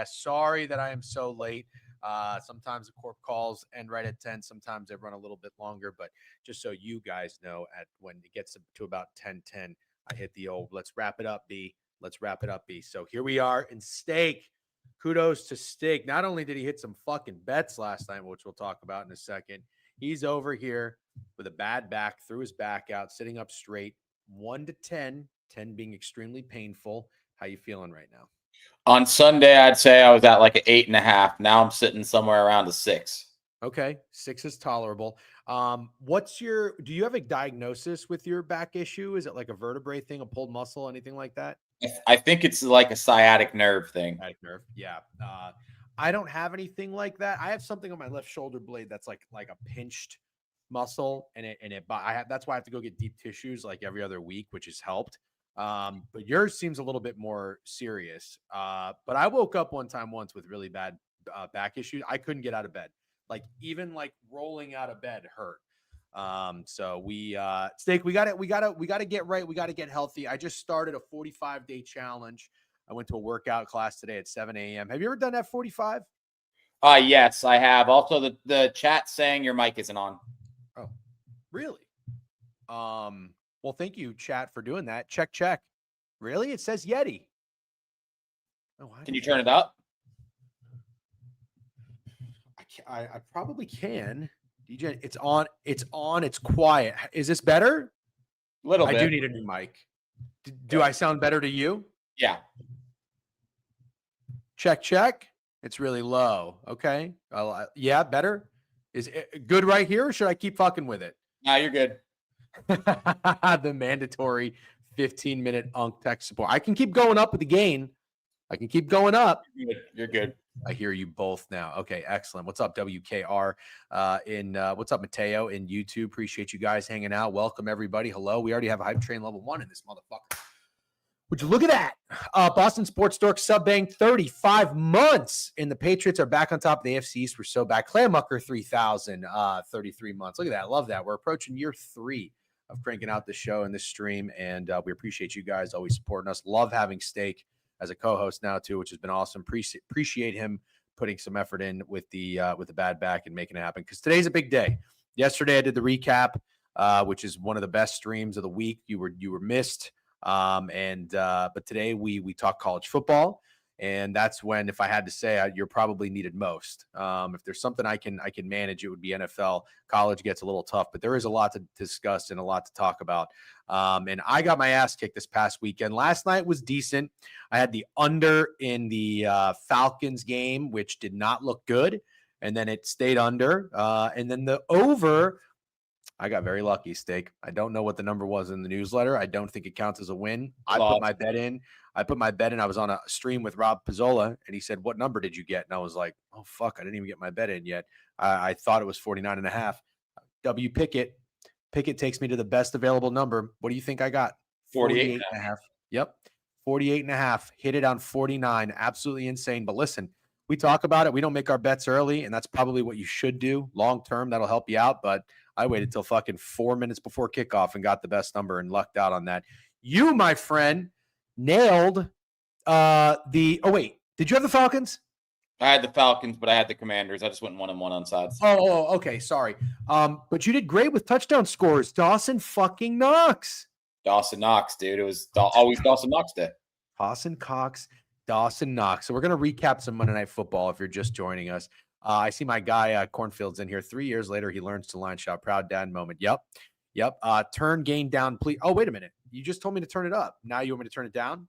guest. Sorry that I am so late. Sometimes the corp calls end right at 10. Sometimes they run a little bit longer, but just so you guys know, at when it gets to about 10:10, I hit the old let's wrap it up, B. Let's wrap it up, B. So here we are in Steak. Kudos to Steak. Not only did he hit some fucking bets last night, which we'll talk about in a second, he's over here with a bad back, threw his back out, sitting up straight, 1 to 10, 10 being extremely painful. How you feeling right now? On Sunday, I'd say I was at like an 8.5. Now I'm sitting somewhere around a 6. Okay, 6 is tolerable. Do you have a diagnosis with your back issue? Is it like a vertebrae thing, a pulled muscle, anything like that? I think it's like a sciatic nerve thing. Sciatic nerve, yeah. I don't have anything like that. I have something on my left shoulder blade that's like a pinched muscle, that's why I have to go get deep tissues like every other week, which has helped. But yours seems a little bit more serious. But I woke up once with really bad back issues. I couldn't get out of bed. Like even like rolling out of bed hurt. So Steak, we got to get right. We got to get healthy. I just started a 45-day challenge. I went to a workout class today at 7 a.m. Have you ever done that 45? Yes, I have. Also, the chat saying your mic isn't on. Oh, really? Well, thank you, chat, for doing that. Check. Really? It says Yeti. Oh, can you turn it up? I probably can. DJ, it's on. It's quiet. Is this better? A little bit. I do need a new mic. Do I sound better to you? Yeah. Check. It's really low. Okay. Yeah, better. Is it good right here, or should I keep fucking with it? No, you're good. The mandatory 15-minute UNC tech support. I can keep going up with the gain. I can keep going up. You're good. I hear you both now. Okay, excellent. What's up, WKR? What's up, Mateo in YouTube? Appreciate you guys hanging out. Welcome, everybody. Hello. We already have a hype train level 1 in this motherfucker. Would you look at that? Boston Sports Dork sub-bang 35 months, and the Patriots are back on top of the AFC East. We're so back. Clammucker 3000, 33 months. Look at that. I love that. We're approaching year 3 of cranking out the show and this stream, and we appreciate you guys always supporting us. Love having Steak as a co-host now too, which has been awesome. Appreciate him putting some effort in with the bad back and making it happen, because today's a big day. Yesterday I did the recap, which is one of the best streams of the week. You were missed. But today we talk college football, and that's when, if I had to say, you're probably needed most. If there's something I can manage, it would be NFL. College gets a little tough, but there is a lot to discuss and a lot to talk about. And I got my ass kicked this past weekend. Last night was decent. I had the under in the Falcons game, which did not look good, and then it stayed under. And then the over, I got very lucky, Steak. I don't know what the number was in the newsletter. I don't think it counts as a win. I put my bet in. I was on a stream with Rob Pizzola, and he said, "What number did you get?" And I was like, "Oh, fuck, I didn't even get my bet in yet." I thought it was 49.5. W Pickett. Pickett takes me to the best available number. What do you think I got? 48.5. Yep. 48.5. Hit it on 49. Absolutely insane. But listen, we talk about it. We don't make our bets early, and that's probably what you should do long term. That'll help you out. But I waited till fucking 4 minutes before kickoff and got the best number and lucked out on that. You, my friend, nailed oh, wait. Did you have the Falcons? I had the Falcons, but I had the Commanders. I just went 1-1 on sides. Oh, okay. Sorry. But you did great with touchdown scores. Dawson fucking Knox. Dawson Knox, dude. It was always Dawson Knox day. Dawson Knox. So we're going to recap some Monday Night Football if you're just joining us. I see my guy Cornfield's in here. 3 years later, he learns to line shot. Proud dad moment. Yep. Turn gain down, please. Oh, wait a minute. You just told me to turn it up. Now you want me to turn it down?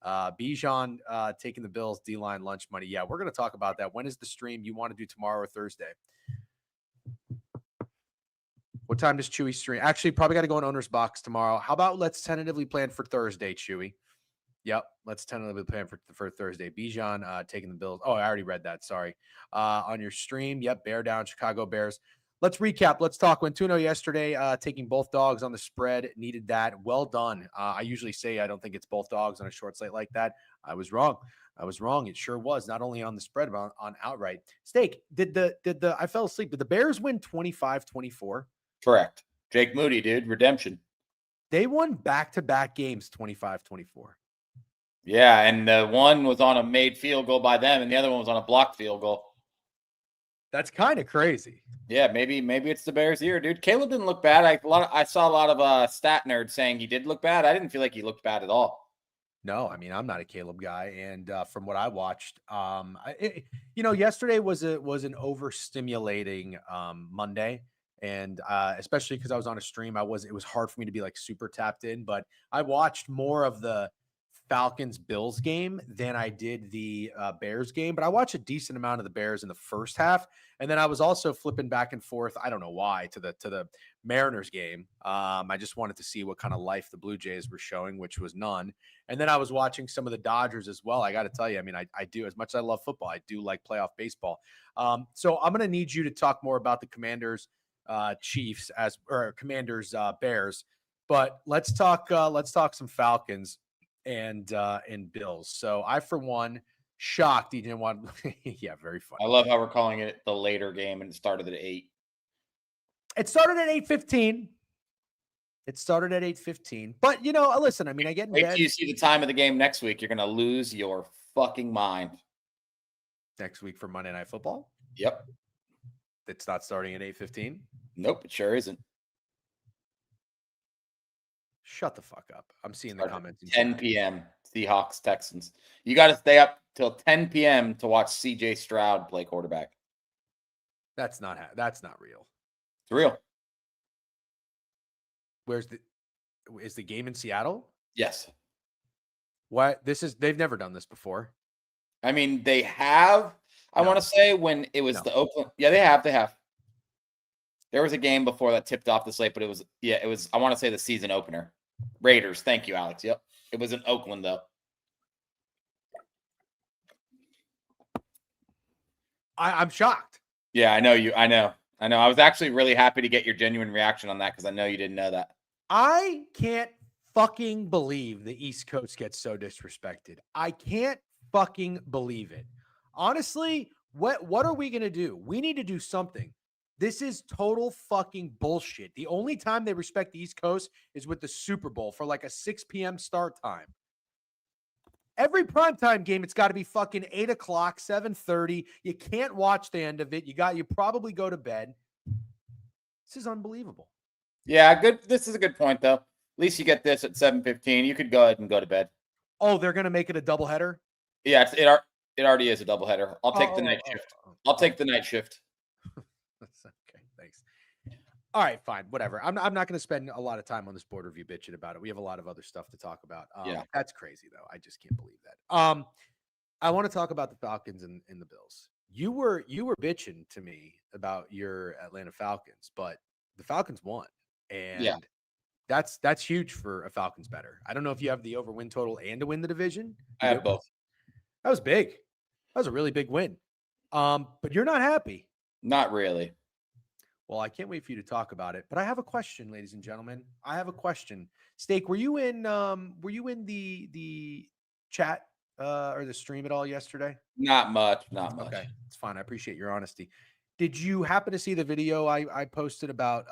Bijan taking the Bills D-line lunch money. Yeah, we're going to talk about that. When is the stream you want to do, tomorrow or Thursday? What time does Chewy stream? Actually, probably got to go in owner's box tomorrow. How about let's tentatively plan for Thursday, Chewy? Yep, let's tentatively plan for Thursday. Bijan taking the Bills. Oh, I already read that. Sorry. On your stream, yep, bear down, Chicago Bears. Let's recap. Let's talk. Wentuno yesterday, taking both dogs on the spread. Needed that. Well done. I usually say I don't think it's both dogs on a short slate like that. I was wrong. It sure was. Not only on the spread, but on outright. Steak, I fell asleep. Did the Bears win 25-24? Correct. Jake Moody, dude. Redemption. They won back-to-back games 25-24. Yeah, and the one was on a made field goal by them, and the other one was on a blocked field goal. That's kind of crazy. Yeah, maybe it's the Bears' year, dude. Caleb didn't look bad. I saw a lot of stat nerds saying he did look bad. I didn't feel like he looked bad at all. No, I mean, I'm not a Caleb guy, and from what I watched, yesterday was an overstimulating Monday, and especially because I was on a stream, it was hard for me to be like super tapped in, but I watched more of the Falcons Bills game than I did the Bears game, but I watched a decent amount of the Bears in the first half, and then I was also flipping back and forth. I don't know why to the Mariners game. I just wanted to see what kind of life the Blue Jays were showing, which was none. And then I was watching some of the Dodgers as well. I got to tell you, I mean, I do, as much as I love football, I do like playoff baseball. So I'm going to need you to talk more about the Commanders, Chiefs or Commanders, Bears. But let's talk some Falcons and Bills. So I, for one, shocked he didn't want. Yeah, very funny. I love how we're calling it the later game, and it started at 8. It started at 8:15. But listen, I mean, I get in Wait bed. till you see the time of the game next week. You're gonna lose your fucking mind. Next week for Monday Night Football. Yep. It's not starting at 8:15. Nope, it sure isn't. Shut the fuck up. I'm seeing the comments. 10 p.m. Seahawks, Texans. You got to stay up till 10 p.m. to watch C.J. Stroud play quarterback. That's not real. It's real. Is the game in Seattle? Yes. What? They've never done this before. I mean, they have. I want to say when it was the Oakland. Yeah, they have. There was a game before that tipped off the slate, but it was, I want to say the season opener. Raiders. Thank you, Alex. Yep. It was in Oakland, though. I'm shocked. Yeah, I know you. I know. I was actually really happy to get your genuine reaction on that because I know you didn't know that. I can't fucking believe the East Coast gets so disrespected. I can't fucking believe it. Honestly, what are we going to do? We need to do something. This is total fucking bullshit. The only time they respect the East Coast is with the Super Bowl for like a 6 p.m. start time. Every primetime game, it's got to be fucking 8 o'clock, 7:30. You can't watch the end of it. You probably go to bed. This is unbelievable. Yeah, good. This is a good point, though. At least you get this at 7:15. You could go ahead and go to bed. Oh, they're going to make it a doubleheader? Yeah, it already is a doubleheader. I'll take the night shift. I'll take the night shift. Okay, thanks. All right, fine, whatever. I'm not going to spend a lot of time on this board review bitching about it. We have a lot of other stuff to talk about. Yeah, that's crazy though. I just can't believe that. I want to talk about the Falcons and the Bills. You were bitching to me about your Atlanta Falcons, but the Falcons won, and that's huge for a Falcons better. I don't know if you have the over win total and to win the division. I have both. That was big. That was a really big win. But you're not happy. Not really. Well, I can't wait for you to talk about it. But I have a question, ladies and gentlemen. I have a question. Steak, were you in the chat or the stream at all yesterday? Not much. Okay, it's fine. I appreciate your honesty. Did you happen to see the video I posted about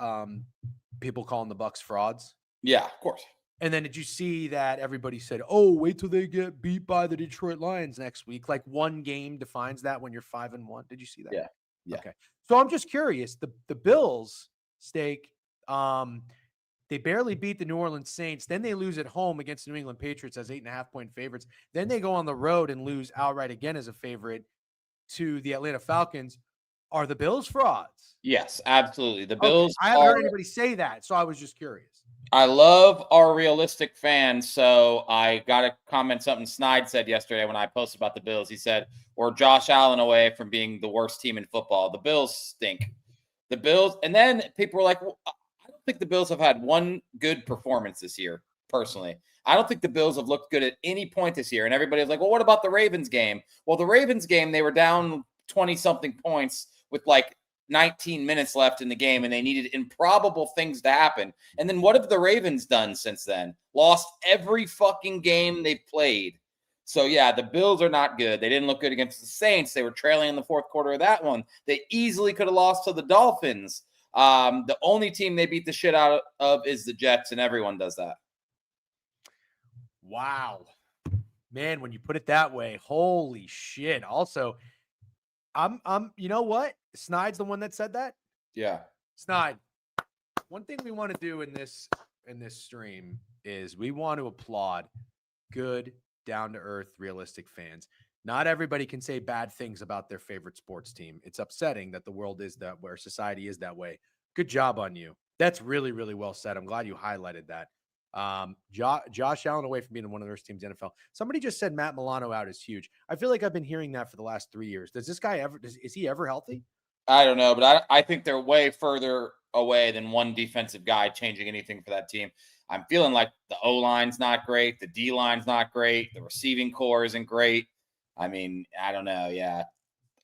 people calling the Bucks frauds? Yeah, of course. And then did you see that everybody said, "Oh, wait till they get beat by the Detroit Lions next week"? Like one game defines that when you're 5-1. Did you see that? Yeah. Okay. So I'm just curious. The Bills, Steak, they barely beat the New Orleans Saints. Then they lose at home against the New England Patriots as 8.5-point favorites. Then they go on the road and lose outright again as a favorite to the Atlanta Falcons. Are the Bills frauds? Yes, absolutely. The Bills. Okay. I haven't heard anybody say that, so I was just curious. I love our realistic fans, so I got to comment something Snide said yesterday when I posted about the Bills. He said, "We're Josh Allen away from being the worst team in football. The Bills stink." The Bills, and then people were like, well, I don't think the Bills have had one good performance this year, personally. I don't think the Bills have looked good at any point this year. And everybody was like, well, what about the Ravens game? Well, the Ravens game, they were down 20-something points with like 19 minutes left in the game, and they needed improbable things to happen. And then what have the Ravens done since then? Lost every fucking game they played. So, yeah, the Bills are not good. They didn't look good against the Saints. They were trailing in the fourth quarter of that one. They easily could have lost to the Dolphins. The only team they beat the shit out of is the Jets, and everyone does that. Wow. Man, when you put it that way, holy shit. Also, you know what? Snide's the one that said that. Yeah. Snide. One thing we want to do in this stream is we want to applaud good, down-to-earth, realistic fans. Not everybody can say bad things about their favorite sports team. It's upsetting that the world is that where society is that way. Good job on you. That's really, really well said. I'm glad you highlighted that. Josh Allen away from being one of the worst teams in the NFL. Somebody just said Matt Milano out is huge. I feel like I've been hearing that for the last 3 years. Does this guy is he ever healthy? I don't know, but I think they're way further away than one defensive guy changing anything for that team. I'm feeling like the O-line's not great. The D-line's not great. The receiving core isn't great. I mean, I don't know. Yeah,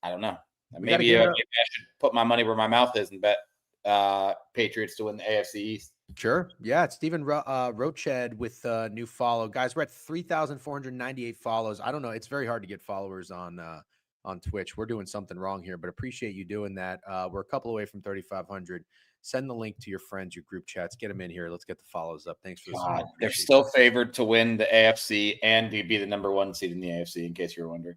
I don't know. Maybe I should put my money where my mouth is and bet Patriots to win the AFC East. Sure. Yeah, it's Steven Roched with new follow. Guys, we're at 3,498 follows. I don't know. It's very hard to get followers on Twitch. We're doing something wrong here, but appreciate you doing that. We're a couple away from 3,500. Send the link to your friends, your group chats. Get them in here. Let's get the follows up. Thanks for the They're still favored to win the AFC and to be the number 1 seed in the AFC, in case you're wondering.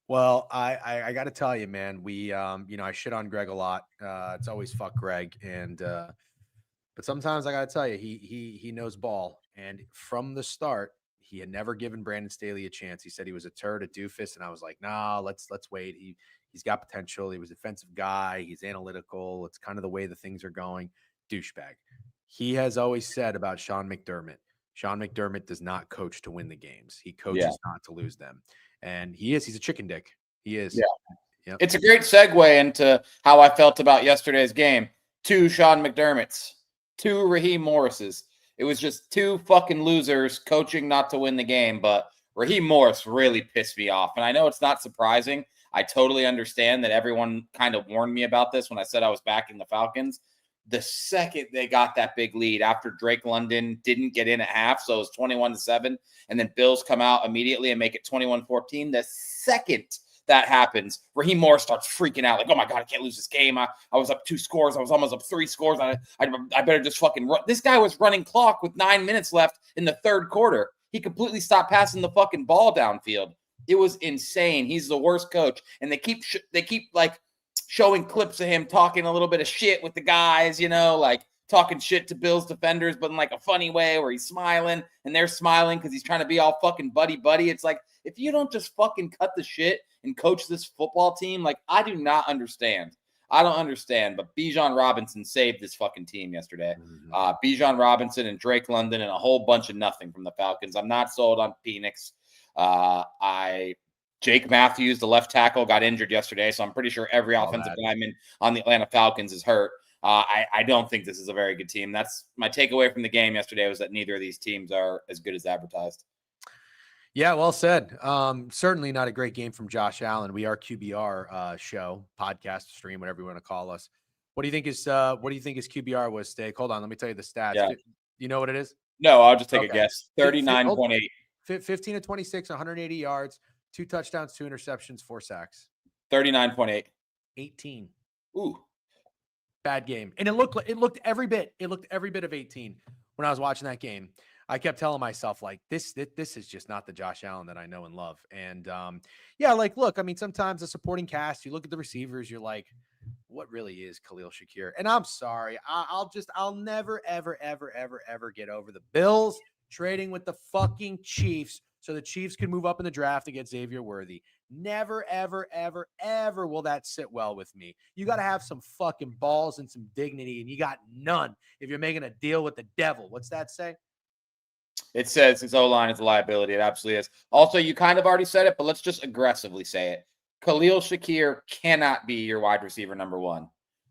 Well, I got to tell you, man, we, I shit on Greg a lot. It's always fuck Greg. And, but sometimes I got to tell you, he knows ball. And from the start, he had never given Brandon Staley a chance. He said he was a turd, a doofus. And I was like, nah, let's wait. He's got potential. He was a defensive guy. He's analytical. It's kind of the way the things are going. Douchebag. He has always said about Sean McDermott. Sean McDermott does not coach to win the games. He coaches not to lose them. And he's a chicken dick. He is. Yeah. Yep. It's a great segue into how I felt about yesterday's game. 2 Sean McDermotts, 2 Raheem Morrises. It was just 2 fucking losers coaching not to win the game, but Raheem Morris really pissed me off. And I know it's not surprising. I totally understand that everyone kind of warned me about this when I said I was backing the Falcons. The second they got that big lead after Drake London didn't get in at half, so it was 21-7, and then Bills come out immediately and make it 21-14. The second that happens, Raheem Morris starts freaking out like, oh my God, I can't lose this game. I was up 2 scores. I was almost up 3 scores. I better just fucking run. This guy was running clock with 9 minutes left in the third quarter. He completely stopped passing the fucking ball downfield. It was insane. He's the worst coach. And they keep like showing clips of him talking a little bit of shit with the guys, like talking shit to Bills defenders, but in like a funny way where he's smiling and they're smiling because he's trying to be all fucking buddy. It's like, if you don't just fucking cut the shit and coach this football team, like, I do not understand. I don't understand, but Bijan Robinson saved this fucking team yesterday. Bijan Robinson and Drake London and a whole bunch of nothing from the Falcons. I'm not sold on Phoenix. Jake Matthews, the left tackle, got injured yesterday, so I'm pretty sure every offensive lineman on the Atlanta Falcons is hurt. I don't think this is a very good team. That's my takeaway from the game yesterday, was that neither of these teams are as good as advertised. Yeah, well said. Certainly not a great game from Josh Allen. We are QBR show, podcast, stream, whatever you want to call us. What do you think his QBR was, Steak? Hold on, let me tell you the stats. Yeah. You know what it is? No, I'll just take a guess. 39.8. 15 to 26, 180 yards, 2 touchdowns, 2 interceptions, 4 sacks. 39.8. 18. Ooh. Bad game. And it looked every bit of 18 when I was watching that game. I kept telling myself, like, this is just not the Josh Allen that I know and love. And look, I mean, sometimes the supporting cast, you look at the receivers, you're like, what really is Khalil Shakir? And I'm sorry, I'll never, ever, ever, ever, ever get over the Bills trading with the fucking Chiefs so the Chiefs can move up in the draft to get Xavier Worthy. Never, ever, ever, ever will that sit well with me. You got to have some fucking balls and some dignity, and you got none if you're making a deal with the devil. What's that say? It says his O-line is a liability. It absolutely is. Also, you kind of already said it, but let's just aggressively say it. Khalil Shakir cannot be your wide receiver number 1.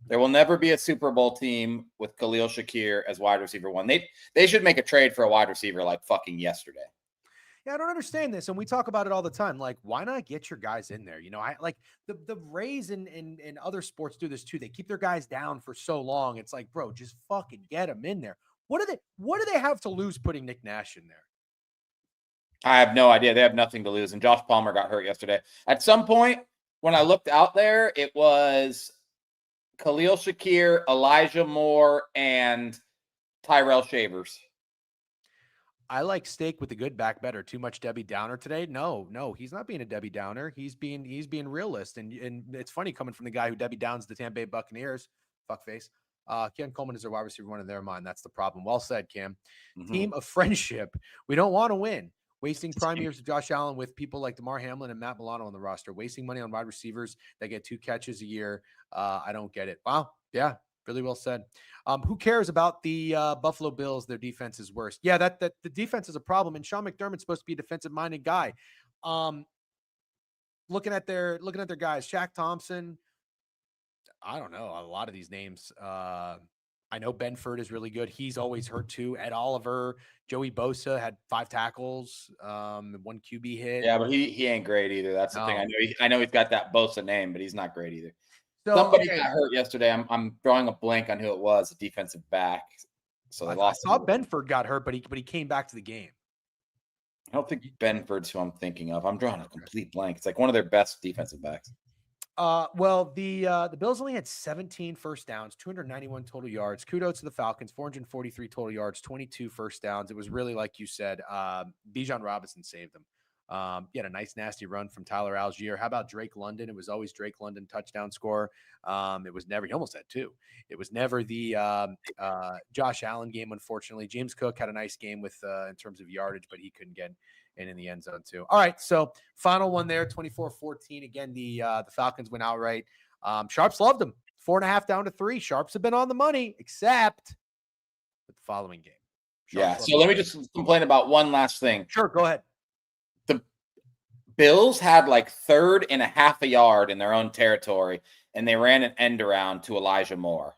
There will never be a Super Bowl team with Khalil Shakir as wide receiver 1. They should make a trade for a wide receiver like fucking yesterday. Yeah, I don't understand this. And we talk about it all the time. Like, why not get your guys in there? I like the Rays and other sports do this too. They keep their guys down for so long. It's like, bro, just fucking get them in there. What do they have to lose putting Nick Nash in there? I have no idea. They have nothing to lose. And Josh Palmer got hurt yesterday. At some point, when I looked out there, it was Khalil Shakir, Elijah Moore, and Tyrell Shavers. I like steak with a good back better. Too much Debbie Downer today? No, he's not being a Debbie Downer. He's being realist. And it's funny coming from the guy who Debbie Downs the Tampa Bay Buccaneers. Fuckface. Ken Coleman is their wide receiver one in their mind. That's the problem. Well said, Cam. Mm-hmm. Team of friendship. We don't want to win. Wasting prime years of Josh Allen with people like DeMar Hamlin and Matt Milano on the roster. Wasting money on wide receivers that get 2 catches a year. I don't get it. Wow. Yeah. Really well said. Who cares about the Buffalo Bills? Their defense is worse. Yeah, that the defense is a problem. And Sean McDermott's supposed to be a defensive-minded guy. Looking at their guys, Shaq Thompson. I don't know a lot of these names. I know Benford is really good. He's always hurt too. Ed Oliver, Joey Bosa had 5 tackles, 1 QB hit. Yeah, but he ain't great either. That's the thing. I know he's got that Bosa name, but he's not great either. So, somebody got hurt yesterday. I'm drawing a blank on who it was, a defensive back. So they lost. I saw Benford got hurt, but he came back to the game. I don't think Benford's who I'm thinking of. I'm drawing a complete blank. It's like one of their best defensive backs. Well, the Bills only had 17 first downs, 291 total yards. Kudos to the Falcons, 443 total yards, 22 first downs. It was really, like you said, Bijan Robinson saved them. He had a nice, nasty run from Tyler Algier. How about Drake London? It was always Drake London touchdown scorer. It was never, he almost had 2. It was never the Josh Allen game, unfortunately. James Cook had a nice game with in terms of yardage, but he couldn't get in the end zone too. All right, so final one there, 24-14. Again, the Falcons went outright. Sharps loved them. 4.5 down to 3. Sharps have been on the money, except with the following game. Sharps so let me just complain about one last thing. Sure, go ahead. The Bills had like 3rd and a half a yard in their own territory, and they ran an end around to Elijah Moore.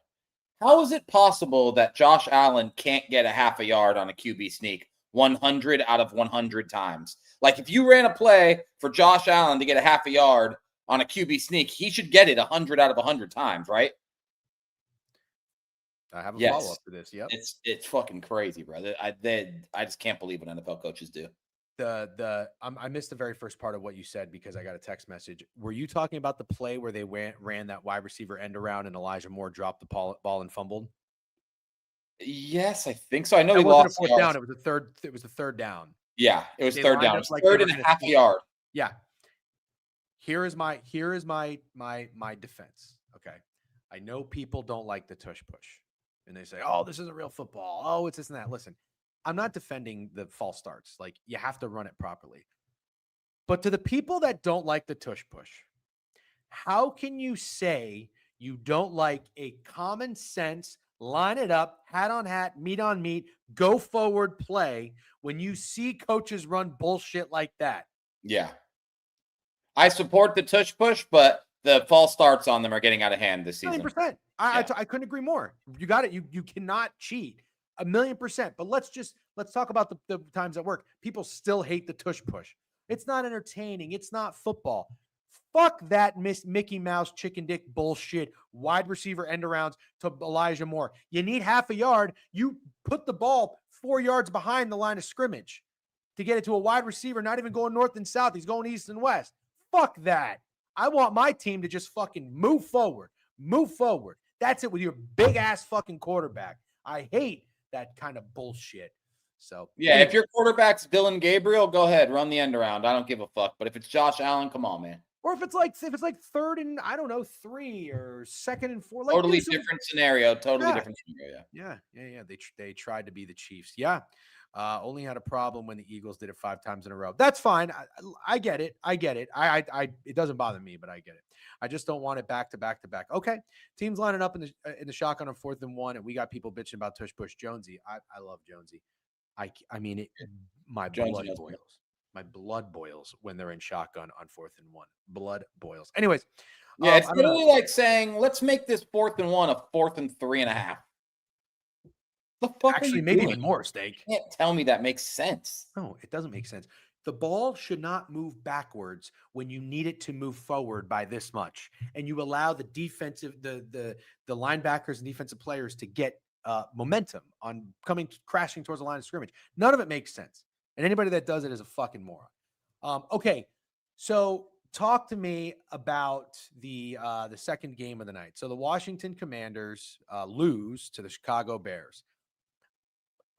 How is it possible that Josh Allen can't get a half a yard on a QB sneak 100 out of 100 times? Like, if you ran a play for Josh Allen to get a half a yard on a QB sneak, he should get it 100 out of 100 times, right? I have a follow-up to this. Yep. It's fucking crazy, brother. I just can't believe what NFL coaches do. I missed the very first part of what you said because I got a text message. Were you talking about the play where they ran that wide receiver end around and Elijah Moore dropped the ball and fumbled? Yes, I think so. I know he lost a 4th down. It was the third down. Yeah, it was 3rd down. It was like 3rd and a half a yard. Yeah. Here is my defense. Okay. I know people don't like the tush push. And they say, oh, this isn't real football. Oh, it's this and that. Listen, I'm not defending the false starts. Like, you have to run it properly. But to the people that don't like the tush push, how can you say you don't like a common sense, line it up, hat on hat, meat on meat, go forward play when you see coaches run bullshit like that? Yeah. I support the tush push, but the false starts on them are getting out of hand this season. 100%. I couldn't agree more. You got it. You cannot cheat. 1,000,000%. But let's talk about the times at work. People still hate the tush push. It's not entertaining. It's not football. Fuck that Mickey Mouse chicken dick bullshit. Wide receiver end arounds to Elijah Moore. You need half a yard. You put the ball 4 yards behind the line of scrimmage to get it to a wide receiver, not even going north and south. He's going east and west. Fuck that. I want my team to just fucking move forward. Move forward. That's it with your big ass fucking quarterback. I hate that kind of bullshit. So yeah, if your quarterback's Dylan Gabriel, go ahead, run the end around. I don't give a fuck. But if it's Josh Allen, come on, man. Or if it's like 3rd and 3 or 2nd and 4, like totally different scenario. Totally different scenario. Yeah. They tried to be the Chiefs. Yeah. Only had a problem when the Eagles did it 5 times in a row. That's fine. I get it. It doesn't bother me, but I get it. I just don't want it back to back to back. Okay. Teams lining up in the shotgun on 4th and 1, and we got people bitching about tush push. Jonesy. I love Jonesy. I mean, my blood boils. My blood boils when they're in shotgun on 4th and 1. Blood boils. Anyways. Yeah, it's literally like saying, let's make this 4th and 1 a 4th and 3.5. The fuck actually, maybe even more, Steak. You can't tell me that makes sense. No, it doesn't make sense. The ball should not move backwards when you need it to move forward by this much, and you allow the linebackers and defensive players to get momentum on crashing towards the line of scrimmage. None of it makes sense, and anybody that does it is a fucking moron. Okay, so talk to me about the second game of the night. So the Washington Commanders lose to the Chicago Bears.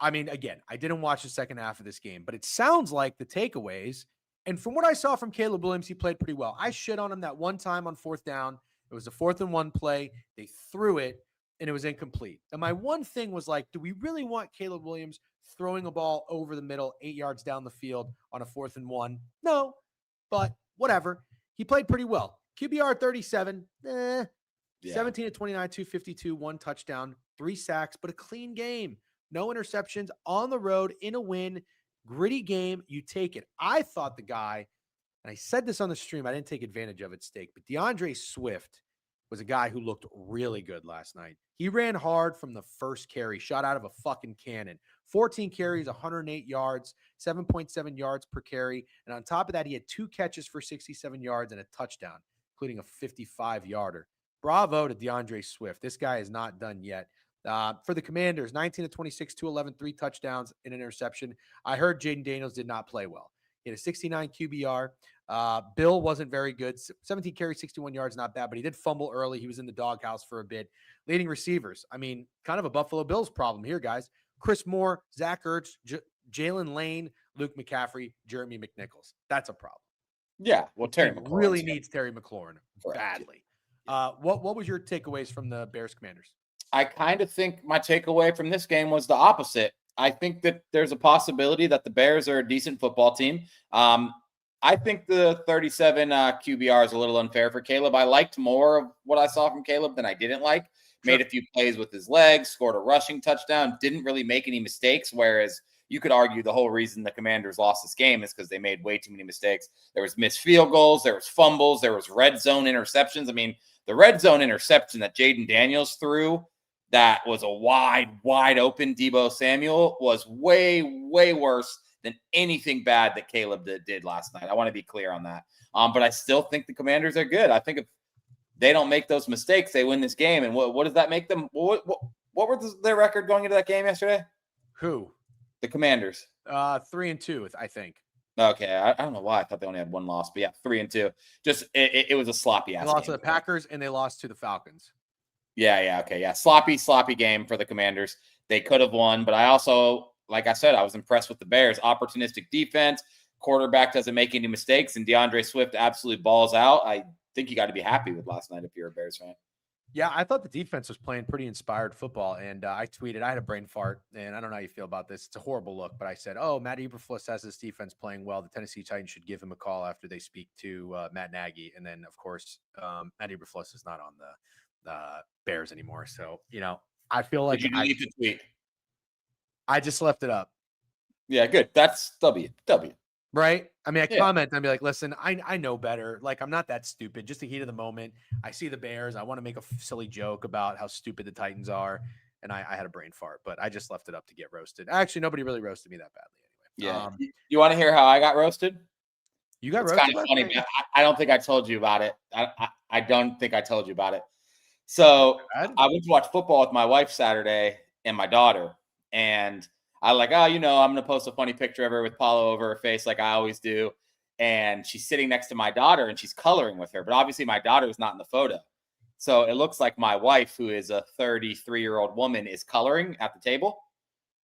I mean, again, I didn't watch the second half of this game, but it sounds like the takeaways. And from what I saw from Caleb Williams, he played pretty well. I shit on him that one time on 4th down. It was a 4th-and-1 play. They threw it, and it was incomplete. And my one thing was like, do we really want Caleb Williams throwing a ball over the middle, 8 yards down the field on a 4th-and-1? No, but whatever. He played pretty well. QBR 37, 17 to 29, 252, 1 touchdown, 3 sacks, but a clean game. No interceptions on the road in a win. Gritty game. You take it. I thought the guy, and I said this on the stream, I didn't take advantage of it, Steak, but DeAndre Swift was a guy who looked really good last night. He ran hard from the first carry, shot out of a fucking cannon. 14 carries, 108 yards, 7.7 yards per carry. And on top of that, he had 2 catches for 67 yards and a touchdown, including a 55-yarder. Bravo to DeAndre Swift. This guy is not done yet. For the Commanders, 19 to 26, 211, 3 touchdowns, and an interception. I heard Jaden Daniels did not play well. He had a 69 QBR. Bill wasn't very good. 17 carries, 61 yards, not bad, but he did fumble early. He was in the doghouse for a bit. Leading receivers, I mean, kind of a Buffalo Bills problem here, guys. Chris Moore, Zach Ertz, Jalen Lane, Luke McCaffrey, Jeremy McNichols. That's a problem. Yeah, well, Terry McLaurin really needs Terry McLaurin badly. Yeah. What was your takeaways from the Bears Commanders? I kind of think my takeaway from this game was the opposite. I think that there's a possibility that the Bears are a decent football team. I think the 37 QBR is a little unfair for Caleb. I liked more of what I saw from Caleb than I didn't like. Made a few plays with his legs, scored a rushing touchdown, didn't really make any mistakes, whereas you could argue the whole reason the Commanders lost this game is because they made way too many mistakes. There was missed field goals, there was fumbles, there was red zone interceptions. I mean, the red zone interception that Jaden Daniels threw, that was a wide open Deebo Samuel, was way worse than anything bad that Caleb did last night. I want to be clear on that. But I still think the Commanders are good. I think if they don't make those mistakes, they win this game. And what does that make them? What were their record going into that game yesterday? Who? The Commanders. 3-2, I think. Okay, I don't know why I thought they only had one loss, but yeah, 3-2. Just it was a sloppy ass. They lost game. to the Packers and they lost to the Falcons. Yeah, okay, yeah, sloppy game for the Commanders. They could have won, but I also, like I said, I was impressed with the Bears. Opportunistic defense, quarterback doesn't make any mistakes, and DeAndre Swift absolutely balls out. I think you got to be happy with last night if you're a Bears fan. Yeah, I thought the defense was playing pretty inspired football, and I tweeted, I had a brain fart, and I don't know how you feel about this. It's a horrible look, but I said, Matt Eberflus has this defense playing well. The Tennessee Titans should give him a call after they speak to Matt Nagy. And then, of course, Matt Eberflus is not on the Bears anymore. So, I feel like Did you delete the tweet? I just left it up. Yeah, good. That's W. Right? I mean, I comment and be like, listen, I know better. Like, I'm not that stupid. Just the heat of the moment. I see the Bears. I want to make a silly joke about how stupid the Titans are. And I had a brain fart, but I just left it up to get roasted. Actually, nobody really roasted me that badly anyway. Yeah. You want to hear how I got roasted? You got roasted? Kind of funny, man. I don't think I told you about it. I don't think I told you about it. So I went to watch football with my wife Saturday and my daughter. And I like, I'm going to post a funny picture of her with Paulo over her face like I always do. And she's sitting next to my daughter and she's coloring with her. But obviously my daughter is not in the photo. So it looks like my wife, who is a 33-year-old woman, is coloring at the table.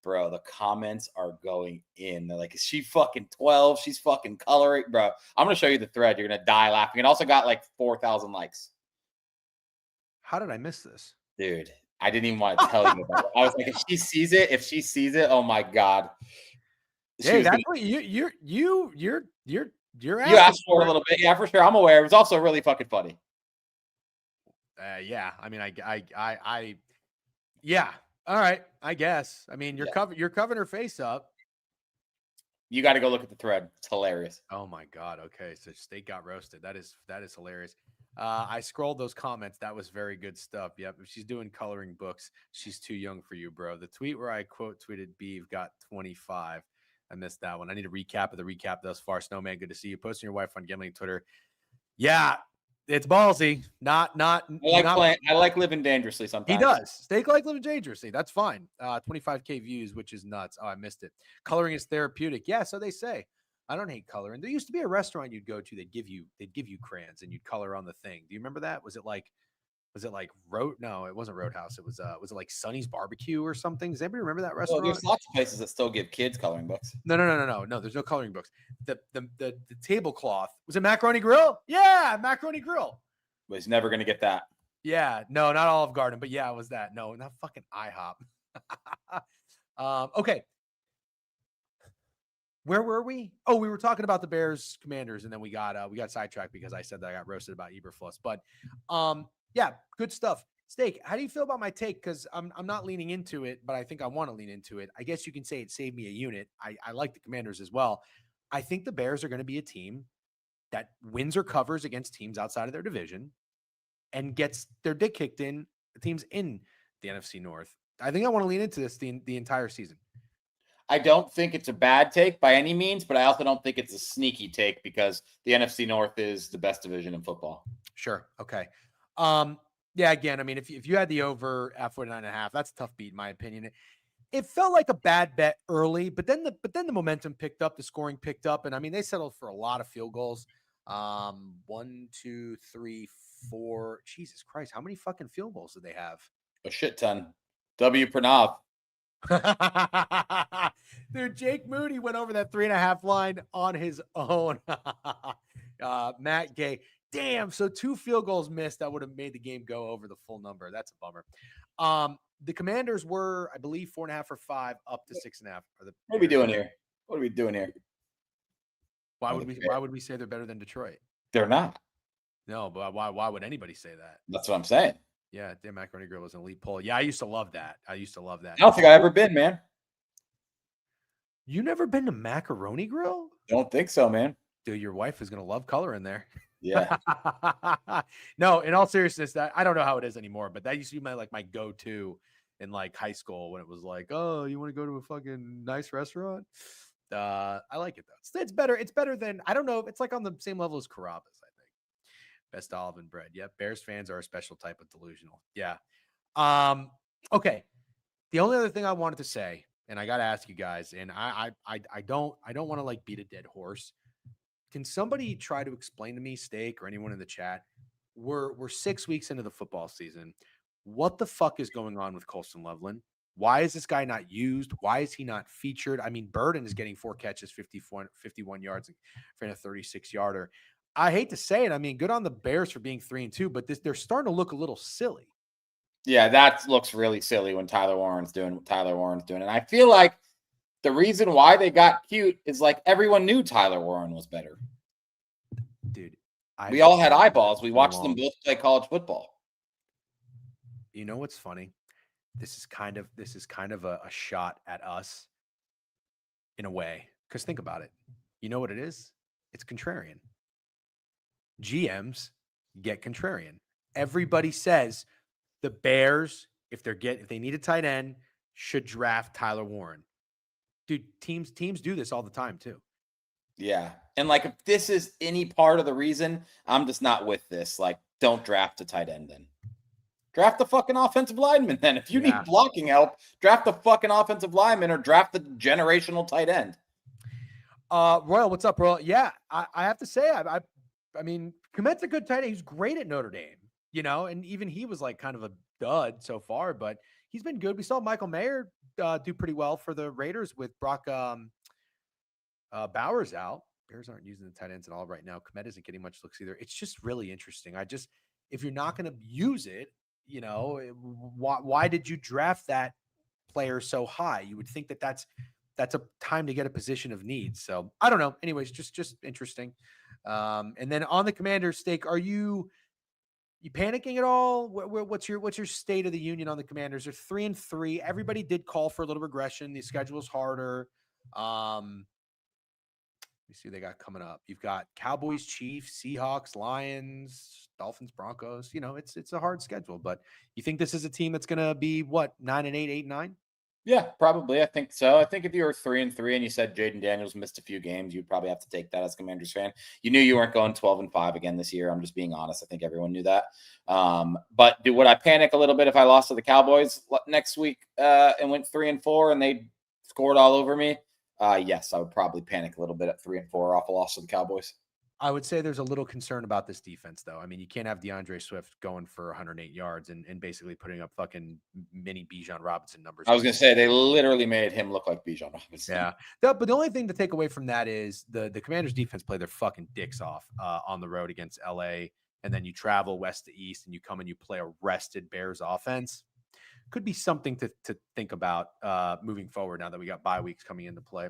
Bro, the comments are going in. They're like, is she fucking 12? She's fucking coloring. Bro, I'm going to show you the thread. You're going to die laughing. It also got like 4,000 likes. How did I miss this? Dude, I didn't even want to tell you about it. I was like, if she sees it, oh my God. Hey, that's what you're you asked for it a little bit. Yeah, for sure. I'm aware. It was also really fucking funny. Yeah. I mean, yeah. All right. I guess. I mean, you're covering her face up. You got to go look at the thread. It's hilarious. Oh my God. Okay. So State got roasted. That is hilarious. I scrolled those comments. That was very good stuff. Yep. If she's doing coloring books, she's too young for you, bro. The tweet where I quote tweeted Beeve got 25. I missed that one. I need a recap of the recap thus far. Snowman, good to see you. Posting your wife on gambling Twitter. Yeah, it's ballsy. I like living dangerously sometimes. He does. Steak like living dangerously. That's fine. 25K views, which is nuts. Oh, I missed it. Coloring is therapeutic. Yeah, so they say. I don't hate coloring. There used to be a restaurant you'd go to. They'd give you crayons and you'd color on the thing. Do you remember that? Was it like Was it like No, it wasn't Roadhouse. It was it like Sonny's Barbecue or something? Does anybody remember that Well, restaurant? there's lots of places that still give kids coloring books. No. There's no coloring books. The tablecloth was it Macaroni Grill? Yeah, Macaroni Grill. But he's never going to get that. Yeah, no, not Olive Garden, but yeah, it was that. No, not fucking IHOP. Okay. Where were we? Oh, we were talking about the Bears Commanders, and then we got sidetracked because I said that I got roasted about Eberflus. But yeah, good stuff. Steak, how do you feel about my take? Because I'm not leaning into it, but I think I want to lean into it. I guess you can say it saved me a unit. I like the Commanders as well. I think the Bears are going to be a team that wins or covers against teams outside of their division and gets their dick kicked in teams in the NFC North. I think I want to lean into this the entire season. I don't think it's a bad take by any means, but I also don't think it's a sneaky take because the NFC North is the best division in football. Sure. Okay. Yeah, again, I mean, if you had the over at 49.5, that's a tough beat in my opinion. It felt like a bad bet early, but then the momentum picked up, the scoring picked up, and I mean, they settled for a lot of field goals. 1, 2, 3, 4. Jesus Christ, how many fucking field goals did they have? A shit ton. W. Pranav. Dude, Jake Moody went over that 3.5 line on his own. Matt Gay. Damn. So 2 field goals missed. That would have made the game go over the full number. That's a bummer. The Commanders were, I believe, 4.5 or 5 up to 6.5. What are we doing here? What are we doing here? Why would we say they're better than Detroit? They're not. No, but why would anybody say that? That's what I'm saying. Yeah, damn, Macaroni Grill was an elite poll. Yeah, I used to love that. I don't think I've ever been, man. You never been to Macaroni Grill? Don't think so, man. Dude, your wife is gonna love color in there. Yeah. No, in all seriousness, that I don't know how it is anymore, but that used to be my go-to in like high school when it was like, oh, you want to go to a fucking nice restaurant? I like it though. It's better. It's better than, I don't know. It's like on the same level as Carrabba's, I think. Best olive and bread. Yep. Bears fans are a special type of delusional. Yeah. Okay. The only other thing I wanted to say, and I got to ask you guys, and I don't want to like beat a dead horse. Can somebody try to explain to me, Steak, or anyone in the chat? We're 6 weeks into the football season. What the fuck is going on with Colston Loveland? Why is this guy not used? Why is he not featured? I mean, Burden is getting 4 catches, 51 yards for a 36-yarder. I hate to say it. I mean, good on the Bears for being 3-2, but they're starting to look a little silly. Yeah, that looks really silly when Tyler Warren's doing what Tyler Warren's doing. And I feel like the reason why they got cute is like everyone knew Tyler Warren was better. Dude, we all had eyeballs. We watched them both play college football. You know what's funny? This is kind of a shot at us in a way. Because think about it. You know what it is? It's contrarian. GMs get contrarian. Everybody says the Bears, if they need a tight end, should draft Tyler Warren. Dude, teams do this all the time too. Yeah. And like, if this is any part of the reason, I'm just not with this. Like, don't draft a tight end then. Draft the fucking offensive lineman then. If you need blocking help, draft the fucking offensive lineman or draft the generational tight end. Royal, what's up, Royal? Yeah, I have to say, I mean, Komet's a good tight end. He's great at Notre Dame, you know, and even he was like kind of a dud so far, but he's been good. We saw Michael Mayer do pretty well for the Raiders with Brock Bowers out. Bears aren't using the tight ends at all right now. Komet isn't getting much looks either. It's just really interesting. If you're not going to use it, you know, why did you draft that player so high? You would think that that's a time to get a position of need. So I don't know. Anyways, just interesting. And then on the Commanders, Steak, are you panicking at all? What's your state of the union on the Commanders? They're 3-3. Everybody did call for a little regression. The schedule's harder. Let me see what they got coming up. You've got Cowboys, Chiefs, Seahawks, Lions, Dolphins, Broncos. You know, it's a hard schedule, but you think this is a team that's going to be what, 9-8, 8-9? Yeah, probably. I think so. I think if you were 3-3 and you said Jaden Daniels missed a few games, you'd probably have to take that as a Commanders fan. You knew you weren't going 12-5 again this year. I'm just being honest. I think everyone knew that. But would I panic a little bit if I lost to the Cowboys next week and went 3-4 and they scored all over me? Yes, I would probably panic a little bit at 3-4 off a loss to the Cowboys. I would say there's a little concern about this defense, though. I mean, you can't have DeAndre Swift going for 108 yards and basically putting up fucking mini Bijan Robinson numbers. I was going to say they literally made him look like Bijan Robinson. Yeah. But the only thing to take away from that is the Commanders defense played their fucking dicks off on the road against LA. And then you travel west to east and you come and you play a rested Bears offense. Could be something to think about moving forward now that we got bye weeks coming into play.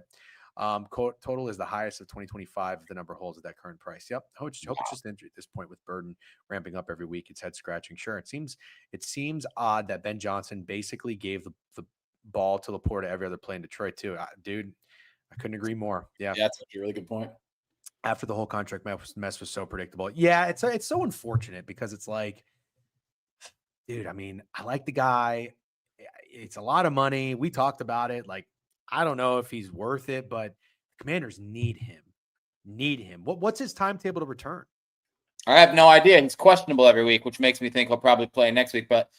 Total is the highest of 2025. The number holds at that current price. Yep. I hope it's just injury at this point with Burden ramping up every week. It's head scratching. Sure. It seems odd that Ben Johnson basically gave the ball to Laporta every other play in Detroit too. Dude, I couldn't agree more. Yeah. That's a really good point. After the whole contract mess was so predictable. Yeah. It's so unfortunate because it's like, dude, I mean, I like the guy. It's a lot of money. We talked about it. Like, I don't know if he's worth it, but the Commanders need him. What's his timetable to return? I have no idea. He's questionable every week, which makes me think he'll probably play next week. But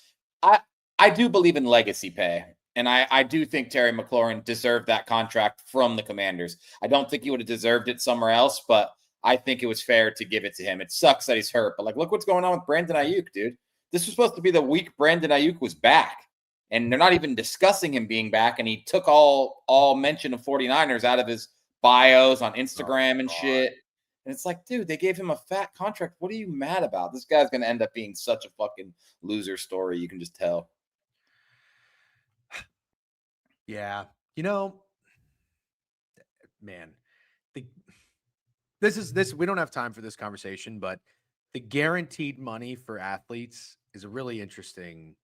I do believe in legacy pay. And I do think Terry McLaurin deserved that contract from the Commanders. I don't think he would have deserved it somewhere else, but I think it was fair to give it to him. It sucks that he's hurt, but like, look what's going on with Brandon Ayuk, dude. This was supposed to be the week Brandon Ayuk was back. And they're not even discussing him being back. And he took all mention of 49ers out of his bios on Instagram and shit. And it's like, dude, they gave him a fat contract. What are you mad about? This guy's going to end up being such a fucking loser story. You can just tell. Yeah. You know, man, this we don't have time for this conversation, but the guaranteed money for athletes is a really interesting,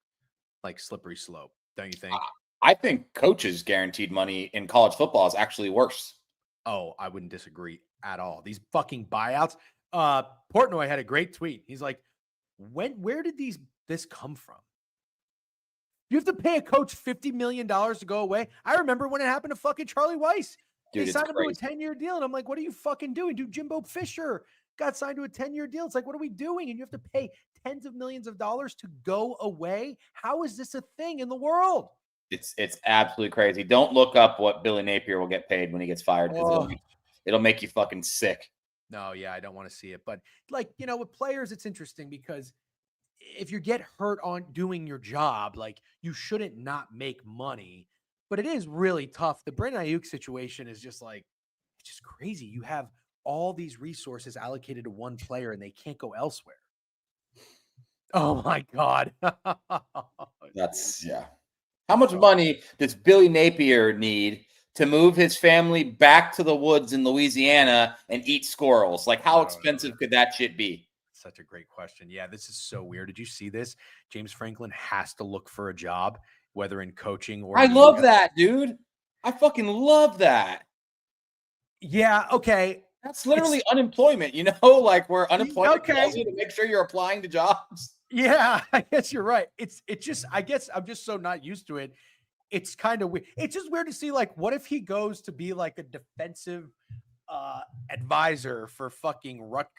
like, slippery slope, don't you think? I think coaches guaranteed money in college football is actually worse. Oh, I wouldn't disagree at all. These fucking buyouts. Portnoy had a great tweet. He's like, where did this come from? You have to pay a coach $50 million to go away. I remember when it happened to fucking Charlie Weiss. Dude, they signed him to a 10-year deal. And I'm like, what are you fucking doing? Dude, Jimbo Fisher got signed to a 10-year deal. It's like, what are we doing? And you have to pay tens of millions of dollars to go away. How is this a thing in the world? It's absolutely crazy. Don't look up what Billy Napier will get paid when he gets fired because it'll make you fucking sick. No, yeah, I don't want to see it. But like, you know, with players, it's interesting because if you get hurt on doing your job, like, you shouldn't not make money. But it is really tough. The Brandon Ayuk situation is just like, it's just crazy. You have all these resources allocated to one player and they can't go elsewhere. Oh my God. That's, yeah. How much money does Billy Napier need to move his family back to the woods in Louisiana and eat squirrels? Like, how expensive could that shit be? Such a great question. Yeah, this is so weird. Did you see this? James Franklin has to look for a job, whether in coaching or I love that, dude. I fucking love that. Yeah, okay. That's literally unemployment, you know, like where unemployment tells you to make sure you're applying to jobs. Yeah, I guess you're right. I guess I'm just so not used to it. It's kind of weird. It's just weird to see, like, what if he goes to be like a defensive advisor for fucking Rutgers?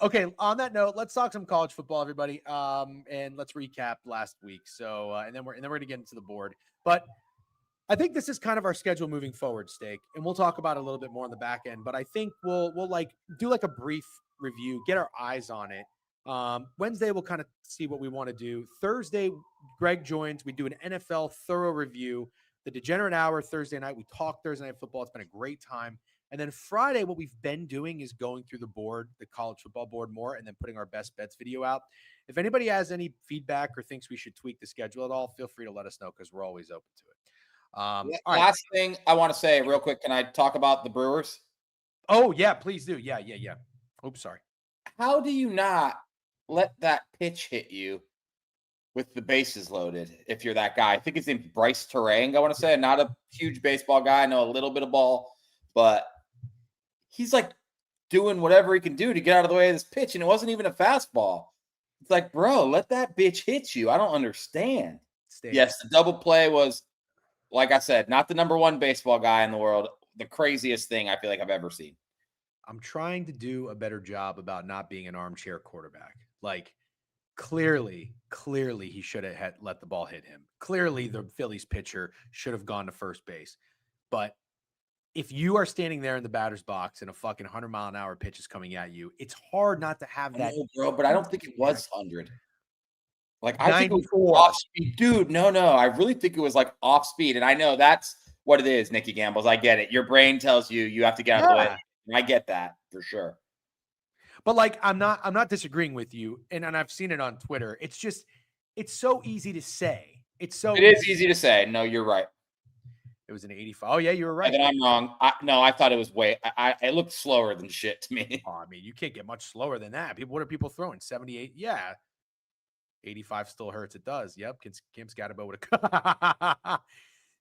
Okay, on that note, let's talk some college football, everybody. And let's recap last week. So, and then we're going to get into the board. But I think this is kind of our schedule moving forward, Steak, and we'll talk about it a little bit more on the back end. But I think we'll like do like a brief review, get our eyes on it. Wednesday, we'll kind of see what we want to do. Thursday, Greg joins. We do an NFL thorough review. The Degenerate Hour Thursday night. We talk Thursday Night Football. It's been a great time. And then Friday, what we've been doing is going through the board, the college football board more, and then putting our best bets video out. If anybody has any feedback or thinks we should tweak the schedule at all, feel free to let us know because we're always open to it. Last thing I want to say real quick. Can I talk about the Brewers? Oh, yeah, please do. Yeah. Oops, sorry. How do you not let that pitch hit you with the bases loaded if you're that guy? I think his name's Bryce Terang, I want to say. Not a huge baseball guy. I know a little bit of ball, but he's like doing whatever he can do to get out of the way of this pitch, and it wasn't even a fastball. It's like, bro, let that bitch hit you. I don't understand. Yes, the double play was, like I said, not the number one baseball guy in the world. The craziest thing I feel like I've ever seen. I'm trying to do a better job about not being an armchair quarterback. Like, Clearly, he should have let the ball hit him. Clearly, the Phillies pitcher should have gone to first base. But if you are standing there in the batter's box and a fucking 100-mile-an-hour pitch is coming at you, it's hard not to have that. No, bro, but I don't think it was 100. Like, I think it was 94. off speed. Dude, no. I really think it was like off speed. And I know that's what it is, Nicky Gambles. I get it. Your brain tells you have to get out of the way. And I get that for sure. But like, I'm not disagreeing with you. And I've seen it on Twitter. It's just, it's so easy to say. It is easy to say. No, you're right. It was an 85. Oh yeah, you were right. And then I'm wrong. I thought it was it looked slower than shit to me. Oh, I mean, you can't get much slower than that. What are people throwing? 78? Yeah. 85 still hurts. It does. Yep. Kim Scatterbo would have.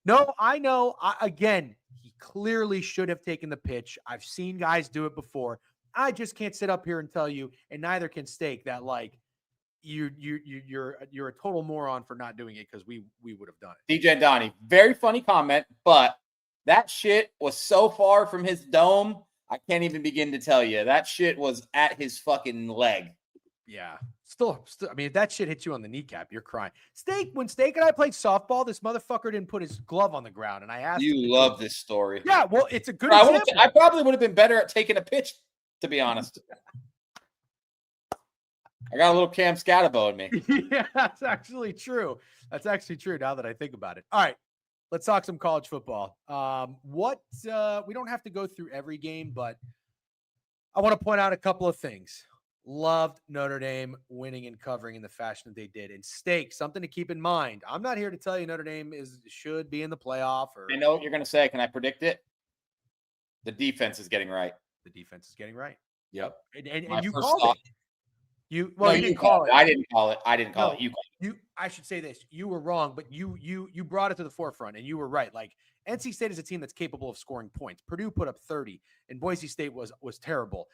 No, I know. Again, he clearly should have taken the pitch. I've seen guys do it before. I just can't sit up here and tell you, and neither can Steak, that like you're a total moron for not doing it, because we would have done it. DJ and Donnie, very funny comment, but that shit was so far from his dome. I can't even begin to tell you. That shit was at his fucking leg. Yeah. Still, I mean, if that shit hits you on the kneecap, you're crying. When Steak and I played softball, this motherfucker didn't put his glove on the ground, and I asked him. You love this story. Yeah, well, it's a good example. I probably would have been better at taking a pitch, to be honest. I got a little Cam Scatterbo in me. Yeah, that's actually true. That's actually true now that I think about it. All right, let's talk some college football. We don't have to go through every game, but I want to point out a couple of things. Loved Notre Dame winning and covering in the fashion that they did. And Steak, something to keep in mind. I'm not here to tell you Notre Dame should be in the playoff. I know what you're going to say. Can I predict it? The defense is getting right. The defense is getting right. Yep. And you called it. You didn't call it. I didn't call it. You called it. I should say this. You were wrong, but you brought it to the forefront, and you were right. Like, NC State is a team that's capable of scoring points. Purdue put up 30, and Boise State was terrible.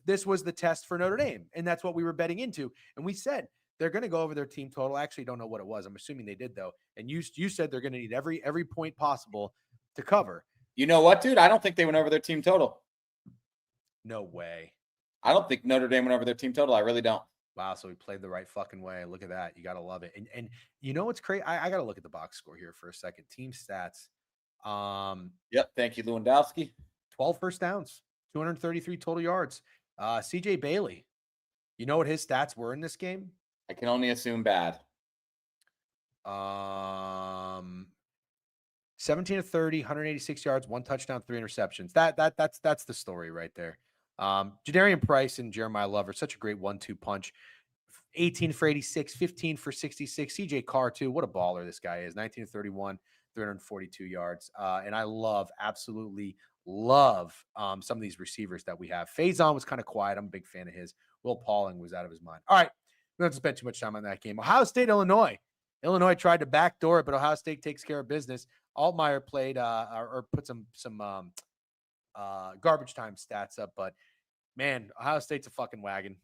This was the test for Notre Dame, and that's what we were betting into. And we said they're going to go over their team total. I actually don't know what it was. I'm assuming they did, though. And you said they're going to need every point possible to cover. You know what, dude? I don't think they went over their team total. No way. I don't think Notre Dame went over their team total. I really don't. Wow, so we played the right fucking way. Look at that. You got to love it. And you know what's crazy? I got to look at the box score here for a second. Team stats. Yep. Thank you, Lewandowski. 12 first downs, 233 total yards. CJ Bailey. You know what his stats were in this game? I can only assume bad. 17 of 30, 186 yards, 1 touchdown, 3 interceptions. That's the story right there. Jadarian Price and Jeremiah Love are such a great 1-2 punch. 18 for 86, 15 for 66. CJ Carr too. What a baller this guy is. 19 of 31, 342 yards. And I absolutely love some of these receivers that we have. Faison was kind of quiet. I'm a big fan of his. Will Pauling was out of his mind. All right. We don't have to spend too much time on that game. Ohio State, Illinois. Illinois tried to backdoor it, but Ohio State takes care of business. Altmaier played or put some garbage time stats up, but man, Ohio State's a fucking wagon.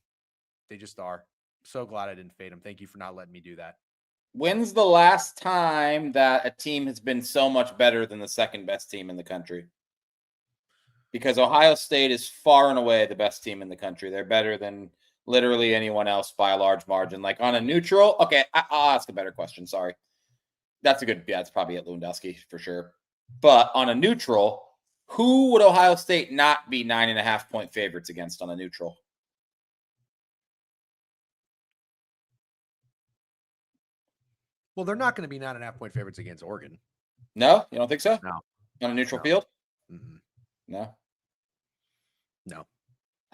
They just are. So glad I didn't fade them. Thank you for not letting me do that. When's the last time that a team has been so much better than the second best team in the country? Because Ohio State is far and away the best team in the country. They're better than literally anyone else by a large margin. Like on a neutral, okay, I'll ask a better question. Sorry. That's a good, yeah, it's probably at Lewandowski for sure. But on a neutral, who would Ohio State not be 9.5-point favorites against on a neutral? Well, they're not going to be 9.5-point favorites against Oregon. No? You don't think so? No. On a neutral field? Mm-hmm. No? No.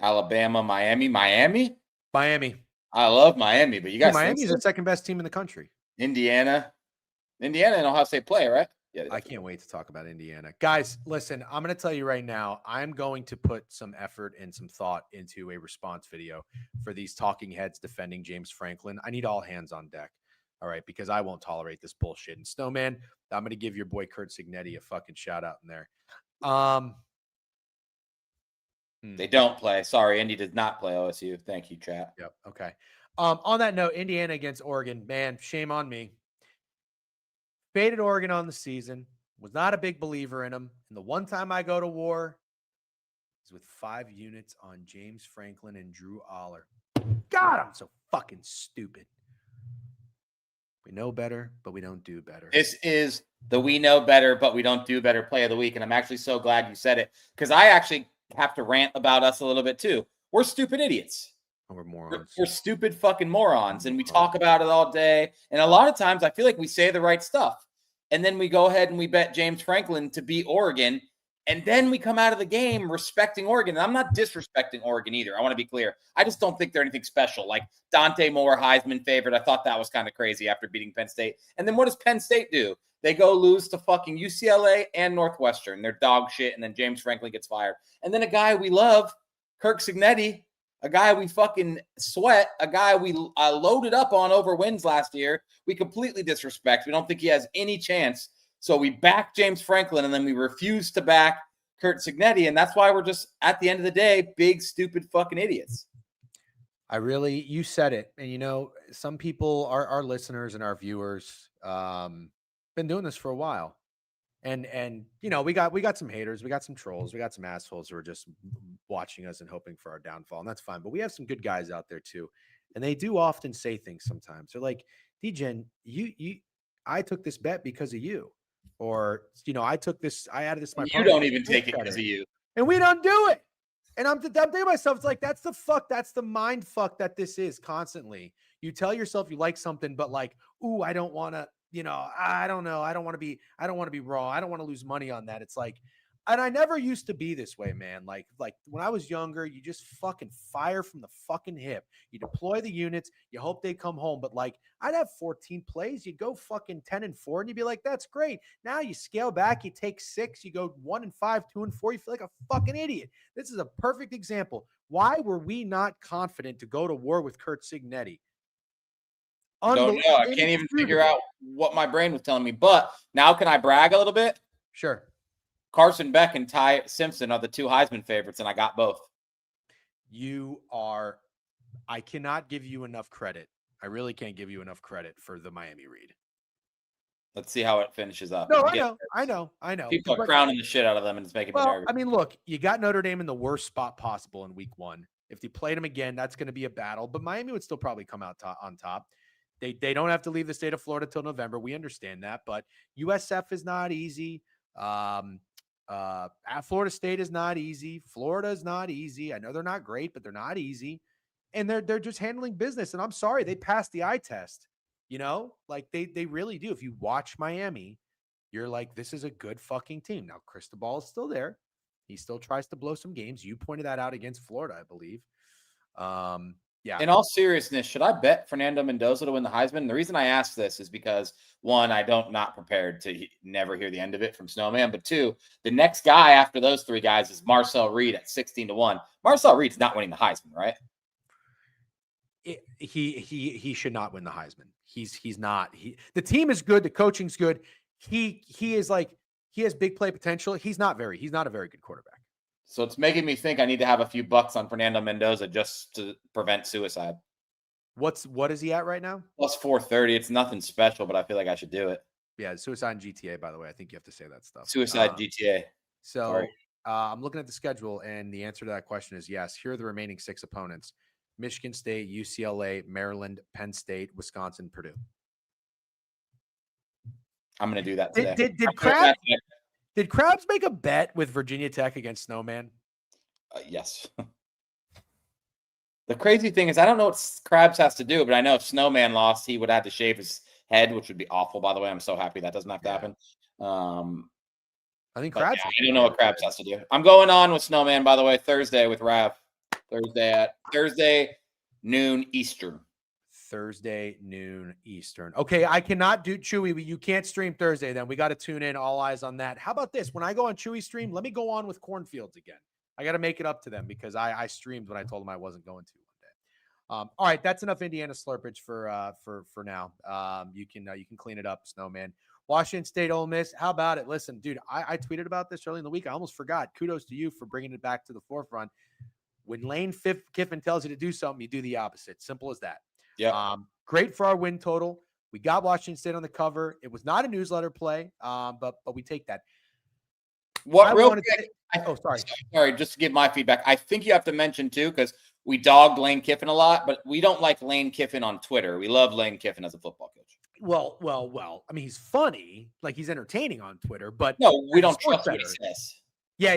Alabama, Miami? Miami. I love Miami, but you guys Miami is the second best team in the country. Indiana and Ohio State play, right? Yeah. I can't wait to talk about Indiana. Guys, listen, I'm going to tell you right now, I'm going to put some effort and some thought into a response video for these talking heads defending James Franklin. I need all hands on deck. All right, because I won't tolerate this bullshit. And Snowman, I'm going to give your boy Kurt Signetti a fucking shout out in there. They don't play. Sorry, Indy does not play OSU. Thank you, chat. Yep. Okay. On that note, Indiana against Oregon, man, shame on me. Faded Oregon on the season. Was not a big believer in them. And the one time I go to war is with 5 units on James Franklin and Drew Aller. God, I'm so fucking stupid. We know better, but we don't do better. This is the we know better, but we don't do better play of the week. And I'm actually so glad you said it because I actually have to rant about us a little bit too. We're stupid idiots. We're morons. We're stupid fucking morons. And we talk about it all day. And a lot of times I feel like we say the right stuff. And then we go ahead and we bet James Franklin to beat Oregon. And then we come out of the game respecting Oregon. And I'm not disrespecting Oregon either. I want to be clear. I just don't think they're anything special. Like Dante Moore, Heisman favorite. I thought that was kind of crazy after beating Penn State. And then what does Penn State do? They go lose to fucking UCLA and Northwestern. They're dog shit. And then James Franklin gets fired. And then a guy we love, Kirk Cignetti, a guy we fucking sweat, a guy we loaded up on over wins last year, we completely disrespect. We don't think he has any chance. So we back James Franklin, and then we refuse to back Kurt Cignetti, and that's why we're just, at the end of the day, big, stupid fucking idiots. You said it. And, some people, our listeners and our viewers, been doing this for a while. And we got some haters, we got some trolls, we got some assholes who are just watching us and hoping for our downfall, and that's fine. But we have some good guys out there too, and they do often say things sometimes. They're like, DGen, I took this bet because of you, or I took this, I added this to my. You don't even take it because of you, and we don't do it. And I'm thinking to myself, it's like that's the mind fuck that this is constantly. You tell yourself you like something, but like, ooh, I don't want to. I don't know. I don't want to be wrong. I don't want to lose money on that. It's like, and I never used to be this way, man. Like when I was younger, you just fucking fire from the fucking hip. You deploy the units. You hope they come home. But like, I'd have 14 plays. You'd go fucking 10-4, and you'd be like, that's great. Now you scale back. You take 6. You go 1-5, 2-4. You feel like a fucking idiot. This is a perfect example. Why were we not confident to go to war with Kurt Cignetti? Don't know. I can't even figure out what my brain was telling me. But now can I brag a little bit? Sure. Carson Beck and Ty Simpson are the 2 Heisman favorites, and I got both. I cannot give you enough credit. I really can't give you enough credit for the Miami read. Let's see how it finishes up. No, I know. People are crowning the shit out of them, and it's making me nervous. I mean, look, you got Notre Dame in the worst spot possible in week 1. If they played them again, that's going to be a battle. But Miami would still probably come out on top. They don't have to leave the state of Florida till November. We understand that, but USF is not easy. At Florida State is not easy. Florida is not easy. I know they're not great, but they're not easy, and they're just handling business. And I'm sorry, they passed the eye test. Like they really do. If you watch Miami, you're like, this is a good fucking team. Now, Cristobal is still there. He still tries to blow some games. You pointed that out against Florida, I believe. Yeah. In all seriousness, should I bet Fernando Mendoza to win the Heisman? The reason I ask this is because, one, not prepared to never hear the end of it from Snowman. But 2, the next guy after those 3 guys is Marcel Reed at 16-1. Marcel Reed's not winning the Heisman, right? He should not win the Heisman. He's not. The team is good. The coaching's good. He has big play potential. He's not a very good quarterback. So it's making me think I need to have a few bucks on Fernando Mendoza just to prevent suicide. What is he at right now? Plus 430. It's nothing special, but I feel like I should do it. Yeah, suicide and GTA, by the way. I think you have to say that stuff. Suicide GTA. So I'm looking at the schedule, and the answer to that question is yes. Here are the remaining 6 opponents: Michigan State, UCLA, Maryland, Penn State, Wisconsin, Purdue. I'm going to do that today. Did Krabs make a bet with Virginia Tech against Snowman? Yes. The crazy thing is I don't know what Krabs has to do, but I know if Snowman lost, he would have to shave his head, which would be awful, by the way. I'm so happy that doesn't have to happen. I think Krabs. I don't know what Krabs has to do. I'm going on with Snowman, by the way, Thursday with Rav. Thursday noon Eastern. Thursday noon Eastern. Okay, I cannot do Chewy. You can't stream Thursday then. We got to tune in. All eyes on that. How about this? When I go on Chewy stream, let me go on with Cornfields again. I got to make it up to them because I streamed when I told them I wasn't going to one day. All right, that's enough Indiana slurpage for now. You can clean it up, Snowman. Washington State, Ole Miss. How about it? Listen, dude, I tweeted about this early in the week. I almost forgot. Kudos to you for bringing it back to the forefront. When Lane Kiffin tells you to do something, you do the opposite. Simple as that. Yeah. Great for our win total. We got Washington State on the cover. It was not a newsletter play, but we take that. Sorry, just to give my feedback. I think you have to mention too, because we dogged Lane Kiffin a lot, but we don't like Lane Kiffin on Twitter. We love Lane Kiffin as a football coach. Well. I mean, he's funny, like he's entertaining on Twitter, but No, we as a don't sports trust what he bettor, says. yeah,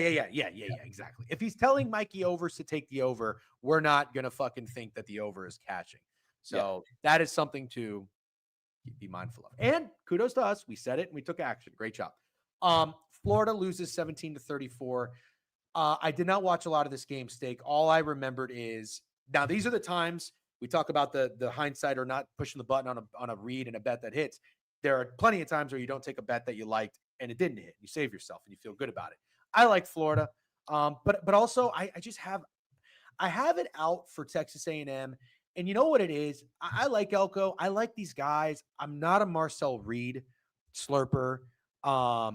exactly. If he's telling Mikey Overs to take the over, we're not gonna fucking think that the over is catching. Yeah. So that is something to be mindful of. And kudos to us. We said it and we took action. Great job. Florida loses 17-34. I did not watch a lot of this game, Steak. All I remembered is now these are the times we talk about the hindsight or not pushing the button on a read and a bet that hits. There are plenty of times where you don't take a bet that you liked and it didn't hit. You save yourself and you feel good about it. I like Florida, but also I have it out for Texas A&M. And you know what it is? I like Elko. I like these guys. I'm not a Marcel Reed slurper.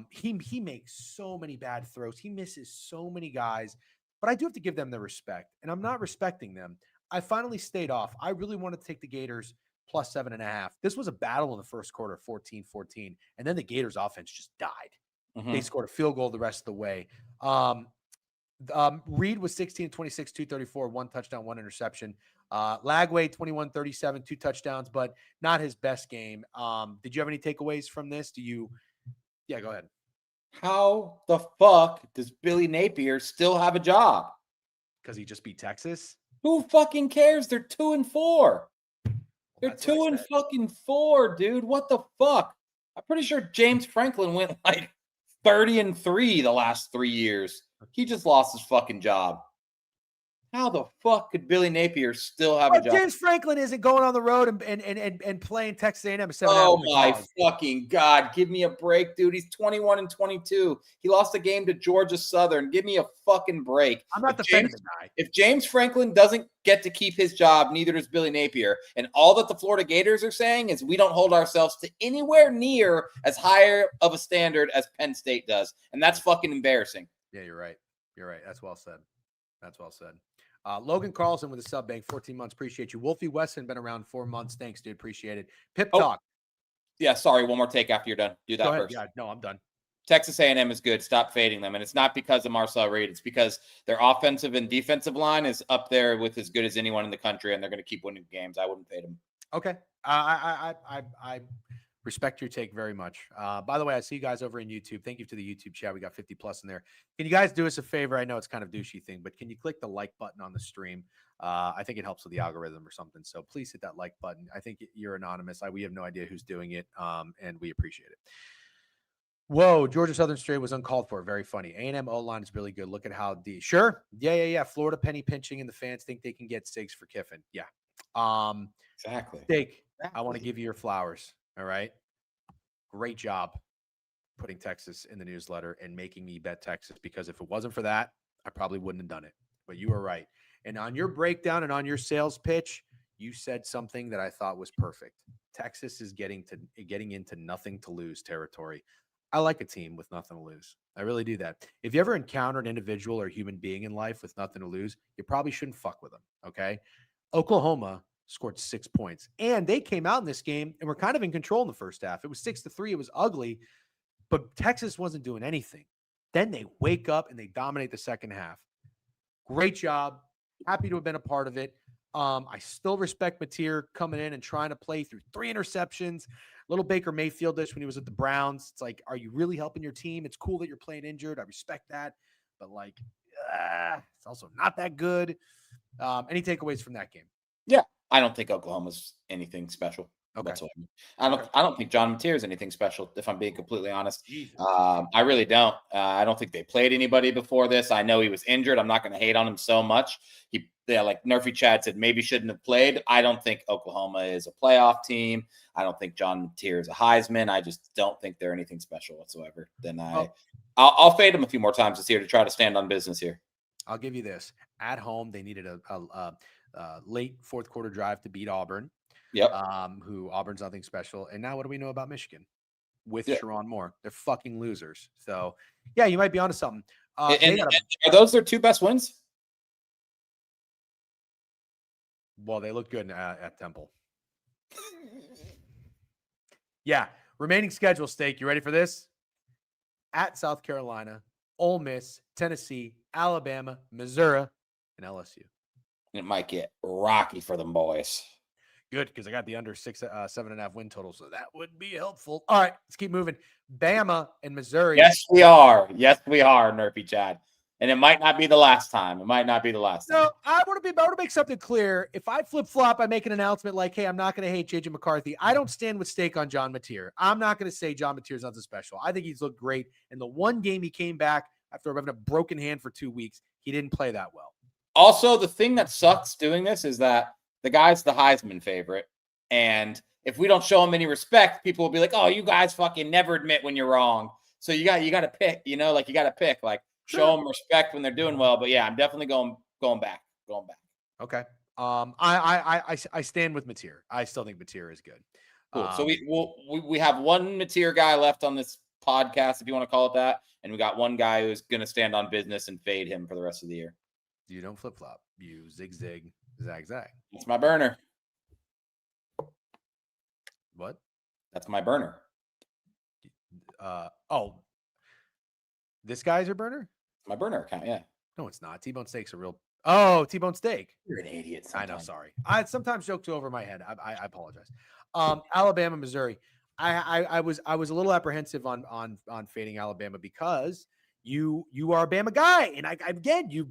He makes so many bad throws. He misses so many guys, but I do have to give them the respect, and I'm not respecting them. I finally stayed off. I really wanted to take the Gators plus 7.5. This was a battle in the first quarter, 14-14, and then the Gators offense just died. They scored a field goal the rest of the way. Reed was 16-26, 234, 1 touchdown, 1 interception. Lagway 21-37, 2 touchdowns, but not his best game. Did you have any takeaways from this? Yeah, go ahead. How the fuck does Billy Napier still have a job? Because he just beat Texas. Who fucking cares? They're 2-4. They're That's what I said. 2-4, dude. What the fuck? I'm pretty sure James Franklin went like 30-3 the last 3 years. He just lost his fucking job. How the fuck could Billy Napier still have a job? James Franklin isn't going on the road and playing Texas A&M. Oh my fucking God. Give me a break, dude. He's 21-22. He lost a game to Georgia Southern. Give me a fucking break. I'm not defending the guy. If James Franklin doesn't get to keep his job, neither does Billy Napier. And all that the Florida Gators are saying is we don't hold ourselves to anywhere near as higher of a standard as Penn State does. And that's fucking embarrassing. Yeah, you're right. That's well said. Logan Carlson with a sub bank, 14 months. Appreciate you. Wolfie Wesson been around 4 months. Thanks, dude. Appreciate it. Pip Talk. Yeah, sorry. One more take after you're done. Do that first. Yeah, no, I'm done. Texas A&M is good. Stop fading them. And it's not because of Marcel Reed. It's because their offensive and defensive line is up there with as good as anyone in the country, and they're going to keep winning games. I wouldn't fade them. Okay. I respect your take very much. By the way, I see you guys over in YouTube. Thank you to the YouTube chat. We got 50 plus in there. Can you guys do us a favor? I know it's kind of douchey thing, but can you click the like button on the stream? I think it helps with the algorithm or something. So please hit that like button. I think you're anonymous. We have no idea who's doing it, and we appreciate it. Whoa, Georgia Southern Stray was uncalled for. Very funny. A&M O-line is really good. Look at how sure. Yeah. Florida penny pinching, and the fans think they can get Sigs for Kiffin. Yeah. Exactly. Steak, I want to give you your flowers. All right. Great job putting Texas in the newsletter and making me bet Texas, because if it wasn't for that, I probably wouldn't have done it. But you were right. And on your breakdown and on your sales pitch, you said something that I thought was perfect. Texas is getting into nothing to lose territory. I like a team with nothing to lose. I really do that. If you ever encounter an individual or human being in life with nothing to lose, you probably shouldn't fuck with them. Okay. Oklahoma scored 6 points, and they came out in this game and were kind of in control in the first half. It was 6-3. It was ugly, but Texas wasn't doing anything. Then they wake up and they dominate the second half. Great job. Happy to have been a part of it. I still respect Mateer coming in and trying to play through 3 interceptions. Little Baker Mayfield-ish when he was at the Browns. It's like, are you really helping your team? It's cool that you're playing injured. I respect that. But it's also not that good. Any takeaways from that game? Yeah. I don't think Oklahoma's anything special. Okay. I don't think John Mateer is anything special, if I'm being completely honest. I really don't. I don't think they played anybody before this. I know he was injured. I'm not going to hate on him so much. Like Nerfy Chad said, maybe shouldn't have played. I don't think Oklahoma is a playoff team. I don't think John Mateer is a Heisman. I just don't think they're anything special whatsoever. Then I'll fade them a few more times this year to try to stand on business here. I'll give you this. At home, they needed a late fourth quarter drive to beat Auburn. Yep. Who Auburn's nothing special. And now what do we know about Michigan with Sharon Moore? They're fucking losers. So yeah, you might be onto something. Are those their 2 best wins? Well, they look good at Temple. Yeah. Remaining schedule, Steak. You ready for this? At South Carolina, Ole Miss, Tennessee, Alabama, Missouri, and LSU. It might get rocky for them boys. Good, because I got the under 7.5 win total, so that would be helpful. All right, let's keep moving. Bama and Missouri. Yes, we are. Yes, we are, Nerfy Chad. And it might not be the last time. It might not be the last time. No, I want to make something clear. If I flip flop, I make an announcement like, "Hey, I'm not going to hate JJ McCarthy." I don't stand with stake on John Mateer. I'm not going to say John Mateer's nothing special. I think he's looked great. And the one game he came back after having a broken hand for 2 weeks, he didn't play that well. Also, the thing that sucks doing this is that the guy's the Heisman favorite. And if we don't show him any respect, people will be like, "Oh, you guys fucking never admit when you're wrong." So you got to pick, you got to pick, like show them respect when they're doing well. But yeah, I'm definitely going back. Okay. I stand with Mateer. I still think Mateer is good. Cool. So we have one Mateer guy left on this podcast, if you want to call it that, and we got one guy who's going to stand on business and fade him for the rest of the year. You don't flip flop. You zig, zag. It's my burner. What? That's my burner. This guy's your burner? My burner account, yeah. No, it's not. T-bone steak's a real. Oh, T-bone steak. You're an idiot. Sometimes. I know. Sorry. I sometimes joke too over my head. I apologize. Alabama, Missouri. I was a little apprehensive on fading Alabama because you are a Bama guy, and again you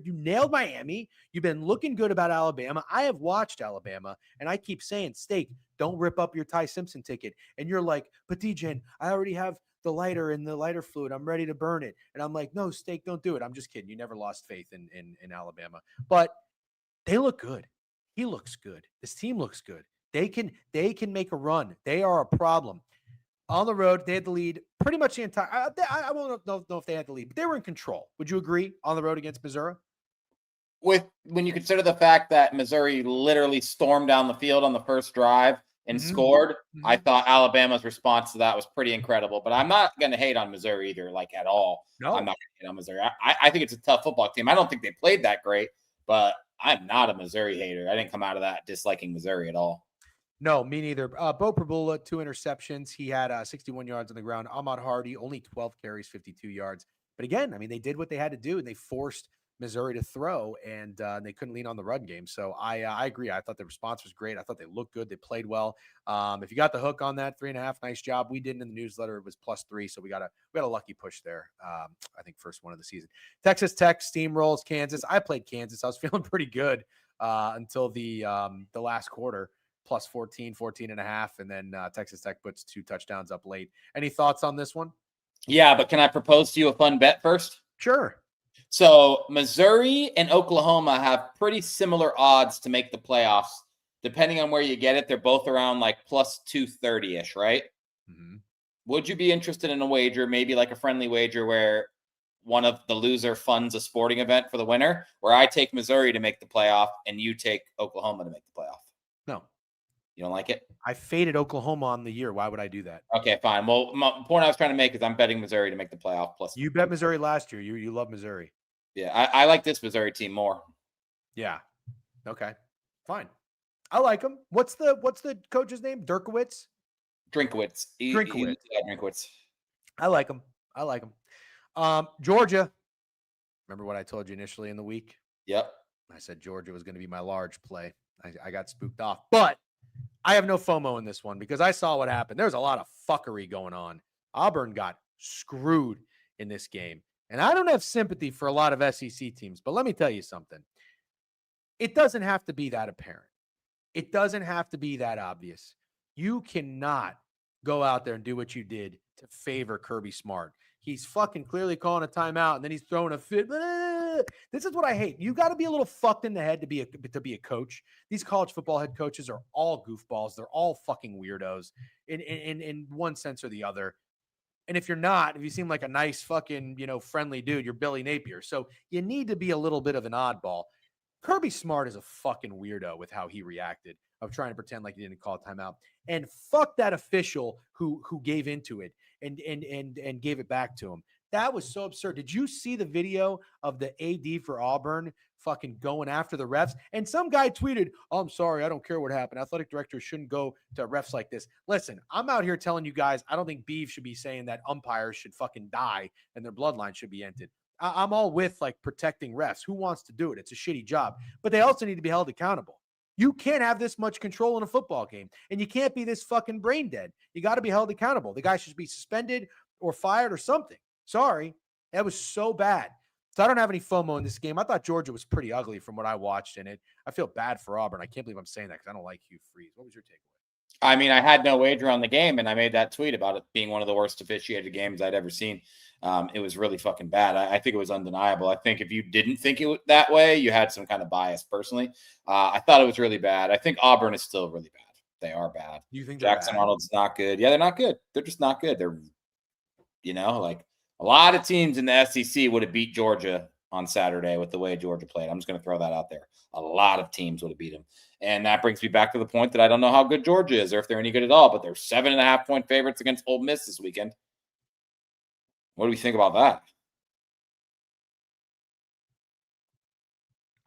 nailed Miami. You've been looking good about Alabama. I have watched Alabama, and I keep saying, Steak, don't rip up your Ty Simpson ticket. And you're like, but DJen, I already have the lighter and the lighter fluid. I'm ready to burn it. And I'm like, no, Steak, don't do it. I'm just kidding. You never lost faith in Alabama, but they look good. He looks good. This team looks good. They can make a run. They are a problem. On the road, they had the lead pretty much the entire. I won't know if they had the lead, but they were in control. Would you agree on the road against Missouri? When you consider the fact that Missouri literally stormed down the field on the first drive and scored, I thought Alabama's response to that was pretty incredible. But I'm not going to hate on Missouri either, like at all. No, I'm not going to hate on Missouri. I think it's a tough football team. I don't think they played that great, but I'm not a Missouri hater. I didn't come out of that disliking Missouri at all. No, me neither. Bo Prabula, 2 interceptions. He had 61 yards on the ground. Ahmad Hardy, only 12 carries, 52 yards. But again, I mean, they did what they had to do, and they forced Missouri to throw, and they couldn't lean on the run game. So I agree. I thought the response was great. I thought they looked good. They played well. If you got the hook on that 3.5, nice job. We didn't in the newsletter. It was +3, so we got a lucky push there. I think first one of the season. Texas Tech steamrolls Kansas. I played Kansas. I was feeling pretty good until the last quarter. +14, 14.5, and then Texas Tech puts 2 touchdowns up late. Any thoughts on this one? Yeah, but can I propose to you a fun bet first? Sure. So Missouri and Oklahoma have pretty similar odds to make the playoffs. Depending on where you get it, they're both around like +230-ish, right? Mm-hmm. Would you be interested in a wager, maybe like a friendly wager where one of the loser funds a sporting event for the winner, where I take Missouri to make the playoff and you take Oklahoma to make the playoff? No. You don't like it? I faded Oklahoma on the year. Why would I do that? Okay, fine. Well, my point I was trying to make is I'm betting Missouri to make the playoff. Plus, you bet Missouri last year. You love Missouri. Yeah, I like this Missouri team more. Yeah. Okay. Fine. I like him. What's the coach's name? Drinkowitz. Drinkowitz. I like him. Georgia. Remember what I told you initially in the week? Yep. I said Georgia was going to be my large play. I got spooked off, but I have no FOMO in this one because I saw what happened. There's a lot of fuckery going on. Auburn got screwed in this game. And I don't have sympathy for a lot of SEC teams, but let me tell you something. It doesn't have to be that apparent. It doesn't have to be that obvious. You cannot go out there and do what you did to favor Kirby Smart. He's fucking clearly calling a timeout, and then he's throwing a fit. This is what I hate. You got to be a little fucked in the head to be a coach. These college football head coaches are all goofballs. They're all fucking weirdos in one sense or the other. And if you're not, if you seem like a nice fucking, friendly dude, you're Billy Napier. So you need to be a little bit of an oddball. Kirby Smart is a fucking weirdo with how he reacted of trying to pretend like he didn't call a timeout. And fuck that official who gave into it and gave it back to him. That was so absurd. Did you see the video of the AD for Auburn fucking going after the refs? And some guy tweeted, "Oh, I'm sorry, I don't care what happened. Athletic directors shouldn't go to refs like this." Listen, I'm out here telling you guys, I don't think Beeve should be saying that umpires should fucking die and their bloodline should be ended. I'm all with like protecting refs. Who wants to do it? It's a shitty job, but they also need to be held accountable. You can't have this much control in a football game, and you can't be this fucking brain dead. You got to be held accountable. The guy should be suspended or fired or something. Sorry. That was so bad. So I don't have any FOMO in this game. I thought Georgia was pretty ugly from what I watched in it. I feel bad for Auburn. I can't believe I'm saying that because I don't like Hugh Freeze. What was your takeaway? I mean, I had no wager on the game, and I made that tweet about it being one of the worst officiated games I'd ever seen. It was really fucking bad. I think it was undeniable. I think if you didn't think it that way, you had some kind of bias personally. I thought it was really bad. I think Auburn is still really bad. They are bad. You think Jackson Arnold's not good? Yeah, they're not good. They're just not good. They're, like a lot of teams in the SEC would have beat Georgia on Saturday with the way Georgia played. I'm just going to throw that out there. A lot of teams would have beat them. And that brings me back to the point that I don't know how good Georgia is or if they're any good at all, but they're 7.5-point favorites against Ole Miss this weekend. What do we think about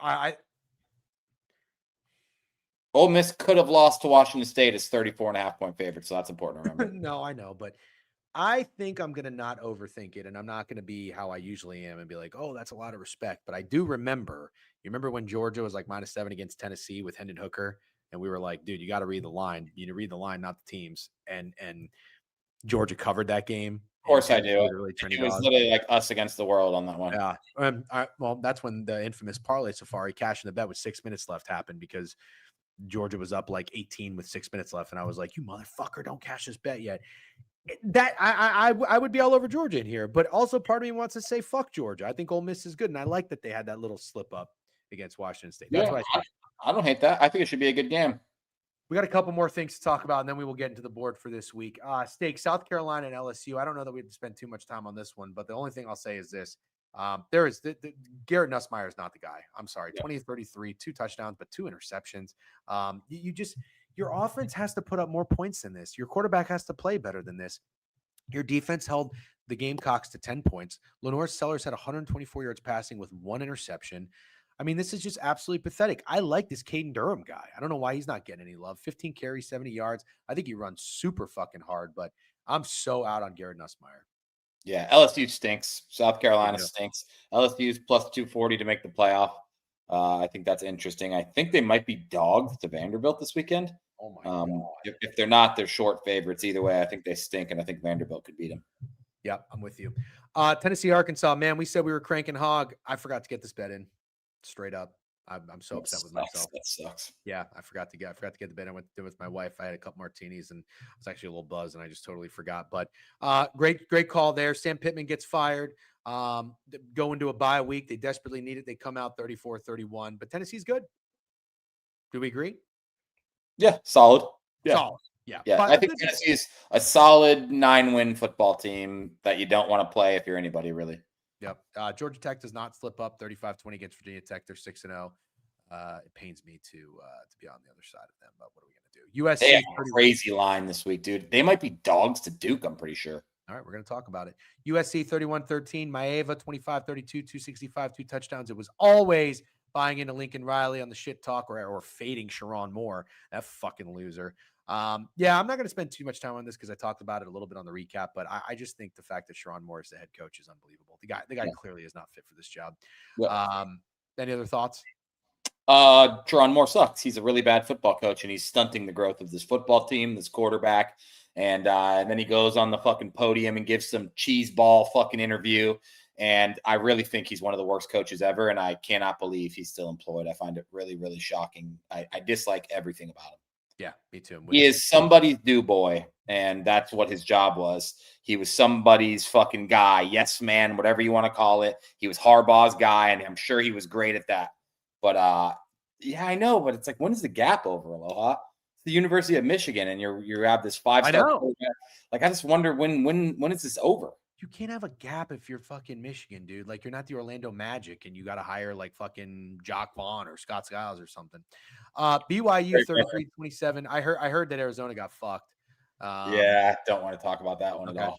that? Ole Miss could have lost to Washington State as 34.5-point favorites, so that's important to remember. No, I know, but I think I'm going to not overthink it, and I'm not going to be how I usually am and be like, oh, that's a lot of respect. But I do remember, you remember when Georgia was like -7 against Tennessee with Hendon Hooker, and we were like, dude, you got to read the line. You need to read the line, not the teams. And Georgia covered that game. Of course I do. It was literally like us against the world on that one. Yeah. Well, that's when the infamous parlay safari cashing the bet with 6 minutes left happened because Georgia was up like 18 with 6 minutes left. And I was like, you motherfucker, don't cash this bet yet. That I would be all over Georgia in here, but also part of me wants to say fuck Georgia. I think Ole Miss is good, and I like that they had that little slip up against Washington State. That's why I don't hate that. I think it should be a good game. We got a couple more things to talk about, and then we will get into the board for this week. Steak, South Carolina and LSU. I don't know that we have to spend too much time on this one, but the only thing I'll say is this. There is Garrett Nussmeier is not the guy. I'm sorry. 20-33, 2 touchdowns, but 2 interceptions. Your offense has to put up more points than this. Your quarterback has to play better than this. Your defense held the Gamecocks to 10 points. Lenore Sellers had 124 yards passing with 1 interception. I mean, this is just absolutely pathetic. I like this Caden Durham guy. I don't know why he's not getting any love. 15 carries, 70 yards. I think he runs super fucking hard, but I'm so out on Garrett Nussmeier. Yeah, LSU stinks. South Carolina stinks. LSU's plus 240 to make the playoff. I think that's interesting. I think they might be dogs to Vanderbilt this weekend. Oh my God. If they're not, they're short favorites. Either way, I think they stink, and I think Vanderbilt could beat them. Yeah, I'm with you. Tennessee, Arkansas, man, we said we were cranking hog. I forgot to get this bet in. Straight up. I'm so upset with myself. That sucks. Yeah, I forgot to get the bet. I went to with my wife. I had a couple martinis and I was actually a little buzzed and I just totally forgot. But great call there. Sam Pittman gets fired. Go into a bye week. They desperately need it. They come out 34-31. But Tennessee's good. Do we agree? Yeah, solid. Yeah. Solid. Yeah. Yeah. I think Tennessee is a solid 9-win football team that you don't want to play if you're anybody, really. Yep. Georgia Tech does not slip up 35-20 against Virginia Tech. They're 6-0. It pains me to be on the other side of them, but what are we going to do? USC they have a crazy line this week, dude. They might be dogs to Duke, I'm pretty sure. All right, we're going to talk about it. USC 31-13, Maeva 25-32, 265, 2 touchdowns. It was always buying into Lincoln Riley on the shit talk or fading Sharon Moore, that fucking loser. Yeah, I'm not going to spend too much time on this because I talked about it a little bit on the recap, but I just think the fact that Sharon Moore is the head coach is unbelievable. The guy clearly is not fit for this job. Yeah. Any other thoughts? Sharon Moore sucks. He's a really bad football coach, and he's stunting the growth of this football team, this quarterback. And then he goes on the fucking podium and gives some cheese ball fucking interview. And I really think he's one of the worst coaches ever, and I cannot believe he's still employed. I find it really, really shocking. I dislike everything about him. Yeah, me too. He is somebody's do boy, and that's what his job was. He was somebody's fucking guy, yes man, whatever you want to call it. He was Harbaugh's guy, and I'm sure he was great at that. But yeah, I know. But it's like, when is the gap over, Aloha? It's the University of Michigan, and you have this 5-star program. Like, I just wonder when is this over? You can't have a gap if you're fucking Michigan, dude. Like, you're not the Orlando Magic, and you got to hire like fucking Jock Vaughn or Scott Skiles or something. BYU 33-27. I heard that Arizona got fucked. Yeah, don't want to talk about that one at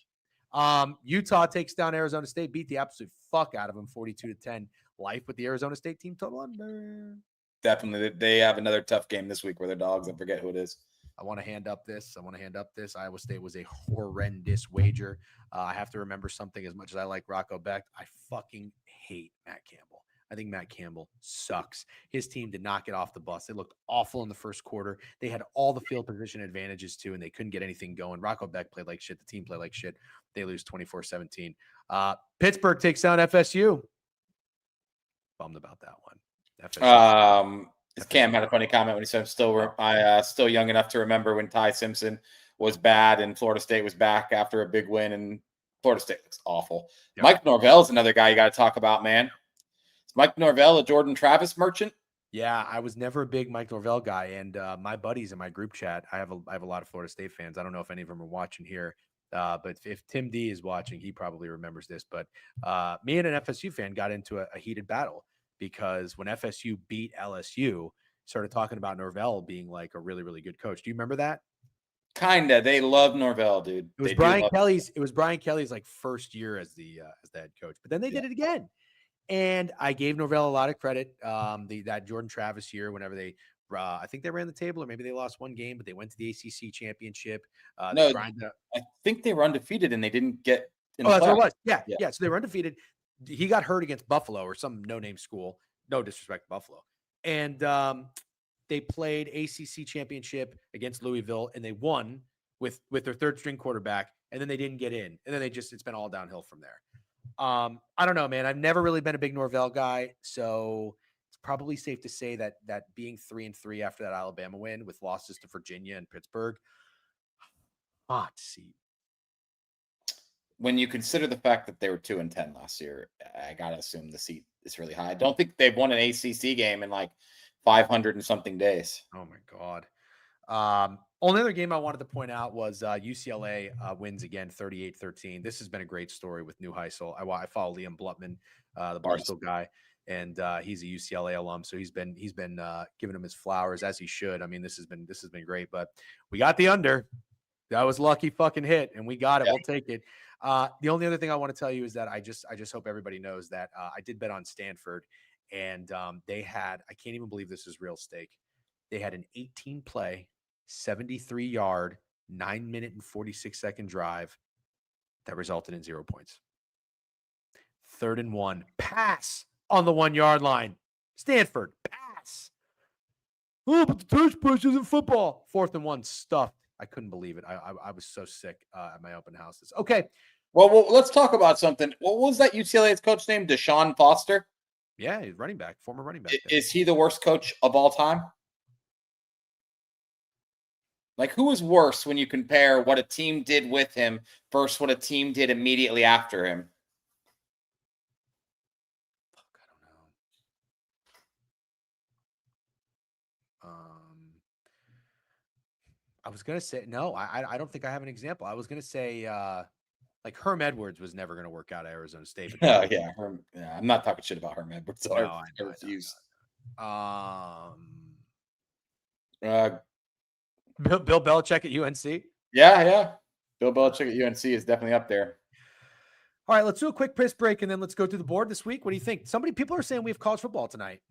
all. Utah takes down Arizona State, beat the absolute fuck out of them 42-10. Life with the Arizona State team total under. Definitely. They have another tough game this week where they're dogs. I forget who it is. I want to hand up this. Iowa State was a horrendous wager. I have to remember something. As much as I like Rocco Becht, I fucking hate Matt Campbell. I think Matt Campbell sucks. His team did not get off the bus. They looked awful in the first quarter. They had all the field position advantages too, and they couldn't get anything going. Rocco Beck played like shit. The team played like shit. They lose 24-17. Pittsburgh takes down FSU. Bummed about that one. FSU. Cam had a funny comment when he said, "I'm still young enough to remember when Ty Simpson was bad and Florida State was back after a big win, and Florida State looks awful." Yep. Mike Norvell's another guy you got to talk about, man. Is Mike Norvell a Jordan Travis merchant? Yeah, I was never a big Mike Norvell guy, and my buddies in my group chat, I have a lot of Florida State fans. I don't know if any of them are watching here, but if Tim D is watching, he probably remembers this. But me and an FSU fan got into a heated battle because when FSU beat LSU, started talking about Norvell being like a really, really good coach. Do you remember that? Kinda. They love Norvell, dude. It was Brian Kelly's. It was Brian Kelly's like first year as the head coach, but then they did it again. And I gave Norvell a lot of credit. That Jordan Travis year, whenever they, I think they ran the table, or maybe they lost one game, but they went to the ACC championship. No, I think they were undefeated and they didn't get. That's what it was. Yeah. So they were undefeated. He got hurt against Buffalo or some no-name school. No disrespect to Buffalo. And they played ACC championship against Louisville, and they won with their third-string quarterback. And then they didn't get in, and then it's been all downhill from there. I don't know, man. I've never really been a big Norvell guy, so it's probably safe to say that being 3-3 after that Alabama win with losses to Virginia and Pittsburgh, hot seat. When you consider the fact that they were 2-10 last year, I gotta assume the seat is really high. I don't think they've won an ACC game in like 500 and something days. Oh my God. Only other game I wanted to point out was UCLA wins again 38-13. This has been a great story with Neuheisel. I follow Liam Blutman, the Barstool guy, and he's a UCLA alum, so he's been giving him his flowers as he should. I mean, this has been great, but we got the under. That was lucky fucking hit, and we got it. Yeah. We'll take it. The only other thing I want to tell you is that I just hope everybody knows that I did bet on Stanford, and they had, I can't even believe this is real stake. They had an 18-play, 73-yard, 9-minute and 46-second drive that resulted in 0 points. 3rd and 1, pass on the 1-yard line. Stanford, pass. Oh, but the touch push isn't football. 4th and 1, stuffed. I couldn't believe it. I was so sick at my open houses. Okay. Well, let's talk about something. What was that UCLA's coach name? Deshaun Foster? Yeah, he's running back, former running back. Is he the worst coach of all time? Like, who is worse when you compare what a team did with him versus what a team did immediately after him? Fuck, I don't know. I was gonna say no. I don't think I have an example. I was gonna say like Herm Edwards was never gonna work out at Arizona State. Oh yeah, I'm not talking shit about Herm Edwards. So no, I refuse. Bill Belichick at UNC. Yeah. Bill Belichick at UNC is definitely up there. All right, let's do a quick piss break and then let's go through the board this week. What do you think? People are saying we have college football tonight.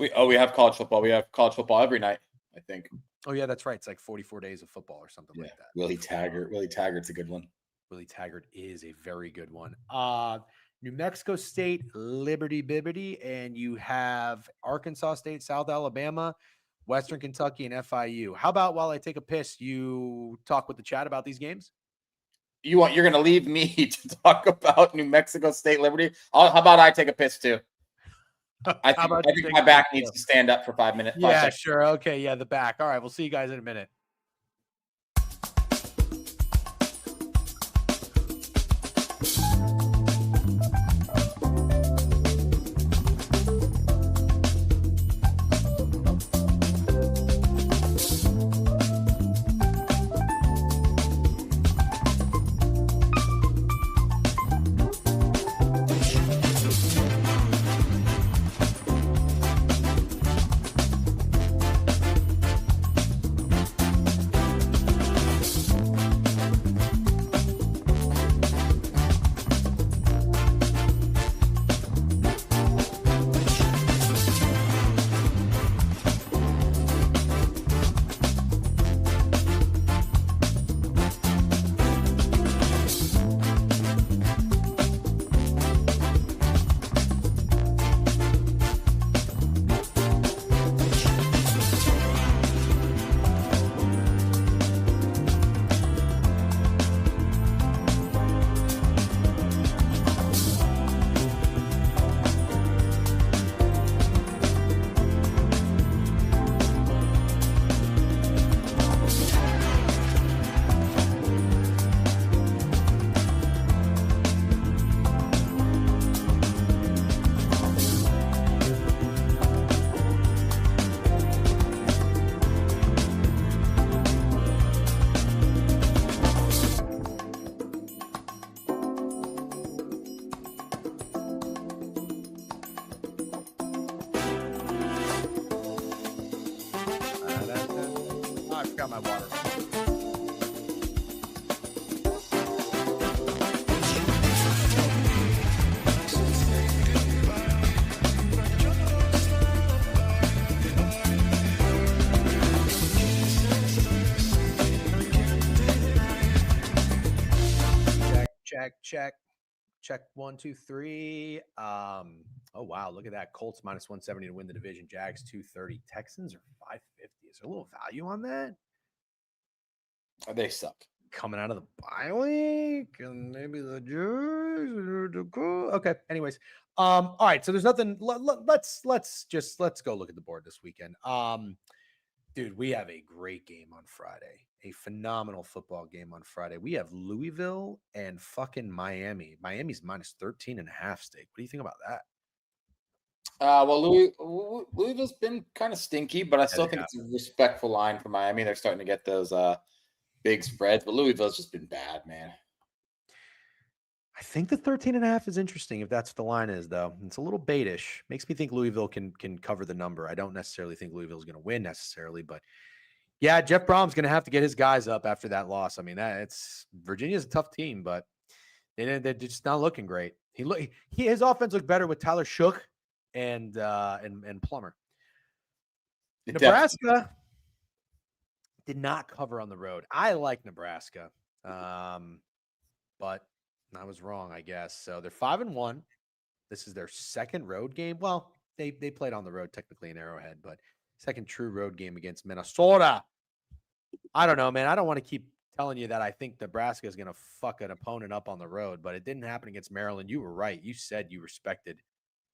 We have college football. We have college football every night, I think. Oh yeah, that's right. It's like 44 days of football or something like that. Willie Taggart's a good one. Willie Taggart is a very good one. New Mexico State, Liberty Bibbity, and you have Arkansas State, South Alabama, Western Kentucky, and FIU. How about while I take a piss, you talk with the chat about these games? You're going to leave me to talk about New Mexico State, Liberty? How about I take a piss too? I think my back needs to stand up for 5 minutes. Yeah, sure. Okay. Yeah, the back. All right. We'll see you guys in a minute. out my water. Check 1, 2, 3. Oh wow, look at that. Colts minus 170 to win the division. Jags 230. Texans are 550. Is there a little value on that? They suck. Coming out of the bye week, and maybe the Jags. Okay. Anyways, all right. So there's nothing. Let's go look at the board this weekend. Dude, we have a great game on Friday. A phenomenal football game on Friday. We have Louisville and fucking Miami. Miami's minus 13.5 stake. What do you think about that? Well, Louisville's been kind of stinky, but I still think it's a respectful line for Miami. They're starting to get those big spreads, but Louisville's just been bad, man. I think the 13.5 is interesting if that's what the line is, though. It's a little baitish. Makes me think Louisville can cover the number. I don't necessarily think Louisville's going to win necessarily, but yeah, Jeff Brom's going to have to get his guys up after that loss. I mean, Virginia's a tough team, but they're just not looking great. His offense looked better with Tyler Shook and Plummer. Nebraska did not cover on the road. I like Nebraska, but I was wrong, I guess. So they're 5-1. This is their second road game. Well, they played on the road technically in Arrowhead, but second true road game against Minnesota. I don't know, man. I don't want to keep telling you that I think Nebraska is going to fuck an opponent up on the road, but it didn't happen against Maryland. You were right. You said you respected.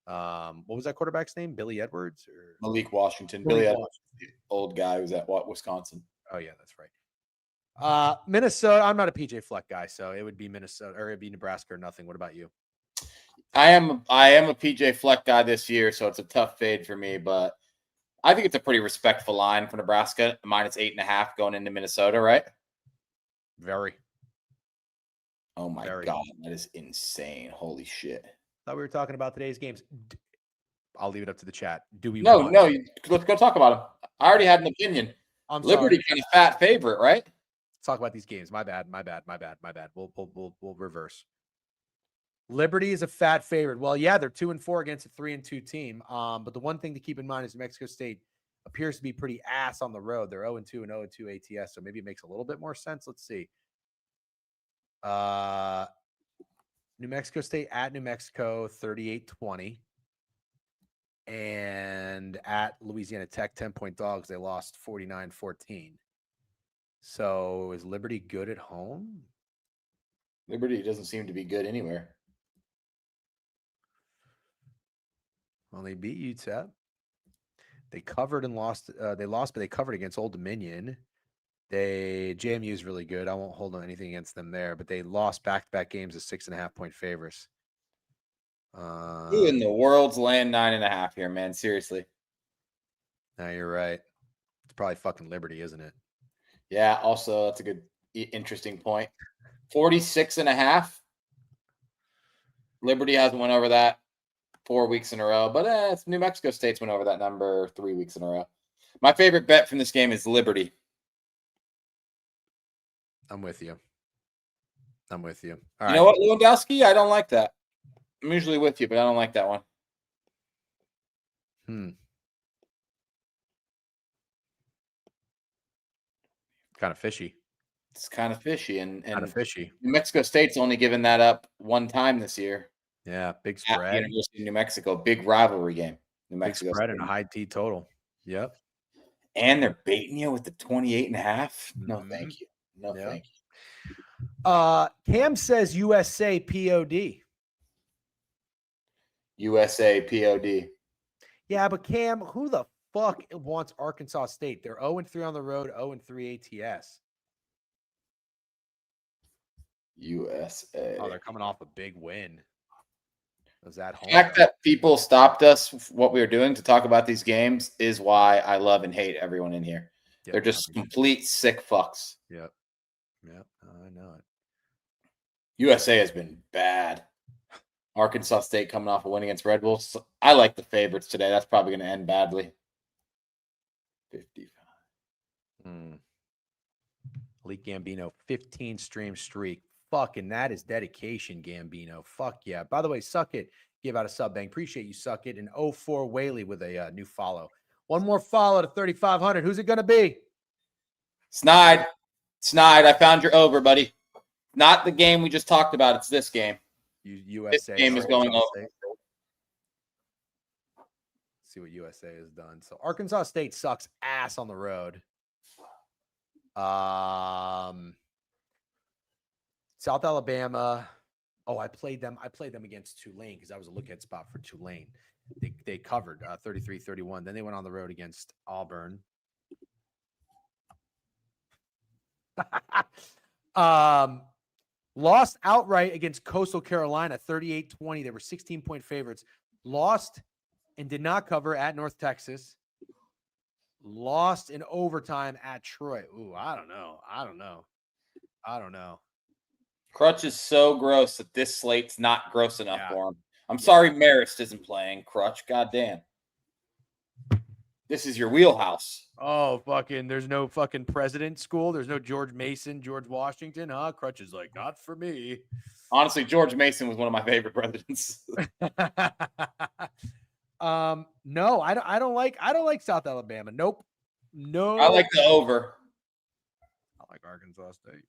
What was that quarterback's name? Billy Edwards or Malik Washington? Billy Edwards, the old guy who was at Wisconsin. Oh yeah, that's right. Minnesota. I'm not a PJ Fleck guy, so it would be Minnesota or it'd be Nebraska or nothing. What about you? I am a PJ Fleck guy this year, so it's a tough fade for me, but I think it's a pretty respectful line for Nebraska, minus 8.5 going into Minnesota, right? Very. Oh my God, that is insane. Holy shit. Thought we were talking about today's games. I'll leave it up to the chat. Do we? No. Let's go talk about them. I already had an opinion. Liberty kind of fat favorite, right? Let's talk about these games. My bad. We'll reverse. Liberty is a fat favorite. Well, yeah, they're 2-4 against a 3-2 team. But the one thing to keep in mind is New Mexico State appears to be pretty ass on the road. They're 0-2 and 0-2 ATS, so maybe it makes a little bit more sense. Let's see. New Mexico State at New Mexico, 38-20. And at Louisiana Tech, 10-point dogs, they lost 49-14. So is Liberty good at home? Liberty doesn't seem to be good anywhere. Well, they beat UTEP. They covered and lost. They lost, but they covered against Old Dominion. JMU is really good. I won't hold on anything against them there, but they lost back-to-back games as 6.5-point favorites. Who in the world's laying 9.5 here, man? Seriously. No, you're right. It's probably fucking Liberty, isn't it? Yeah. Also, that's a good, interesting point. 46.5. Liberty hasn't went over that 4 weeks in a row, but it's New Mexico State's went over that number 3 weeks in a row. My favorite bet from this game is Liberty. I'm with you. All you right. know what, Lewandowski? I don't like that. I'm usually with you, but I don't like that one. Kind of fishy. It's kind of fishy. And kind of fishy. New Mexico State's only given that up one time this year. Yeah, big spread. At the University of New Mexico, big rivalry game. New Mexico big spread State. And a high T total. Yep. And they're baiting you with the 28.5. No, thank you. No, thank you. Cam says USA POD. USA POD. Yeah, but Cam, who the fuck wants Arkansas State? They're 0-3 on the road, 0-3 ATS. USA. Oh, they're coming off a big win. Was that home? The fact that people stopped us, what we were doing to talk about these games, is why I love and hate everyone in here. Yep, they're just complete sick fucks. Yep. I know it. USA has been bad. Arkansas State coming off a win against Red Bulls. I like the favorites today. That's probably going to end badly. 55. Malik Gambino, 15 stream streak. Fucking that is dedication, Gambino. Fuck yeah. By the way, Suck It. Give out a sub bang. Appreciate you, Suck It. And 04 Whaley with a new follow. One more follow to 3,500. Who's it going to be? Snide, I found your over, buddy. Not the game we just talked about. It's this game. USA. This game is going over. Let's see what USA has done. So Arkansas State sucks ass on the road. South Alabama. Oh, I played them against Tulane because I was a look-ahead spot for Tulane. They covered 33-31. Then they went on the road against Auburn. Lost outright against Coastal Carolina, 38-20. They were 16-point favorites. Lost and did not cover at North Texas. Lost in overtime at Troy. Ooh, I don't know. Crutch is so gross that this slate's not gross enough for him. I'm sorry Marist isn't playing, Crutch. Goddamn. This is your wheelhouse. Oh, fucking, there's no fucking president school. There's no George Mason, George Washington. Huh? Crutch is like, not for me. Honestly, George Mason was one of my favorite presidents. No, I don't like South Alabama. Nope. No. I like the over. I like Arkansas State.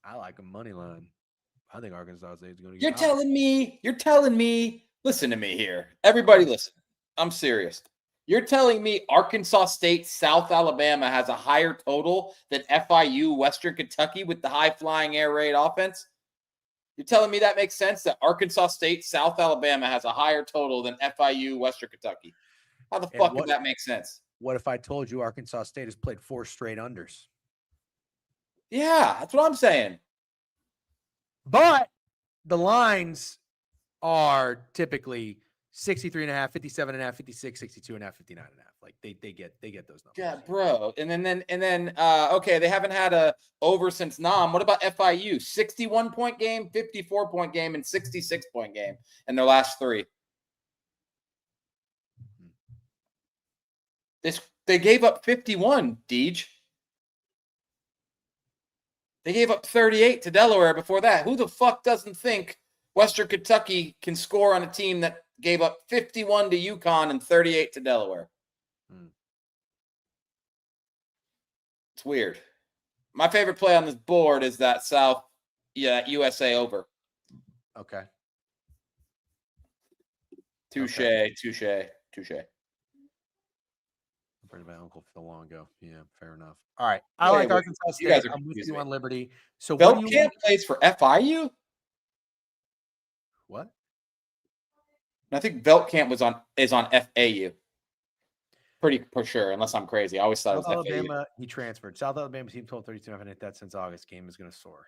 I like a money line. I think Arkansas State is going to get You're telling me, listen to me here. Everybody listen. I'm serious. You're telling me Arkansas State, South Alabama has a higher total than FIU, Western Kentucky with the high-flying air raid offense? You're telling me that makes sense, that Arkansas State, South Alabama has a higher total than FIU, Western Kentucky? How the fuck does that make sense? What if I told you Arkansas State has played 4 straight unders? Yeah, that's what I'm saying. But the lines are typically 63.5, 57.5, 56, 62.5, 59.5. Like they get those numbers. Yeah, bro. And then okay, they haven't had a over since Nam. What about FIU? 61-point game, 54-point game, and 66-point game in their last 3. They gave up 51, Deej. They gave up 38 to Delaware before that. Who the fuck doesn't think Western Kentucky can score on a team that gave up 51 to UConn and 38 to Delaware? It's weird. My favorite play on this board is that USA over. Okay. Touche. Bring my uncle Phil Longo. Yeah, fair enough. All right. I like Arkansas State. I'm with you on Liberty. So Veltkamp plays for FIU? What? I think Veltkamp is on FAU. Pretty for sure, unless I'm crazy. I always thought South it was Alabama, FAU. he transferred. South Alabama team total 32. I haven't hit that since August. Game is going to soar.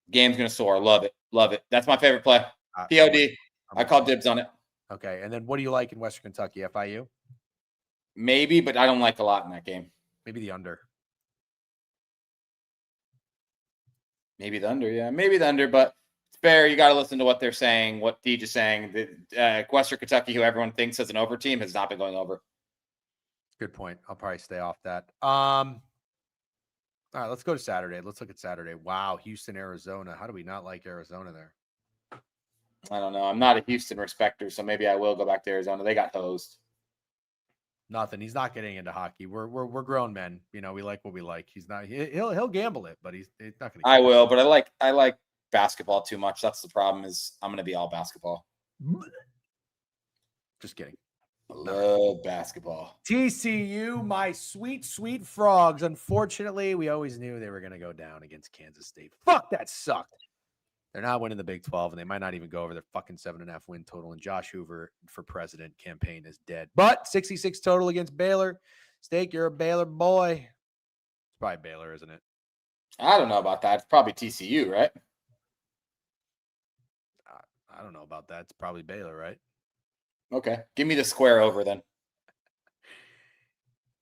Game's going to soar. Love it. That's my favorite play. POD. I call dibs on it. Okay. And then what do you like in Western Kentucky? FIU? Maybe, but I don't like a lot in that game. Maybe the under. Maybe the under, but it's fair. You got to listen to what they're saying, what Deej is saying. Western Kentucky, who everyone thinks is an over team, has not been going over. Good point. I'll probably stay off that. All right, let's go to Saturday. Let's look at Saturday. Wow, Houston, Arizona. How do we not like Arizona there? I don't know. I'm not a Houston respecter, so maybe I will go back to Arizona. They got hosed. Nothing. He's not getting into hockey. We're grown men. You know, we like what we like. He's not. He'll gamble it, but he's not going to. I will, but I like basketball too much. That's the problem. Is I'm going to be all basketball. Just kidding. Love basketball. TCU, my sweet, sweet frogs. Unfortunately, we always knew they were going to go down against Kansas State. Fuck, that sucked. They're not winning the Big 12, and they might not even go over their fucking 7.5 win total. And Josh Hoover for president campaign is dead. But 66 total against Baylor. Steak, you're a Baylor boy. It's probably Baylor, isn't it? I don't know about that. It's probably TCU, right? I don't know about that. It's probably Baylor, right? Okay. Give me the square over then.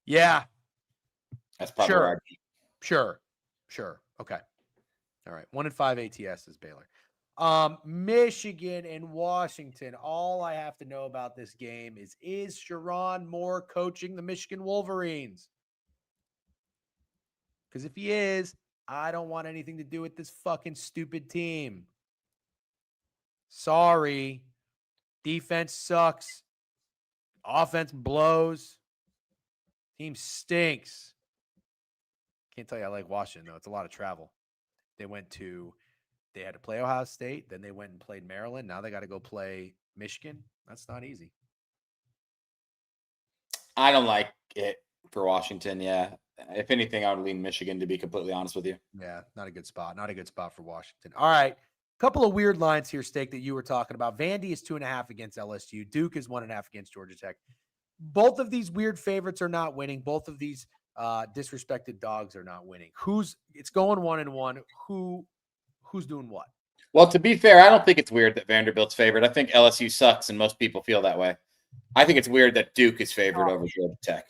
Yeah. That's probably Sure. Okay. All right. 1-5 ATS is Baylor. Michigan and Washington. All I have to know about this game is Sharon Moore coaching the Michigan Wolverines? Because if he is, I don't want anything to do with this fucking stupid team. Sorry. Defense sucks. Offense blows. Team stinks. Can't tell you I like Washington, though. It's a lot of travel. They had to play Ohio State. Then they went and played Maryland. Now they got to go play Michigan. That's not easy. I don't like it for Washington. Yeah. If anything, I would lean Michigan, to be completely honest with you. Yeah, not a good spot. Not a good spot for Washington. All right. Couple of weird lines here, Steak, that you were talking about. Vandy is 2.5 against LSU. Duke is 1.5 against Georgia Tech. Both of these weird favorites are not winning. Both of these disrespected dogs are not winning. It's going 1-1. Who's doing what? Well, to be fair, I don't think it's weird that Vanderbilt's favored. I think LSU sucks, and most people feel that way. I think it's weird that Duke is favored over Georgia Tech.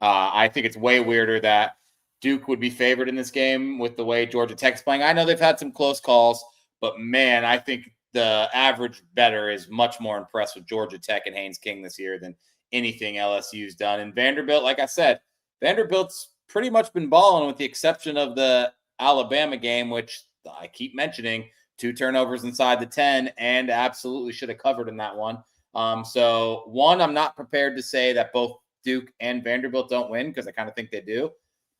I think it's way weirder that Duke would be favored in this game with the way Georgia Tech's playing. I know they've had some close calls, but man, I think the average bettor is much more impressed with Georgia Tech and Haynes King this year than anything LSU's done. And Vanderbilt, like I said, Vanderbilt's pretty much been balling with the exception of the Alabama game, which I keep mentioning, 2 turnovers inside the 10 and absolutely should have covered in that one. So one, I'm not prepared to say that both Duke and Vanderbilt don't win because I kind of think they do.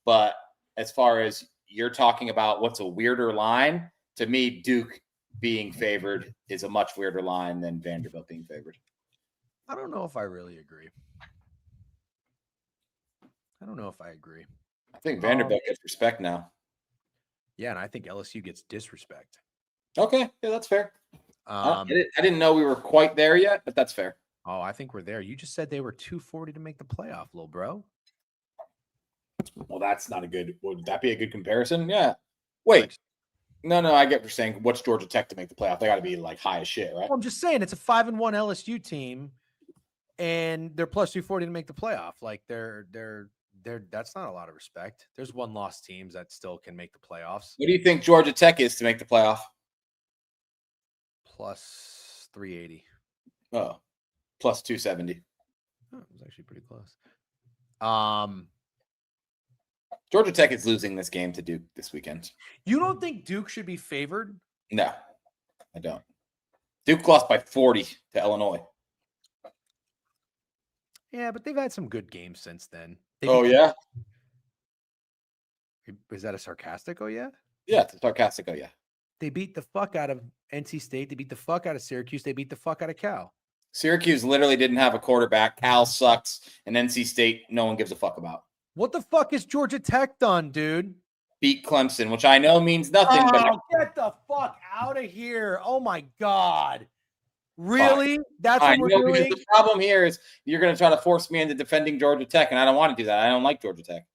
But as far as you're talking about what's a weirder line, to me, Duke being favored is a much weirder line than Vanderbilt being favored. I don't know if I really agree. I think Vanderbilt gets respect now. Yeah, and I think LSU gets disrespect. Okay, yeah, that's fair. I didn't know we were quite there yet, but that's fair. Oh, I think we're there. You just said they were 240 to make the playoff, little bro. Well, that's not a good. Would that be a good comparison? Yeah. Wait. No, I get what you're saying. What's Georgia Tech to make the playoff? They got to be like high as shit, right? Well, I'm just saying it's a 5-1 LSU team, and they're plus 240 to make the playoff. Like they're that's not a lot of respect. There's 1-loss teams that still can make the playoffs. What do you think Georgia Tech is to make the playoff? Plus 380. Oh, plus 270. Oh, it was actually pretty close. Georgia Tech is losing this game to Duke this weekend. You don't think Duke should be favored? No, I don't. Duke lost by 40 to Illinois. Yeah, but they've had some good games since then. Yeah? Is that a sarcastic? Oh, yeah? Yeah, it's a sarcastic. Oh, yeah. They beat the fuck out of NC State. They beat the fuck out of Syracuse. They beat the fuck out of Cal. Syracuse literally didn't have a quarterback. Cal sucks. And NC State, no one gives a fuck about. What the fuck has Georgia Tech done, dude? Beat Clemson, which I know means nothing. Oh, get the fuck out of here. Oh, my God. Really? Fine. That's what we're doing? The problem here is you're going to try to force me into defending Georgia Tech, and I don't want to do that. I don't like Georgia Tech.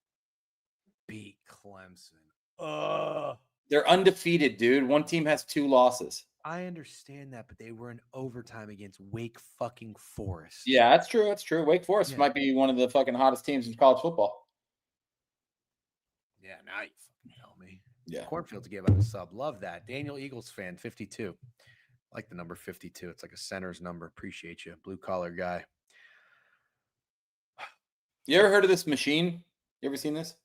Beat Clemson. They're undefeated, dude. One team has 2 losses. I understand that, but they were in overtime against Wake fucking Forest. Yeah, that's true. That's true. Wake Forest might be one of the fucking hottest teams in college football. Yeah, now you fucking tell me. Yeah. Cornfield gave out a sub. Love that. Daniel Eagles fan, 52. I like the number 52. It's like a center's number. Appreciate you. Blue collar guy. You ever heard of this machine? You ever seen this? Is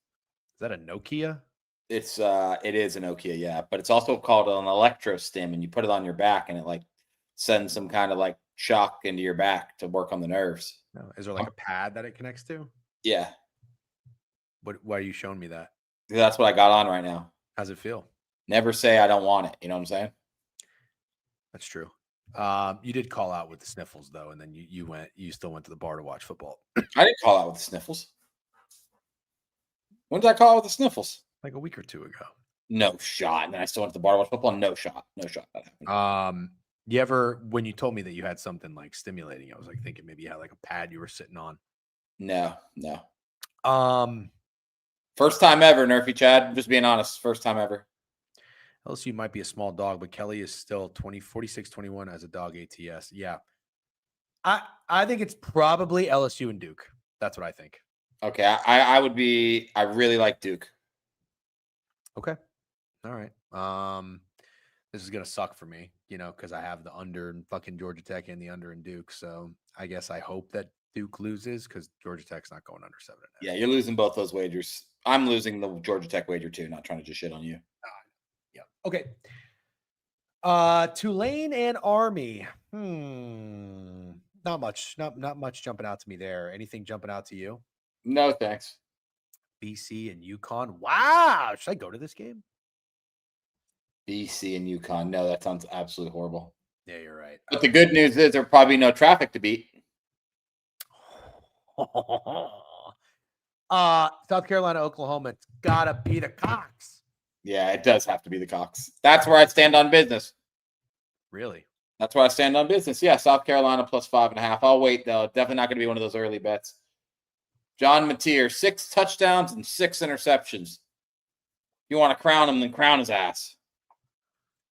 that a Nokia? It is a Nokia, yeah, but it's also called an electro stim, and you put it on your back, and it like sends some kind of like shock into your back to work on the nerves. No. Is there like a pad that it connects to? Yeah. Why are you showing me that? That's what I got on right now. How's it feel? Never say I don't want it. You know what I'm saying? That's true. You did call out with the sniffles though, and then you still went to the bar to watch football. I didn't call out with the sniffles. When did I call out with the sniffles? Like a week or 2 ago. No shot. And then I still went to the bar to watch football. No shot. That happened. You ever, when you told me that you had something like stimulating, I was like thinking maybe you had like a pad you were sitting on. No. First time ever, Nerfy Chad. Just being honest. First time ever. LSU might be a small dog, but Kelly is still 46-21 as a dog ATS. Yeah. I think it's probably LSU and Duke. That's what I think. Okay. I really like Duke. Okay. All right. This is going to suck for me, because I have the under in fucking Georgia Tech and the under in Duke. So I guess I hope that Duke loses because Georgia Tech's not going under 7.5. Yeah, you're losing both those wagers. I'm losing the Georgia Tech wager too. Not trying to just shit on you. Yeah. Okay. Tulane and Army. Not much. Not much jumping out to me there. Anything jumping out to you? No, thanks. BC and UConn. Wow. Should I go to this game? BC and UConn. No, that sounds absolutely horrible. Yeah, you're right. But the good news is there'll probably no traffic to beat. South Carolina, Oklahoma. It's gotta be the Cox. Yeah, it does have to be the Cox. That's where I stand on business. Really? That's where I stand on business. Yeah, South Carolina plus 5.5. I'll wait though. Definitely not going to be one of those early bets. John Mateer, 6 touchdowns and 6 interceptions. You want to crown him, then crown his ass.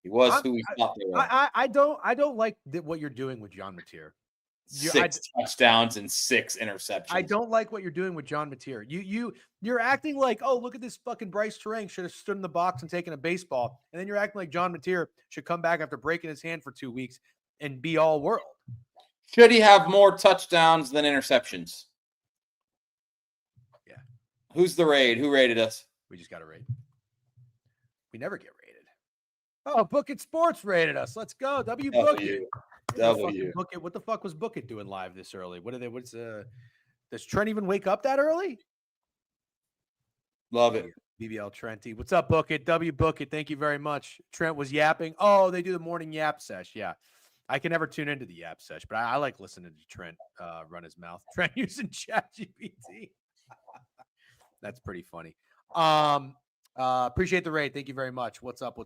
He was who we thought they were. I don't like what you're doing with John Mateer. 6 touchdowns and 6 interceptions. I don't like what you're doing with John Mateer. You're acting like, oh, look at this fucking Bryce Terang should have stood in the box and taken a baseball, and then you're acting like John Mateer should come back after breaking his hand for 2 weeks and be all world. Should he have more touchdowns than interceptions? Yeah. Who's the raid? Who rated us? We just got a raid. We never get rated. Oh, Book It Sports rated us. Let's go. Book It. Book It. What the fuck was Book It doing live this early? Does Trent even wake up that early? Love it. BBL Trenty. What's up, Book It? Book It. Thank you very much. Trent was yapping. Oh, they do the morning yap sesh. Yeah. I can never tune into the yap sesh, but I like listening to Trent run his mouth. Trent using ChatGPT. That's pretty funny. Appreciate the raid. Thank you very much. What's up?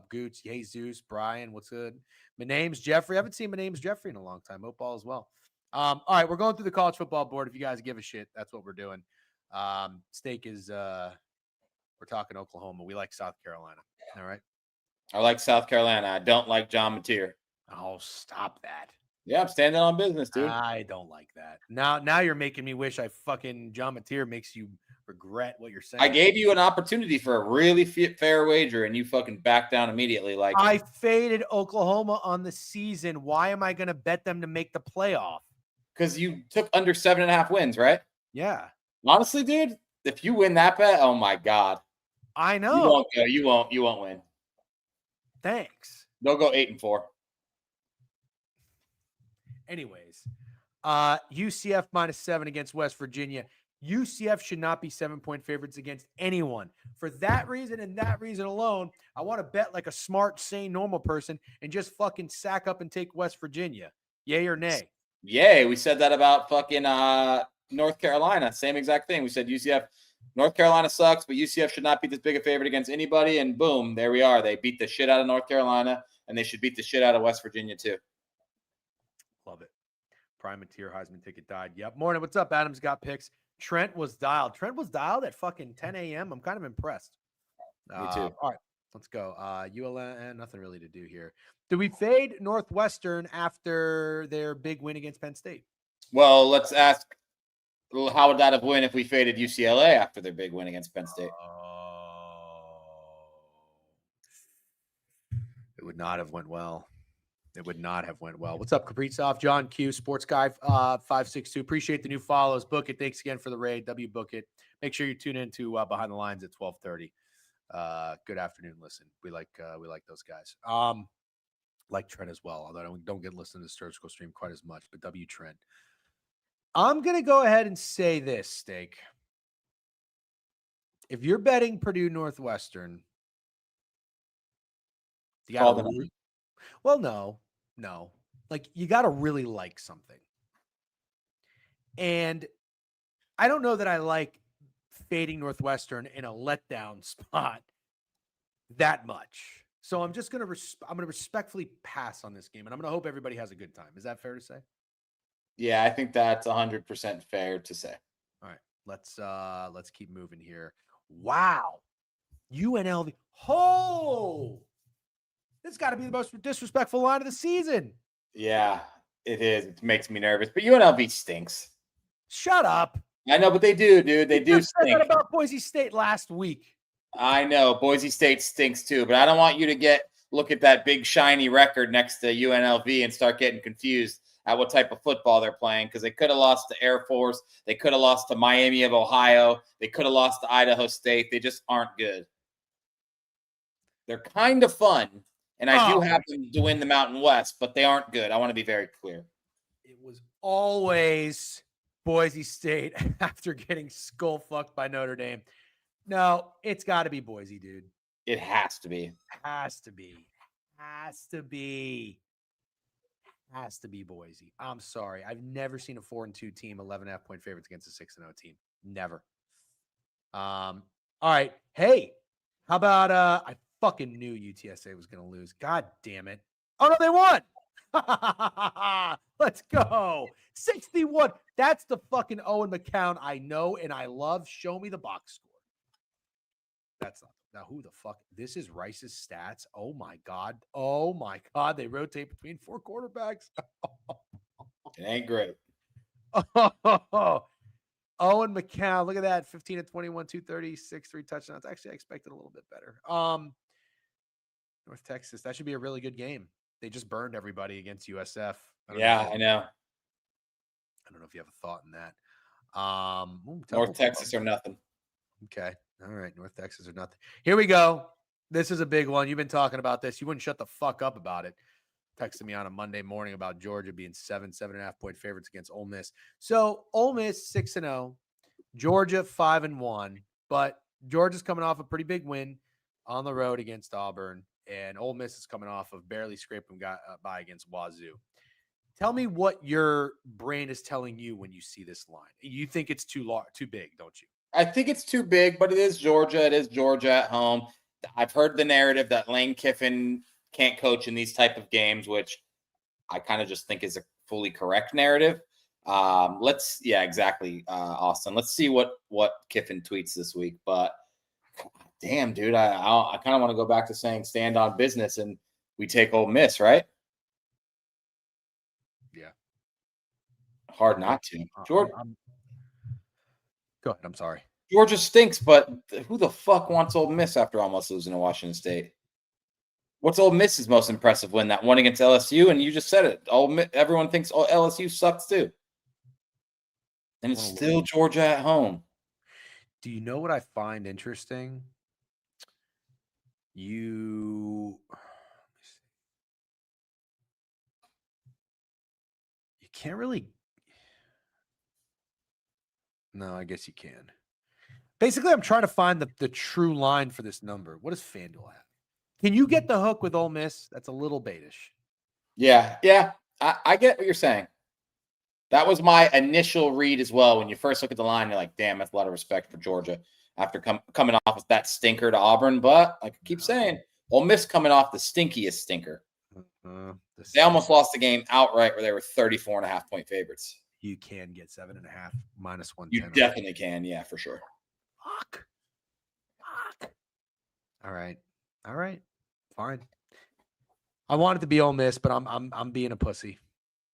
Gooch, Jesus, Brian, what's good? My name's Jeffrey. I haven't seen my name's Jeffrey in a long time. Hope all is well. All right, we're going through the college football board. If you guys give a shit, that's what we're doing. Steak is we're talking Oklahoma. We like South Carolina. All right. I like South Carolina. I don't like John Mateer. Oh, stop that. Yeah, I'm standing on business, dude. I don't like that. Now you're making me wish John Mateer makes you regret what you're saying. I gave you an opportunity for a really fair wager, and you fucking backed down immediately. Like, I faded Oklahoma on the season. Why am I going to bet them to make the playoff? Because you took under 7.5 wins, right? Yeah. Honestly, dude, if you win that bet, oh my god, I know. You won't win. Thanks. They'll go 8-4. Anyways, UCF -7 against West Virginia. UCF should not be 7-point favorites against anyone. For that reason and that reason alone, I want to bet like a smart, sane, normal person and just fucking sack up and take West Virginia. Yay or nay? Yay. We said that about fucking North Carolina. Same exact thing. We said UCF, North Carolina sucks, but UCF should not be this big a favorite against anybody. And boom, there we are. They beat the shit out of North Carolina, and they should beat the shit out of West Virginia too. Love it. Prime tier Heisman ticket died. Yep. Morning. What's up? Adam's got picks. Trent was dialed at fucking 10 a.m. I'm kind of impressed. Me too. All right, let's go. ULM, nothing really to do here. Do we fade Northwestern after their big win against Penn State? Well, let's ask, how would that have went if we faded UCLA after their big win against Penn State? It would not have went well. What's up, Kaprizov? John Q, Sports Guy 562. Appreciate the new follows. Book It. Thanks again for the raid. Book It. Make sure you tune in to Behind the Lines at 12:30. Good afternoon. Listen, we like those guys. Like Trent as well, although I don't get listened to the Sturgical stream quite as much. But Trent. I'm gonna go ahead and say this, Steak. If you're betting Purdue Northwestern, you got no. Like, you got to really like something. And I don't know that I like fading Northwestern in a letdown spot that much. So I'm just going to respectfully pass on this game, and I'm going to hope everybody has a good time. Is that fair to say? Yeah, I think that's 100% fair to say. All right, let's keep moving here. Wow. UNLV. Oh, this got to be the most disrespectful line of the season. Yeah, it is. It makes me nervous. But UNLV stinks. Shut up. I know, but they do, dude. They do stink. Said that about Boise State last week. I know. Boise State stinks too. But I don't want you to look at that big shiny record next to UNLV and start getting confused. at what type of football they're playing, because they could have lost to Air Force. They could have lost to Miami of Ohio. They could have lost to Idaho State. They just aren't good. They're kind of fun, and I do have them to win the Mountain West, but they aren't good. I want to be very clear. It was always Boise State after getting skull fucked by Notre Dame. No, it's got to be Boise, dude. It has to be. Has to be. Has to be. Has to be Boise. I'm sorry. I've never seen a 4-2 team 11.5 point favorites against a 6-0 team. Never. All right. Hey, how about I fucking knew UTSA was gonna lose. God damn it. Oh no, they won. Let's go. 61. That's the fucking Owen McCown I know and I love. Show me the box score. That's not. Now, who the fuck? This is Rice's stats. Oh my God. Oh my God. They rotate between 4 quarterbacks. It ain't great. Owen McCown. Look at that. 15 and 21, 236, 3 touchdowns. Actually, I expected a little bit better. North Texas. That should be a really good game. They just burned everybody against USF. I know. I don't know if you have a thought in that. North Texas or nothing. Okay. All right. North Texas or nothing. Here we go. This is a big one. You've been talking about this. You wouldn't shut the fuck up about it. Texted me on a Monday morning about Georgia being 7.5 point favorites against Ole Miss. So Ole Miss 6-0, Georgia 5-1, but Georgia's coming off a pretty big win on the road against Auburn, and Ole Miss is coming off of barely scraping by against Wazoo. Tell me what your brain is telling you when you see this line. You think it's too big, don't you? I think it's too big, but it is Georgia. It is Georgia at home. I've heard the narrative that Lane Kiffin can't coach in these type of games, which I kind of just think is a fully correct narrative. Exactly, Austin. Let's see what Kiffin tweets this week. But damn, dude, I kind of want to go back to saying stand on business and we take Ole Miss, right? Yeah. Hard not to. Georgia. Go ahead. I'm sorry. Georgia stinks, but who the fuck wants Ole Miss after almost losing to Washington State? What's Ole Miss's most impressive win? That one against LSU, and you just said it. Everyone thinks LSU sucks too, and it's still Georgia at home. Do you know what I find interesting? You can't really. No, I guess you can. Basically, I'm trying to find the true line for this number. What does FanDuel have? Can you get the hook with Ole Miss? That's a little baitish. Yeah. I get what you're saying. That was my initial read as well. When you first look at the line, you're like, damn, that's a lot of respect for Georgia after coming off with that stinker to Auburn. But like I keep saying, Ole Miss coming off the stinkiest stinker. They almost lost the game outright where they were 34.5 point favorites. You can get 7.5 minus 110. You definitely can. Yeah, for sure. Fuck. All right. Fine. I want it to be Ole Miss, but I'm being a pussy.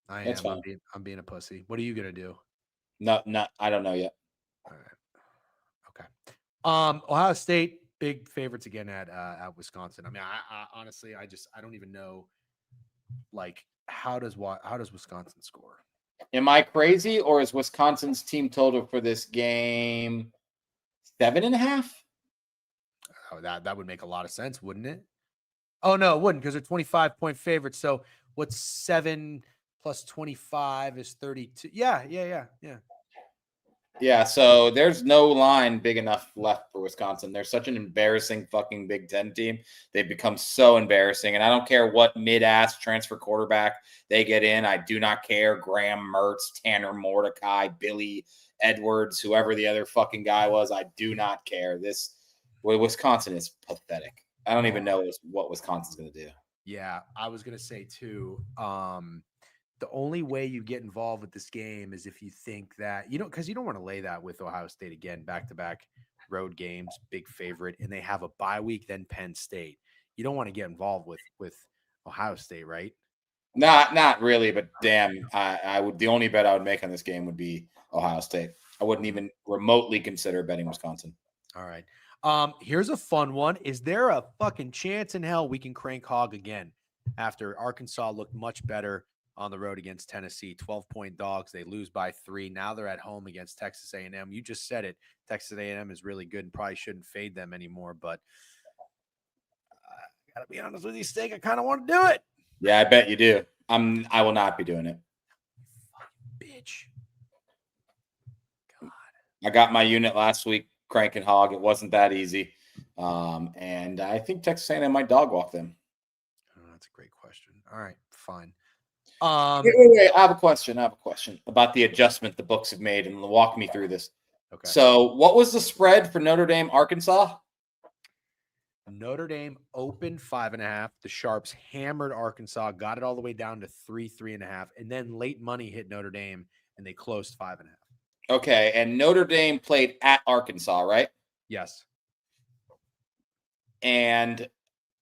That's fine. I'm being a pussy. What are you gonna do? No, I don't know yet. All right. Okay. Ohio State, big favorites again at Wisconsin. I mean, I honestly, I don't even know. Like, how does Wisconsin score? Am I crazy, or is Wisconsin's team total for this game 7.5? Oh, that would make a lot of sense, wouldn't it? Oh no, it wouldn't, because they're 25 point favorites. So what's 7 plus 25 is 32. Yeah. Yeah, so there's no line big enough left for Wisconsin. They're such an embarrassing fucking Big Ten team. They've become so embarrassing. And I don't care what mid-ass transfer quarterback they get in. I do not care. Graham Mertz, Tanner Mordecai, Billy Edwards, whoever the other fucking guy was. I do not care. Wisconsin is pathetic. I don't even know what Wisconsin's going to do. Yeah, I was going to say too, the only way you get involved with this game is if you think that, because you don't want to lay that with Ohio State again, back-to-back road games, big favorite, and they have a bye week, then Penn State. You don't want to get involved with Ohio State, right? Not really, but damn, I would. The only bet I would make on this game would be Ohio State. I wouldn't even remotely consider betting Wisconsin. All right. Here's a fun one. Is there a fucking chance in hell we can crank hog again after Arkansas looked much better on the road against Tennessee. 12-point dogs. They lose by 3. Now they're at home against Texas A&M. You just said it. Texas A&M is really good and probably shouldn't fade them anymore. But I got to be honest with you, Steak. I kind of want to do it. Yeah, I bet you do. I will not be doing it. Bitch. God. I got my unit last week, crank and hog. It wasn't that easy. And I think Texas A&M might dog walk them. Oh, that's a great question. All right, fine. Wait. I have a question about the adjustment the books have made, and walk me through this. Okay. So what was the spread for Notre Dame, Arkansas? Notre Dame opened 5.5. The Sharps hammered Arkansas, got it all the way down to 3.5. And then late money hit Notre Dame, and they closed 5.5. Okay, and Notre Dame played at Arkansas, right? Yes. And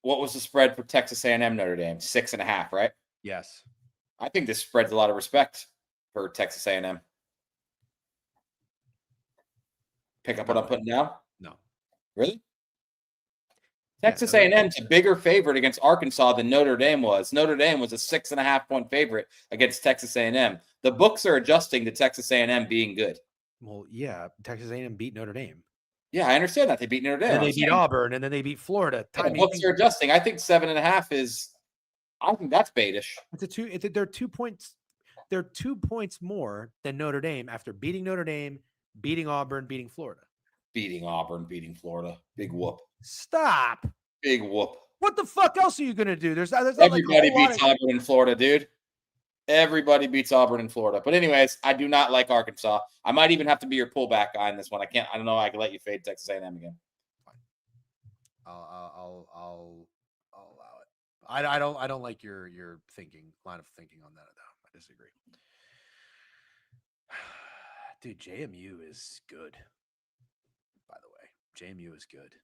what was the spread for Texas A&M Notre Dame? 6.5, right? Yes. I think this spreads a lot of respect for Texas A&M. Pick up what I'm putting down? No. Really? Texas A&M's a bigger favorite against Arkansas than Notre Dame was. Notre Dame was a 6.5-point favorite against Texas A&M. The books are adjusting to Texas A&M being good. Well, yeah, Texas A&M beat Notre Dame. Yeah, I understand that they beat Notre Dame. And then they beat Auburn, and then they beat Florida. The books are adjusting. I think 7.5 is. I think that's baitish. They're 2 points. They're 2 points more than Notre Dame after beating Notre Dame, beating Auburn, beating Florida. Beating Auburn, beating Florida. Big whoop. Stop. Big whoop. What the fuck else are you gonna do? There's everybody beats Auburn in Florida, dude. Everybody beats Auburn in Florida. But anyways, I do not like Arkansas. I might even have to be your pullback guy in this one. I don't know. I can let you fade Texas A&M again. Fine. I'll allow it. I don't like your line of thinking on that though. I disagree. Dude, JMU is good. By the way, JMU is good.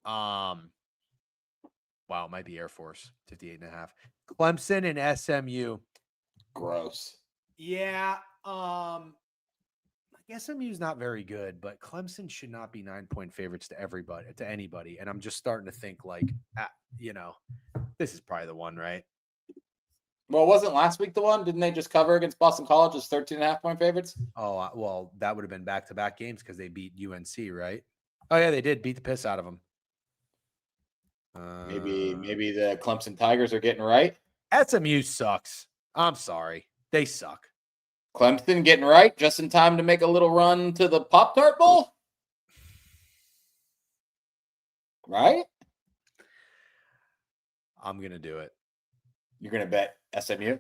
Wow, it might be Air Force 58.5. Clemson and SMU. Gross. Yeah. SMU is not very good, but Clemson should not be 9-point favorites to anybody. And I'm just starting to think this is probably the one, right? Well, wasn't last week the one? Didn't they just cover against Boston College as 13.5-point favorites? Oh, well, that would have been back-to-back games because they beat UNC, right? Oh, yeah, they did beat the piss out of them. Maybe the Clemson Tigers are getting right. SMU sucks. I'm sorry. They suck. Clemson getting right just in time to make a little run to the Pop-Tart Bowl? Right? I'm going to do it. You're going to bet SMU?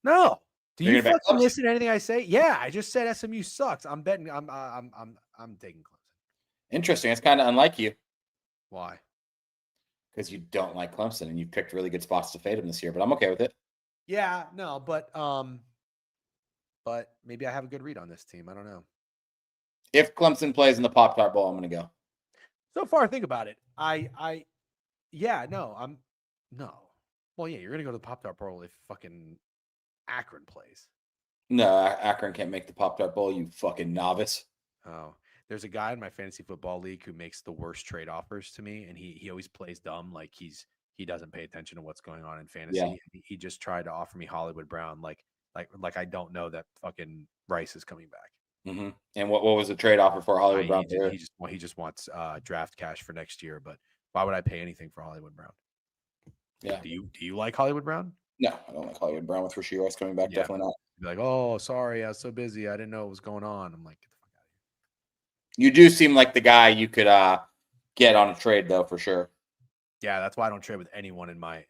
No. Do you fucking listen to anything I say? Yeah, I just said SMU sucks. I'm betting I'm taking Clemson. Interesting. It's kind of unlike you. Why? Because you don't like Clemson and you picked really good spots to fade them this year, but I'm okay with it. Yeah, no, but maybe I have a good read on this team. I don't know. If Clemson plays in the Pop-Tart Bowl, I'm going to go. So far, think about it. No. Well, yeah, you're going to go to the Pop-Tart Bowl if fucking Akron plays. No, Akron can't make the Pop-Tart Bowl, you fucking novice. Oh, there's a guy in my fantasy football league who makes the worst trade offers to me, and he always plays dumb, like he doesn't pay attention to what's going on in fantasy. Yeah. He just tried to offer me Hollywood Brown, like I don't know that fucking Rice is coming back. Mm-hmm. And what was the trade offer for Hollywood Brown? He just wants draft cash for next year. But why would I pay anything for Hollywood Brown? Yeah. Do you like Hollywood Brown? No, I don't like Hollywood Brown with Rasheed Rice coming back. Yeah. Definitely not. Be like, oh, sorry, I was so busy, I didn't know what was going on. I'm like, get the fuck out of here. You do seem like the guy you could get on a trade though, for sure. Yeah, that's why I don't trade with anyone in my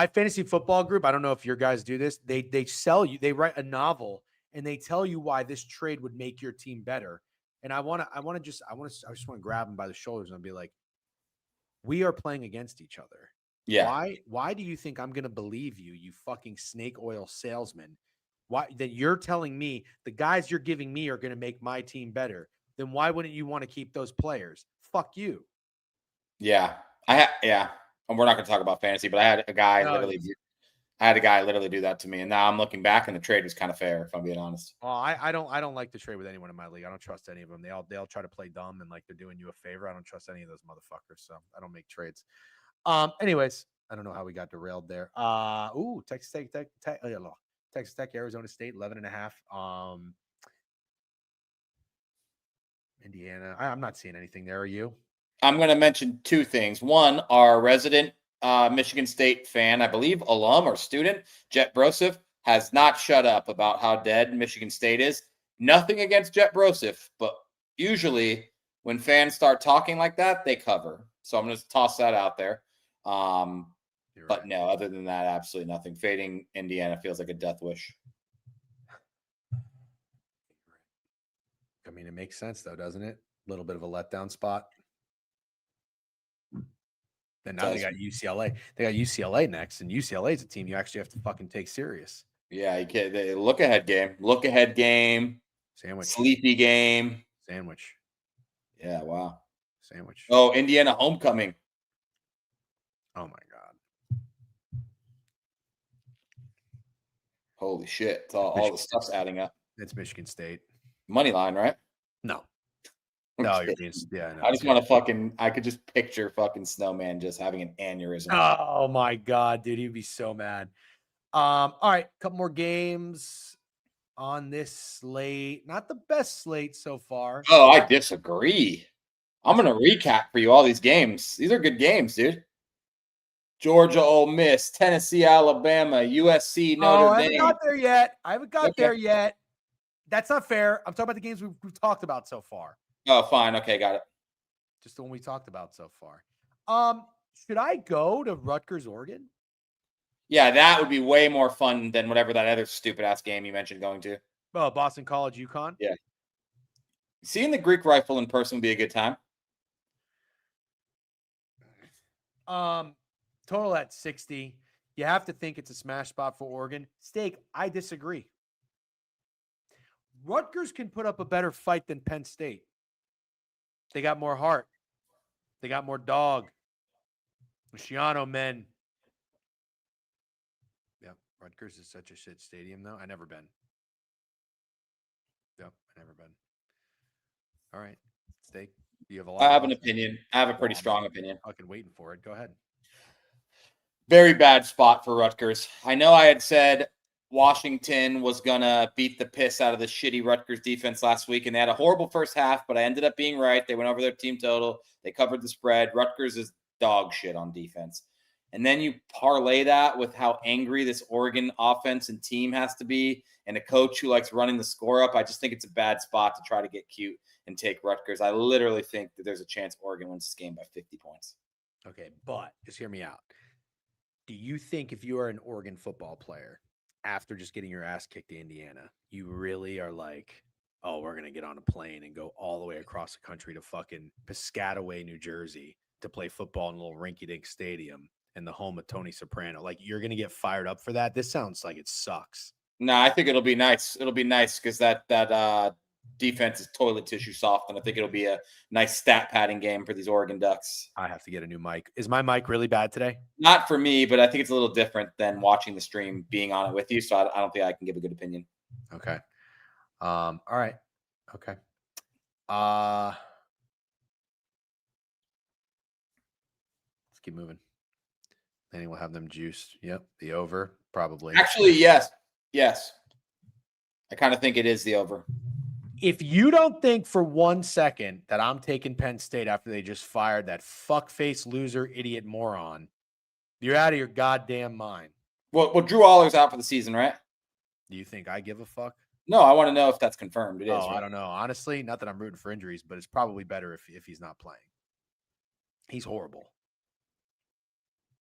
fantasy football group. I don't know if your guys do this. They sell you. They write a novel and they tell you why this trade would make your team better. And I just want to grab them by the shoulders and be like, we are playing against each other. Yeah. Why do you think I'm going to believe you, you fucking snake oil salesman? Why that you're telling me the guys you're giving me are going to make my team better? Then why wouldn't you want to keep those players? Fuck you. Yeah. And we're not going to talk about fantasy, but I had a guy literally do that to me, and now I'm looking back, and the trade was kind of fair, if I'm being honest. Well, I don't like to trade with anyone in my league. I don't trust any of them. They all try to play dumb and like they're doing you a favor. I don't trust any of those motherfuckers, so I don't make trades. Anyways, I don't know how we got derailed there. Texas Tech. Texas Tech, Arizona State, 11.5. Indiana. I'm not seeing anything there. Are you? I'm going to mention two things. One, our resident Michigan State fan, I believe, alum or student, Jet Broseph, has not shut up about how dead Michigan State is. Nothing against Jet Broseph, but usually when fans start talking like that, they cover. So I'm going to toss that out there. But no, other than that, absolutely nothing. Fading Indiana feels like a death wish. I mean, it makes sense though, doesn't it? A little bit of a letdown spot. And now they got UCLA. They got UCLA next, and UCLA is a team you actually have to fucking take serious. Yeah, you can't. Look ahead game. Look ahead game. Sandwich. Sleepy game. Sandwich. Yeah, wow. Sandwich. Oh, Indiana homecoming. Oh my God. Holy shit. It's all the stuff's adding up. It's Michigan State. Money line, right? No. No, you're being, yeah. No, I just want to I could just picture fucking Snowman just having an aneurysm. Oh my God, dude. He'd be so mad. All right. A couple more games on this slate. Not the best slate so far. Oh, I disagree. I'm going to recap for you all these games. These are good games, dude. Georgia, Ole Miss, Tennessee, Alabama, USC, Notre Dame. I haven't got there yet. I haven't got there yet. That's not fair. I'm talking about the games we've talked about so far. Oh, fine. Okay, got it. Just the one we talked about so far. Should I go to Rutgers, Oregon? Yeah, that would be way more fun than whatever that other stupid ass game you mentioned going to. Oh, Boston College, UConn? Yeah. Seeing the Greek rifle in person would be a good time. Total at 60. You have to think it's a smash spot for Oregon. Steak, I disagree. Rutgers can put up a better fight than Penn State. They got more heart. They got more dog. Luciano men. Yep. Rutgers is such a shit stadium, though. I never been. Yep. I never been. All right. Steak. You have a lot. I have an opinion. I have a pretty strong opinion. Fucking waiting for it. Go ahead. Very bad spot for Rutgers. I know I had said Washington was going to beat the piss out of the shitty Rutgers defense last week, and they had a horrible first half, but I ended up being right. They went over their team total. They covered the spread. Rutgers is dog shit on defense. And then you parlay that with how angry this Oregon offense and team has to be and a coach who likes running the score up. I just think it's a bad spot to try to get cute and take Rutgers. I literally think that there's a chance Oregon wins this game by 50 points. Okay, but just hear me out. Do you think if you are an Oregon football player, after just getting your ass kicked to Indiana, you really are like, oh, we're going to get on a plane and go all the way across the country to fucking Piscataway, New Jersey to play football in a little rinky-dink stadium in the home of Tony Soprano? Like, you're going to get fired up for that? This sounds like it sucks. No, I think it'll be nice. It'll be nice because that defense is toilet tissue soft, and I think it'll be a nice stat padding game for these Oregon Ducks. I have to get a new mic. Is my mic really bad today? Not for me, but I think it's a little different than watching the stream, being on it with you. So I don't think I can give a good opinion. Okay. All right. Okay. Let's keep moving. Then we'll have them juiced. Yep. The over, probably. Actually, yes. Yes. I kind of think it is the over. If you don't think for 1 second that I'm taking Penn State after they just fired that fuckface loser, idiot moron, you're out of your goddamn mind. Well, Drew Aller's out for the season, right? Do you think I give a fuck? No, I want to know if that's confirmed. It is. Right? I don't know. Honestly, not that I'm rooting for injuries, but it's probably better if he's not playing. He's horrible.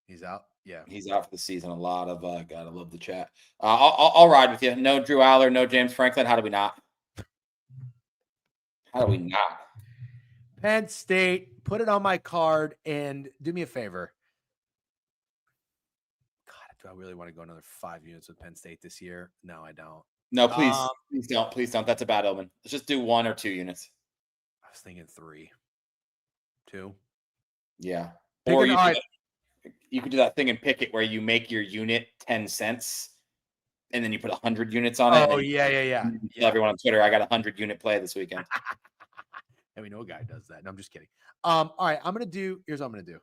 He's out. Yeah, he's out for the season. A lot of God, I love the chat. I'll ride with you. No Drew Aller, no James Franklin. How do we not? How do we not? Penn State, put it on my card and do me a favor. God, do I really want to go another 5 units with Penn State this year? No, I don't. No, please, please don't. Please don't. That's a bad omen. Let's just do 1 or 2 units. I was thinking 3. 2. Yeah. Or you could do that thing in Pickett where you make your unit 10 cents and then you put 100 units on it. Oh, yeah. Tell everyone on Twitter, I got a 100 unit play this weekend. And we know a guy who does that. No, I'm just kidding. All right. Here's what I'm going to do.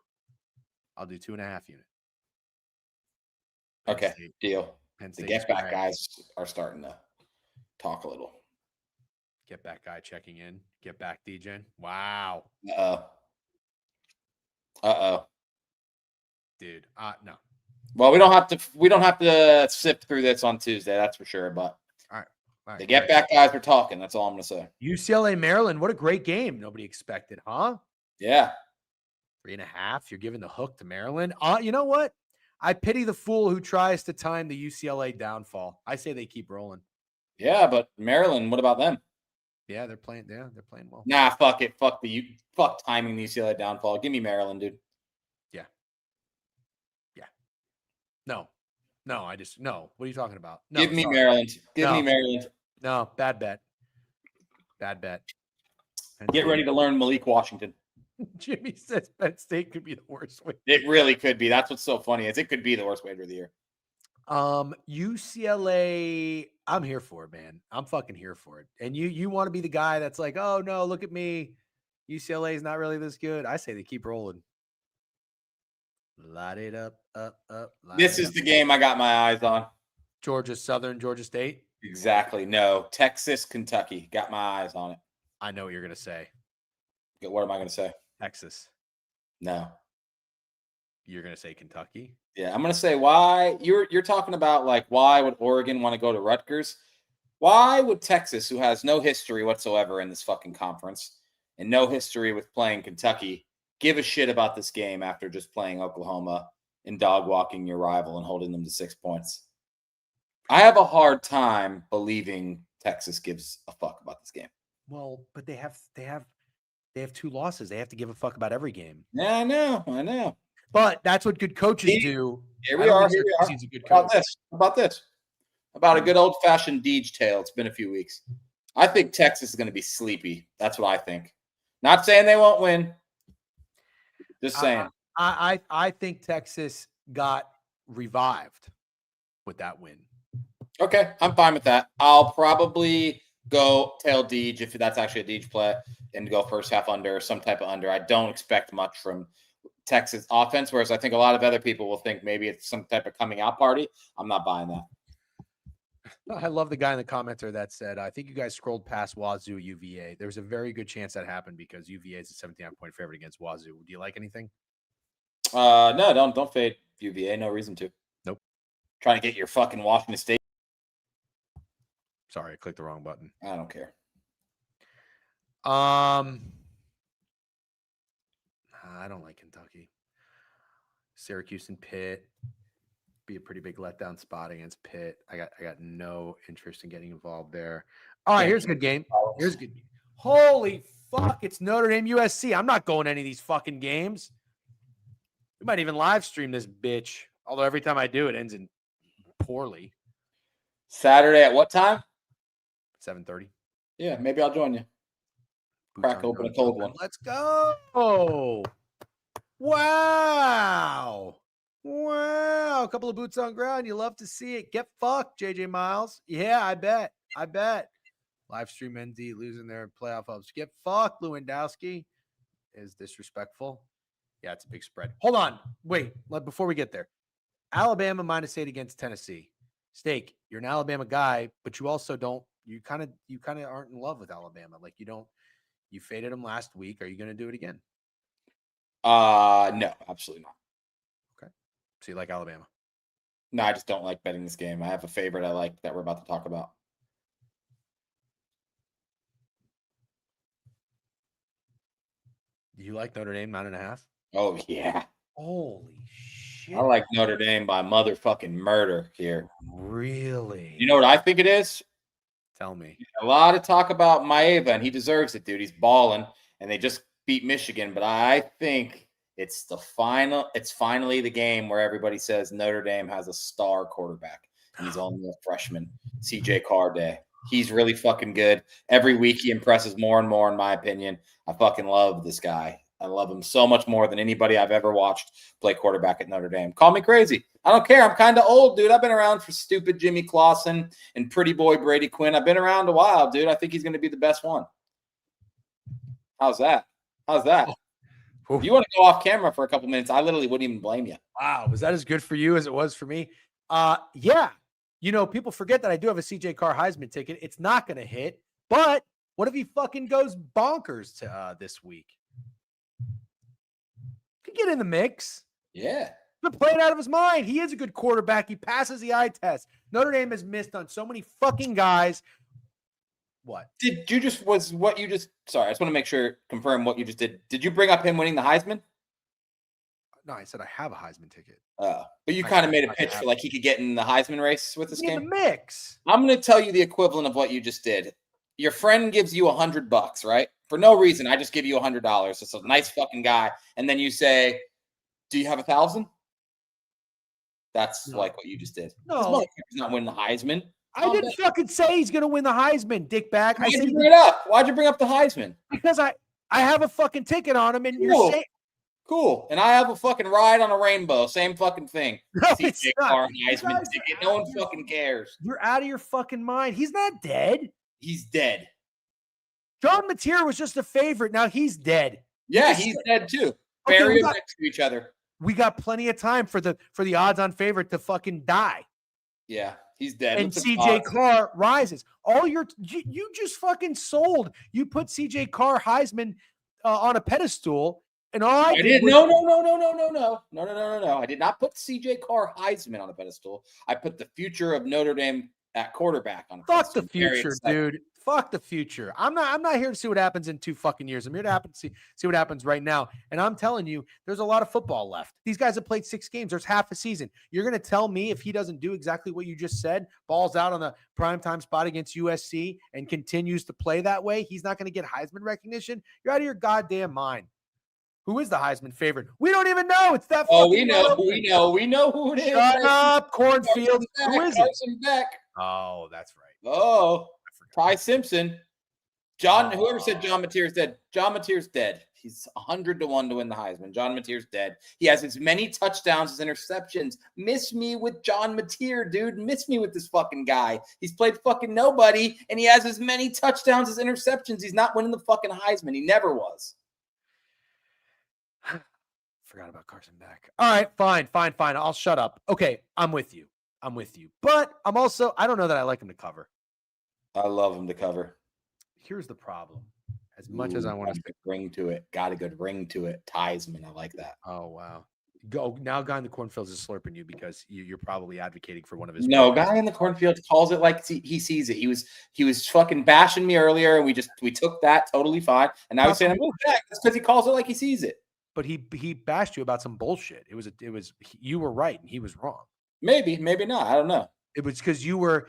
I'll do 2.5 units. Okay. Deal. The get back guys are starting to talk a little. Get back guy checking in. Get back DJ. Wow. Uh-oh. Dude, no. Well, we don't have to sift through this on Tuesday, that's for sure. But all right. The get back guys are talking. That's all I'm gonna say. UCLA Maryland, what a great game. Nobody expected, huh? Yeah. 3.5. You're giving the hook to Maryland. You know what? I pity the fool who tries to time the UCLA downfall. I say they keep rolling. Yeah, but Maryland, what about them? Yeah, they're playing. Yeah, they're playing well. Nah, fuck it. Fuck timing the UCLA downfall. Give me Maryland, dude. Yeah. No. I just no. What are you talking about? No, Give me Maryland. Give me Maryland. No, bad bet. Get ready to learn Malik Washington. Jimmy says Penn State could be the worst way. It really could be. That's what's so funny is it could be the worst wager of the year. UCLA, I'm here for it, man. I'm fucking here for it. And you want to be the guy that's like, oh no, look at me. UCLA is not really this good. I say they keep rolling. Light it up. This is the game I got my eyes on. Georgia State. Exactly. No, Texas, Kentucky. Got my eyes on it. I know what you're gonna say. What am I gonna say? Texas. No. You're gonna say Kentucky? Yeah, I'm gonna say why. You're talking about like why would Oregon want to go to Rutgers? Why would Texas, who has no history whatsoever in this fucking conference and no history with playing Kentucky, give a shit about this game after just playing Oklahoma and dog walking your rival and holding them to 6 points? I have a hard time believing Texas gives a fuck about this game. Well, but they have 2 losses. They have to give a fuck about every game. Yeah, I know. But that's what good coaches do. Here we are. He's a good coach. About a good old-fashioned Deej tale. It's been a few weeks. I think Texas is going to be sleepy. That's what I think. Not saying they won't win. Just saying. I think Texas got revived with that win. Okay, I'm fine with that. I'll probably go tail Deej if that's actually a Deej play and go first half under, some type of under. I don't expect much from Texas offense, whereas I think a lot of other people will think maybe it's some type of coming out party. I'm not buying that. I love the guy in the commenter that said, I think you guys scrolled past Wazoo UVA. There's a very good chance that happened because UVA is a 17.5-point favorite against Wazoo. Do you like anything? No, don't fade UVA. No reason to. Nope. Trying to get your fucking Washington State. Sorry, I clicked the wrong button. I don't care. I don't like Kentucky. Syracuse and Pitt be a pretty big letdown spot against Pitt. I got no interest in getting involved there. All right, here's a good game. Holy fuck, it's Notre Dame USC. I'm not going to any of these fucking games. We might even live stream this bitch. Although every time I do, it ends in poorly. Saturday at what time? 7:30. Yeah, maybe I'll join you. Crack open a cold one. Let's go. Wow. A couple of boots on ground. You love to see it. Get fucked, JJ Miles. Yeah, I bet. Live stream ND losing their playoff hopes. Get fucked, Lewandowski. Is disrespectful. Yeah, it's a big spread. Hold on. Wait, before we get there. Alabama -8 against Tennessee. Steak, you're an Alabama guy, but you also don't, you kind of aren't in love with Alabama. Like you faded them last week. Are you going to do it again? No, absolutely not. Okay. So you like Alabama? No, I just don't like betting this game. I have a favorite I like that we're about to talk about. Do you like Notre Dame 9.5? Oh, yeah. Holy shit. I like Notre Dame by motherfucking murder here. Really? You know what I think it is? Tell me. A lot of talk about Maeva, and he deserves it, dude. He's balling, and they just beat Michigan. But I think it's finally the game where everybody says Notre Dame has a star quarterback. He's only a freshman. CJ Carr Day. He's really fucking good. Every week he impresses more and more, in my opinion. I fucking love this guy. I love him so much more than anybody I've ever watched play quarterback at Notre Dame. Call me crazy. I don't care. I'm kind of old, dude. I've been around for stupid Jimmy Clausen and pretty boy Brady Quinn. I've been around a while, dude. I think he's going to be the best one. How's that? If you want to go off camera for a couple minutes, I literally wouldn't even blame you. Wow. Was that as good for you as it was for me? Yeah. People forget that I do have a CJ Carr Heisman ticket. It's not going to hit. But what if he fucking goes bonkers to this week? Could get in the mix. Yeah. But playing out of his mind. He is a good quarterback. He passes the eye test. Notre Dame has missed on so many fucking guys. What? Sorry, I just want to make sure, confirm what you just did. Did you bring up him winning the Heisman? No, I said I have a Heisman ticket. But you kind of made a pitch for like he could get in the Heisman race with this game. In the mix. I'm going to tell you the equivalent of what you just did. Your friend gives you $100, right? For no reason, I just give you $100. It's a nice fucking guy, and then you say, "Do you have 1,000?" That's like what you just did. No, he's not winning the Heisman. I didn't fucking say he's going to win the Heisman, dickbag. Why'd you bring it up? Why'd you bring up the Heisman? Because I have a fucking ticket on him, and cool. You're saying cool. And I have a fucking ride on a rainbow. Same fucking thing. No, it's not. Heisman ticket. No one fucking cares. You're out of your fucking mind. He's not dead. He's dead. John Mateer was just a favorite. Now he's dead. Yeah, he's dead too. Bury them next to each other. We got plenty of time for the odds-on favorite to fucking die. Yeah, he's dead. And CJ Carr rises. You just fucking sold. You put CJ Carr Heisman on a pedestal, and all I did was No. I did not put CJ Carr Heisman on a pedestal. I put the future of Notre Dame at quarterback on a pedestal. Fuck the future, dude. Fuck the future. I'm not here to see what happens in 2 fucking years. I'm here to see what happens right now. And I'm telling you, there's a lot of football left. These guys have played 6 games. There's half a season. You're going to tell me if he doesn't do exactly what you just said, balls out on the primetime spot against USC and continues to play that way, he's not going to get Heisman recognition? You're out of your goddamn mind. Who is the Heisman favorite? We don't even know. It's that. Oh, we know who it is. Shut up, Cornfield. Who is it? Carson Beck. Oh, that's right. Oh, Ty Simpson. Whoever said John Mateer's dead. John Mateer's dead. He's 100-1 to win the Heisman. John Mateer's dead. He has as many touchdowns as interceptions. Miss me with John Mateer, dude. Miss me with this fucking guy. He's played fucking nobody, and he has as many touchdowns as interceptions. He's not winning the fucking Heisman. He never was. Forgot about Carson Beck. All right, fine. I'll shut up. Okay, I'm with you. But I'm also, I don't know that I like him to cover. I love him to cover. Here's the problem. As much as I want to ring to it, got a good ring to it. Tiesman, I like that. Oh wow. Go now. Guy in the cornfields is slurping you because you're probably advocating for one of his. No, guy in the cornfield calls it like he sees it. He was fucking bashing me earlier, and we took that totally fine. And now he's saying I'm back. That's because he calls it like he sees it. But he bashed you about some bullshit. It was you were right and he was wrong. Maybe not. I don't know. It was because you were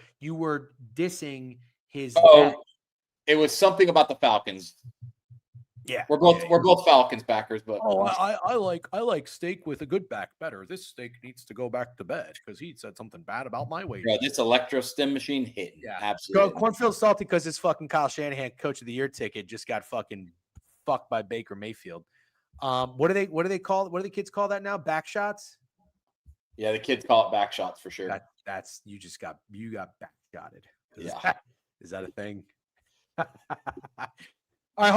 dissing his. Oh, it was something about the Falcons. Yeah, we're both Falcons backers, but I like steak with a good back better. This steak needs to go back to bed because he said something bad about my weight. Yeah, this electro stem machine hit. Yeah, absolutely. Cornfield's salty because his fucking Kyle Shanahan Coach of the Year ticket just got fucking fucked by Baker Mayfield. What do they call? What do the kids call that now? Back shots. Yeah, the kids call it back shots for sure. That's you got back shotted. Yeah, is that a thing? All right,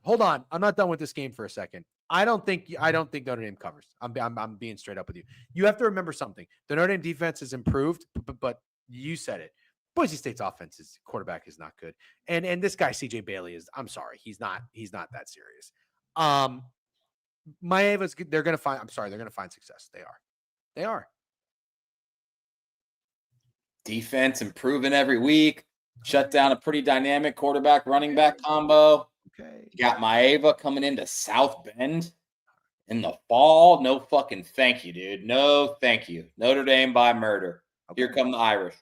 hold on. I'm not done with this game for a second. I don't think Notre Dame covers. I'm being straight up with you. You have to remember something. The Notre Dame defense has improved, but you said it. Boise State's quarterback is not good, and this guy CJ Bailey is. I'm sorry, he's not that serious. Maeva's they're gonna find success. They are. Defense improving every week. Shut down a pretty dynamic quarterback running back combo. Okay. You got Maeva coming into South Bend in the fall. No fucking thank you, dude. No thank you. Notre Dame by murder. Okay. Here come the Irish.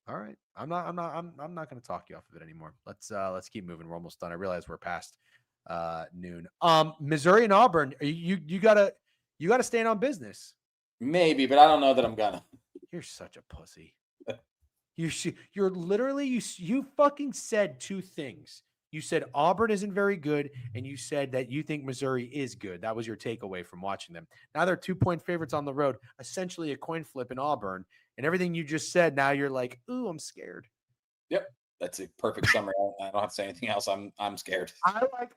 All right. I'm not going to talk you off of it anymore. Let's keep moving. We're almost done. I realize we're past noon. Missouri and Auburn. You gotta stand on business. Maybe, but I don't know that I'm gonna. You're such a pussy. You're literally you fucking said 2 things. You said Auburn isn't very good, and you said that you think Missouri is good. That was your takeaway from watching them. Now they're 2-point favorites on the road, essentially a coin flip in Auburn. And everything you just said, now you're like, ooh, I'm scared. Yep. That's a perfect summary. I don't have to say anything else. I'm scared.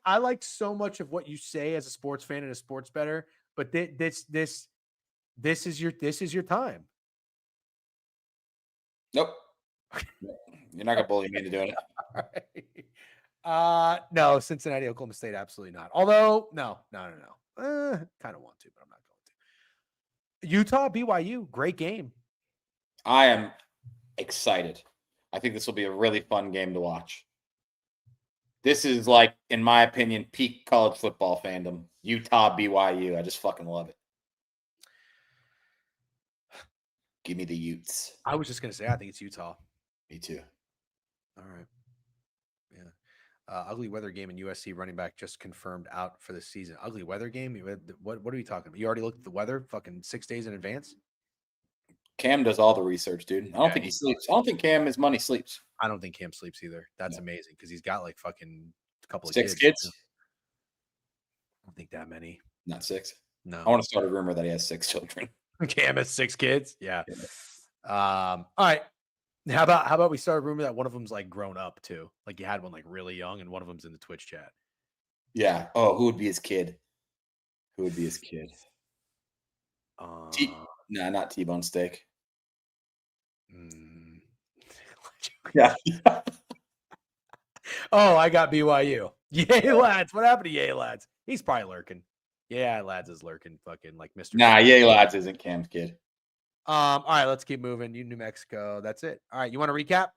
I like so much of what you say as a sports fan and a sports bettor, but this is your time. Nope. You're not gonna bully me into doing it. All right. No, Cincinnati, Oklahoma State, absolutely not. Although, no. Kind of want to, but I'm not going to. Utah, BYU, great game. I am excited. I think this will be a really fun game to watch. This is like, in my opinion, peak college football fandom. Utah, BYU. I just fucking love it. Give me the Utes. I was just going to say, I think it's Utah. Me too. All right. Yeah. Ugly weather game in USC running back just confirmed out for the season. Ugly weather game? What are we talking about? You already looked at the weather fucking 6 days in advance? Cam does all the research, dude. I don't think he sleeps. I don't think Cam, his money, sleeps. I don't think Cam sleeps either. That's amazing because he's got like fucking a couple of 6 kids. I don't think that many. Not 6. No. I want to start a rumor that he has 6 children. Cam has 6 kids. Yeah. All right. How about we start a rumor that one of them's like grown up too? Like you had one like really young and one of them's in the Twitch chat. Yeah. Oh, who would be his kid? Who would be his kid? No, not T-bone steak. Yeah. Oh, I got BYU. Yay, lads. What happened to Yay, lads? He's probably lurking. Yeah, lads is lurking. Fucking like Mr. Nah, Yay, lads isn't Cam's kid. All right, let's keep moving. New Mexico. That's it. All right, you want to recap?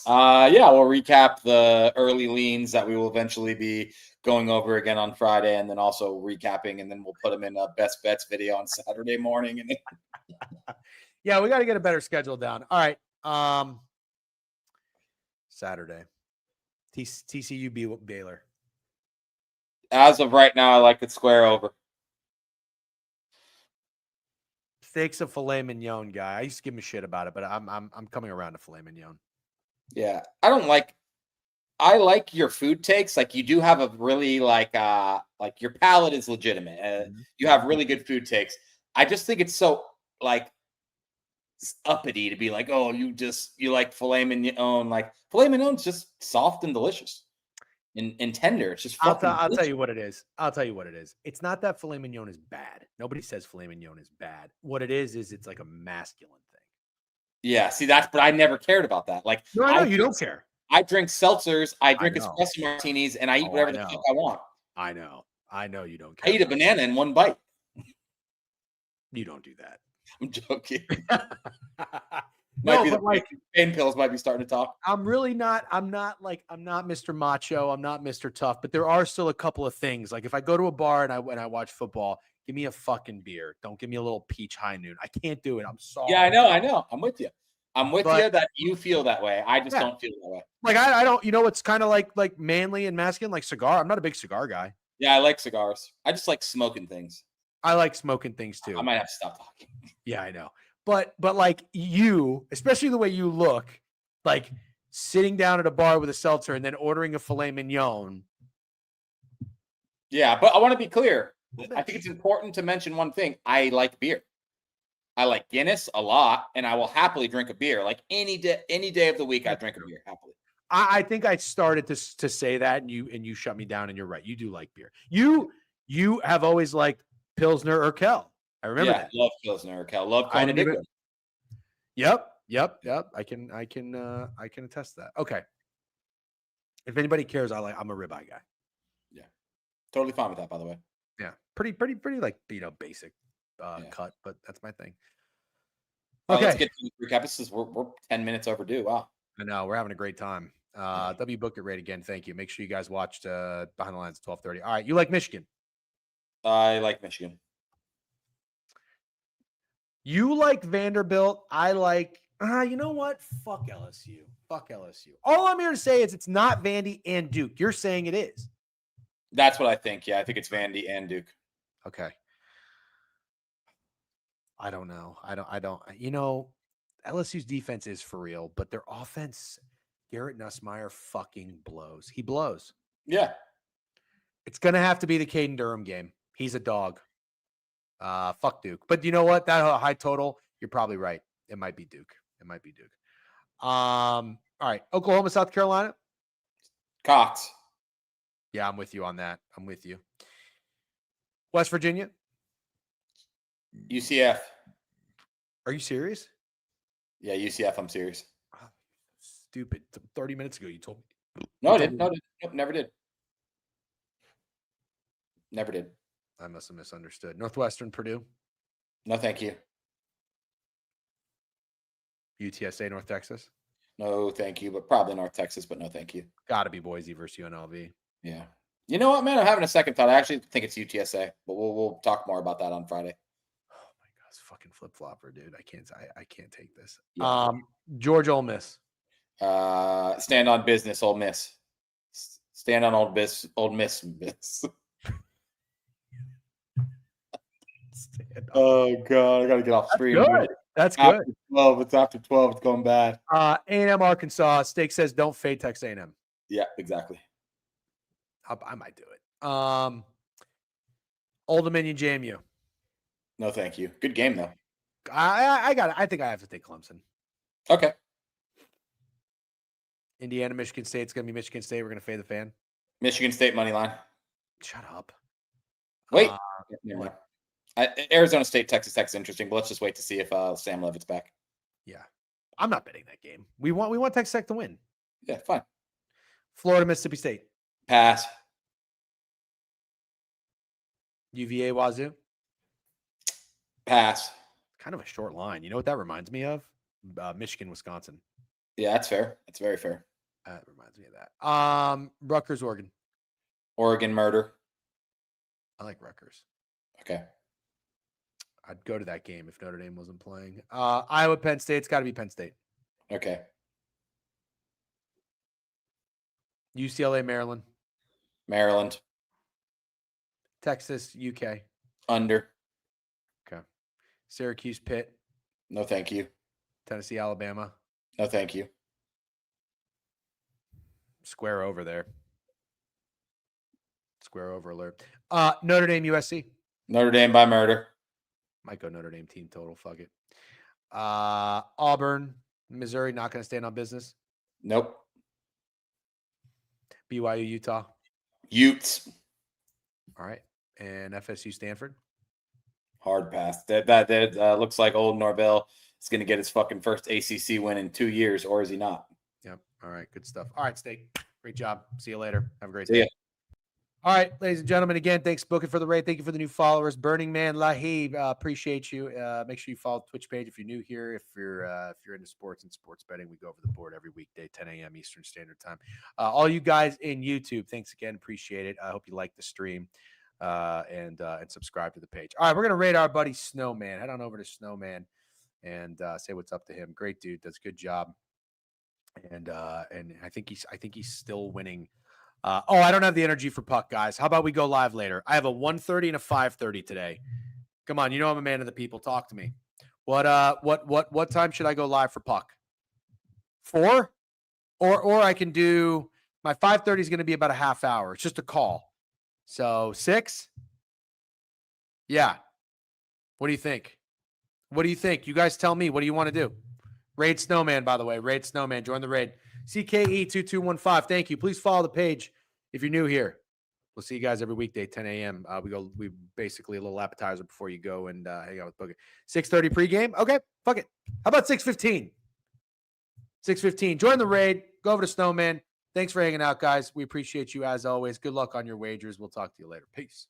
Yeah, we'll recap the early leans that we will eventually be going over again on Friday, and then also recapping, and then we'll put them in a best bets video on Saturday morning. And yeah, we got to get a better schedule down. All right, Saturday, TCU Baylor. As of right now, I like it square over. Steaks of filet mignon guy. I used to give him a shit about it, but I'm coming around to filet mignon. Yeah, I like your food takes. Like you do have a really like your palate is legitimate. You have really good food takes. I just think it's so like uppity to be like, oh, you like filet mignon. Like filet mignon's just soft and delicious and tender. It's just I'll tell you what it is. It's not that filet mignon is bad. Nobody says filet mignon is bad. What it is it's like a masculine thing. Yeah, see but I never cared about that. Like no, I know you don't care. I drink seltzers, I drink espresso martinis, and I eat whatever the fuck I want. I know you don't care. I eat a banana in one bite. You don't do that. I'm joking. No, but like pain pills might be starting to talk. I'm not Mr. Macho. I'm not Mr. Tough, but there are still a couple of things. Like if I go to a bar and I watch football, give me a fucking beer. Don't give me a little peach high noon. I can't do it. I'm sorry. Yeah, I know. I'm with you. You that you feel that way. I just don't feel that way. Like I don't, it's kind of like manly and masculine, like cigar. I'm not a big cigar guy. Yeah, I like cigars. I just like smoking things. I like smoking things too. I might have to stop talking. Yeah, I know. But like you, especially the way you look, like sitting down at a bar with a seltzer and then ordering a filet mignon. Yeah, but I want to be clear. I think it's important to mention one thing. I like beer. I like Guinness a lot, and I will happily drink a beer. Like any day of the week, I drink a beer happily. I think I started to say that, and you shut me down, and you're right. You do like beer. You have always liked Pilsner or Kel. I remember that. Love Pilsner or Kel. Love Kona. Yep. I can attest to that. Okay. If anybody cares, I'm a ribeye guy. Yeah. Totally fine with that, by the way. Yeah. Pretty like, basic cut, but that's my thing. Okay. Let's get to the recap. We're 10 minutes overdue. Wow. I know. We're having a great time. W Book It Rate again. Thank you. Make sure you guys watched Behind the Lines at 12:30. All right. You like Michigan? I like Michigan. You like Vanderbilt. I like, you know what? Fuck LSU. All I'm here to say is it's not Vandy and Duke. You're saying it is. That's what I think. Yeah, I think it's Vandy and Duke. Okay. I don't know. LSU's defense is for real, but their offense, Garrett Nussmeier fucking blows. He blows. Yeah. It's going to have to be the Caden Durham game. He's a dog. Fuck Duke. But you know what? That high total, you're probably right. It might be Duke. All right. Oklahoma, South Carolina. Cox. Yeah, I'm with you on that. I'm with you. West Virginia. UCF. Are you serious? Yeah, UCF. I'm serious. Stupid. 30 minutes ago, you told me. No, You I told didn't. me- No, nope, never did. Never did. I must have misunderstood. Northwestern, Purdue, No, thank you. UTSA, North Texas. No, thank you. But probably North Texas, but no, thank you. Got to be Boise versus UNLV. Yeah. You know what, man? I'm having a second thought. I actually think it's UTSA, but we'll talk more about that on Friday. Oh my God, it's fucking flip flopper, dude. I can't take this. Yeah. Georgia, Ole Miss. Stand on business, Ole Miss. Stand on Old Miss. Oh God, I gotta get off stream. Good. That's After good. 12, it's after 12. It's going bad. A&M, Arkansas. Steak says don't fade Texas A&M. Yeah, exactly. I might do it. Old Dominion, JMU. No, thank you. Good game though. I got it. I think I have to take Clemson. Okay. Indiana, Michigan State. It's gonna be Michigan State. We're gonna fade the fan. Michigan State money line. Shut up. Wait. Never mind. Arizona State, Texas Tech is interesting, but let's just wait to see if Sam Levitt's back. Yeah, I'm not betting that game. We want Texas Tech to win. Yeah, fine. Florida, Mississippi State. Pass. UVA, Wazoo. Pass. Kind of a short line. You know what that reminds me of? Michigan, Wisconsin. Yeah, that's fair. That's very fair. That reminds me of that. Rutgers, Oregon. Oregon murder. I like Rutgers. Okay. I'd go to that game if Notre Dame wasn't playing. Iowa, Penn State. It's got to be Penn State. Okay. UCLA, Maryland. Maryland. Texas, UK. Under. Okay. Syracuse, Pitt. No, thank you. Tennessee, Alabama. No, thank you. Square over there. Square over alert. Notre Dame, USC. Notre Dame by murder. Might go Notre Dame team total. Fuck it. Auburn, Missouri, not going to stand on business. Nope. BYU, Utah. Utes. All right. And FSU, Stanford. Hard pass. That looks like old Norvell is going to get his fucking first ACC win in 2 years, or is he not? Yep. All right. Good stuff. All right, Steak. Great job. See you later. Have a great See day. ya. All right, ladies and gentlemen, again, thanks, Booking, for the raid. Thank you for the new followers. Burning Man Lahib, appreciate you. Make sure you follow the Twitch page if you're new here. If you're into sports and sports betting, we go over the board every weekday, 10 a.m. Eastern Standard Time. All you guys in YouTube, thanks again. Appreciate it. I hope you like the stream and subscribe to the page. All right, we're gonna rate our buddy Snowman. Head on over to Snowman and say what's up to him. Great dude, does a good job. And I think he's still winning. I don't have the energy for puck, guys. How about we go live later? I have a 1:30 and a 5:30 today. Come on, you know I'm a man of the people. Talk to me. What time should I go live for puck? 4? Or I can do my 5:30 is going to be about a half hour. It's just a call. So 6? Yeah. What do you think? What do you think? You guys tell me. What do you want to do? Raid Snowman, by the way. Raid Snowman. Join the raid. CKE2215. Thank you. Please follow the page if you're new here. We'll see you guys every weekday, 10 a.m. We basically a little appetizer before you go and hang out with Boogie. 6:30 pregame. Okay, fuck it. How about 6:15? 6:15. Join the raid. Go over to Snowman. Thanks for hanging out, guys. We appreciate you as always. Good luck on your wagers. We'll talk to you later. Peace.